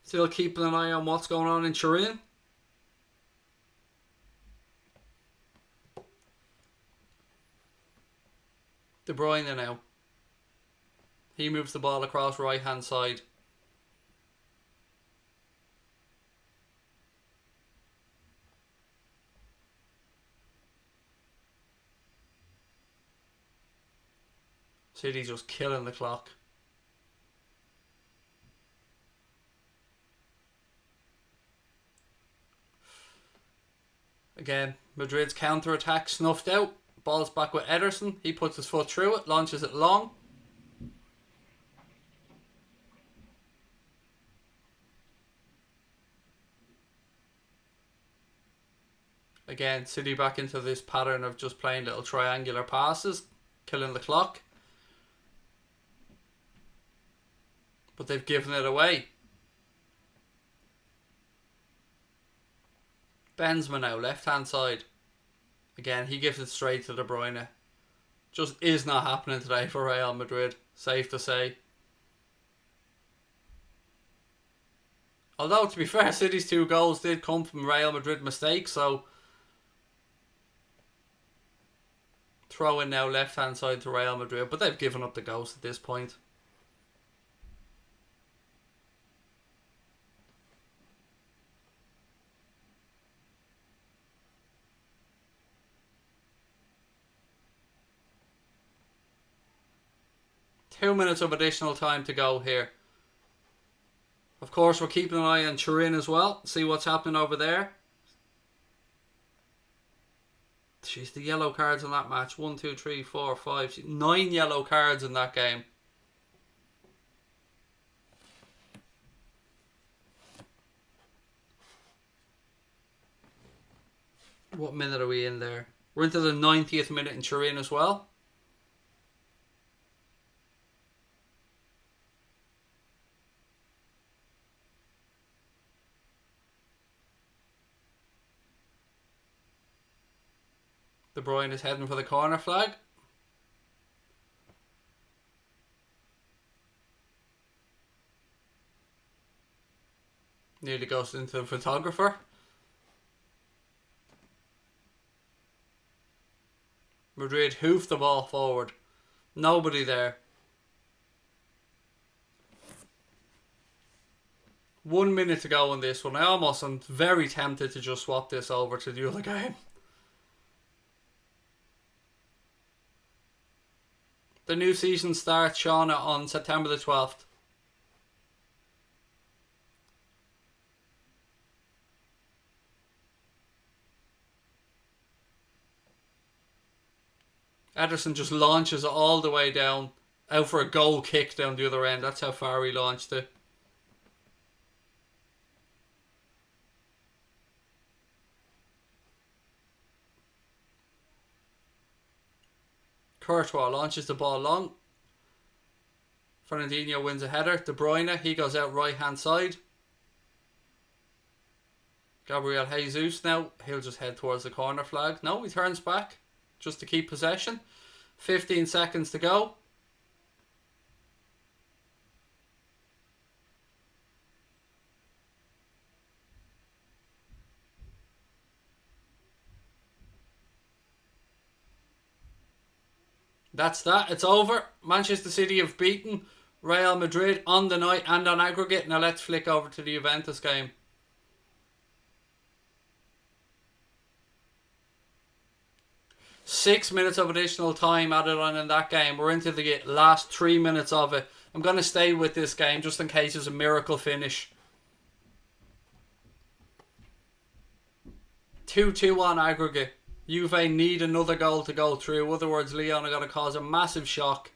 Still keeping an eye on what's going on in Turin. De Bruyne now. He moves the ball across right hand side. City just killing the clock. Again, Madrid's counter-attack snuffed out. Ball's back with Ederson. He puts his foot through it, launches it long. Again, City back into this pattern of just playing little triangular passes, killing the clock. But they've given it away. Benzema now, left hand side. Again, he gives it straight to De Bruyne. Just is not happening today for Real Madrid. Safe to say. Although, to be fair, City's 2 goals did come from Real Madrid mistakes, so throw in now left hand side to Real Madrid, but they've given up the ghost at this point. 2 minutes of additional time to go here. Of course, we're keeping an eye on Turin as well. See what's happening over there. Jeez, the yellow cards in that match. 1, 2, 3, 4, 5, 9 yellow cards in that game. What minute are we in there? We're into the 90th minute in Turin as well. De Bruyne is heading for the corner flag. Nearly goes into the photographer. Madrid hoofed the ball forward. Nobody there. 1 minute to go in this one. I almost am very tempted to just swap this over to the other game. The new season starts, Shauna, on September the 12th. Ederson just launches it all the way down, out for a goal kick down the other end. That's how far he launched it. Courtois launches the ball long. Fernandinho wins a header. De Bruyne, he goes out right hand side. Gabriel Jesus now, he'll just head towards the corner flag. No, he turns back just to keep possession. 15 seconds to go. That's that. It's over. Manchester City have beaten Real Madrid on the night and on aggregate. Now let's flick over to the Juventus game. Six minutes of additional time added on in that game. We're into the last 3 minutes of it. I'm going to stay with this game just in case there's a miracle finish. 2-2 on aggregate. Juve need another goal to go through. In other words, Lyon are going to cause a massive shock.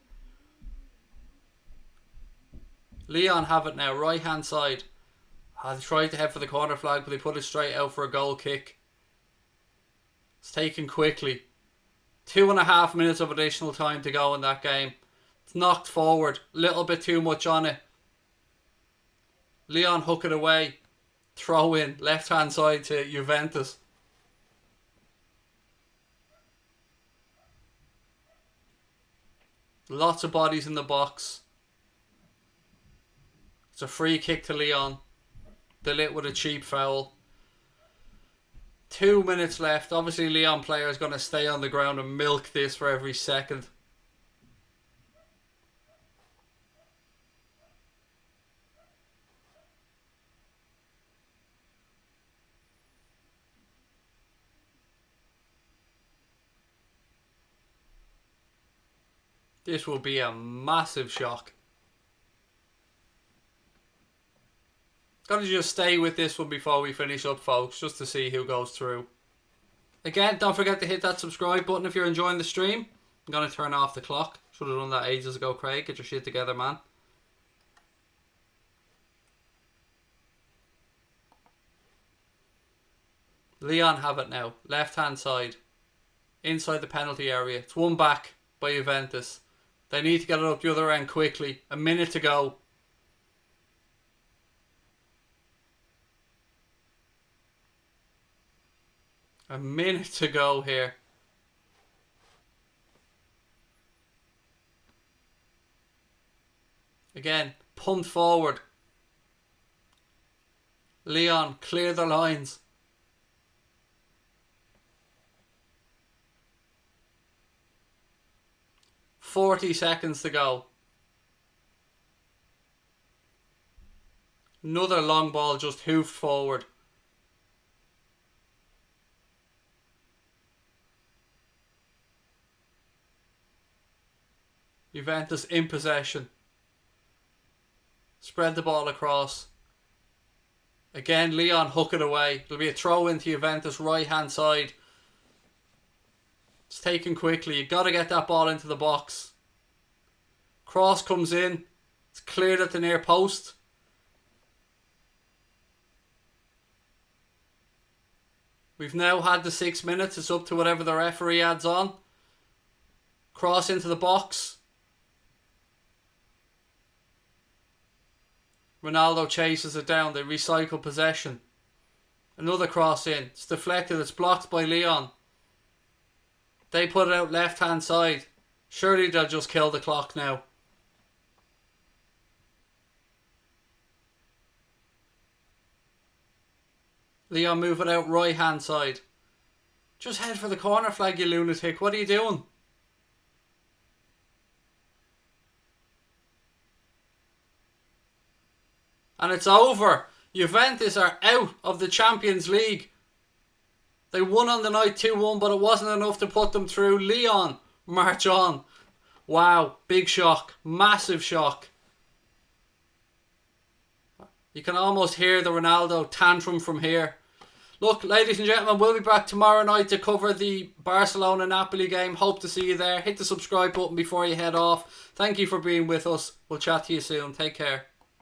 Lyon have it now, right hand side. They tried to head for the corner flag, but they put it straight out for a goal kick. It's taken quickly. 2.5 minutes of additional time to go in that game. It's knocked forward. A little bit too much on it. Lyon hook it away. Throw in. Left hand side to Juventus. Lots of bodies in the box. It's a free kick to Lyon. Delit with a cheap foul. 2 minutes left. Obviously, Lyon player is going to stay on the ground and milk this for every second. This will be a massive shock. Gotta just stay with this one before we finish up, folks, just to see who goes through. Again, don't forget to hit that subscribe button if you're enjoying the stream. I'm gonna turn off the clock. Should have done that ages ago, Craig. Get your shit together, man. Lyon have it now. Left hand side. Inside the penalty area. It's one back by Juventus. They need to get it up the other end quickly. A minute to go. A minute to go here. Again, pumped forward. Lyon, clear the lines. $40 to go. Another long ball just hoofed forward. Juventus in possession. Spread the ball across. Again, Leon hook it away. It'll be a throw into Juventus right hand side. It's taken quickly. You've got to get that ball into the box. Cross comes in. It's cleared at the near post. We've now had the 6 minutes. It's up to whatever the referee adds on. Cross into the box. Ronaldo chases it down. They recycle possession. Another cross in. It's deflected. It's blocked by Leon. They put it out left hand side. Surely they'll just kill the clock now. Leon move it out right hand side. Just head for the corner flag, you lunatic. What are you doing? And it's over. Juventus are out of the Champions League. They won on the night 2-1, but it wasn't enough to put them through. Leon, march on. Wow, big shock. Massive shock. You can almost hear the Ronaldo tantrum from here. Look, ladies and gentlemen, we'll be back tomorrow night to cover the Barcelona-Napoli game. Hope to see you there. Hit the subscribe button before you head off. Thank you for being with us. We'll chat to you soon. Take care.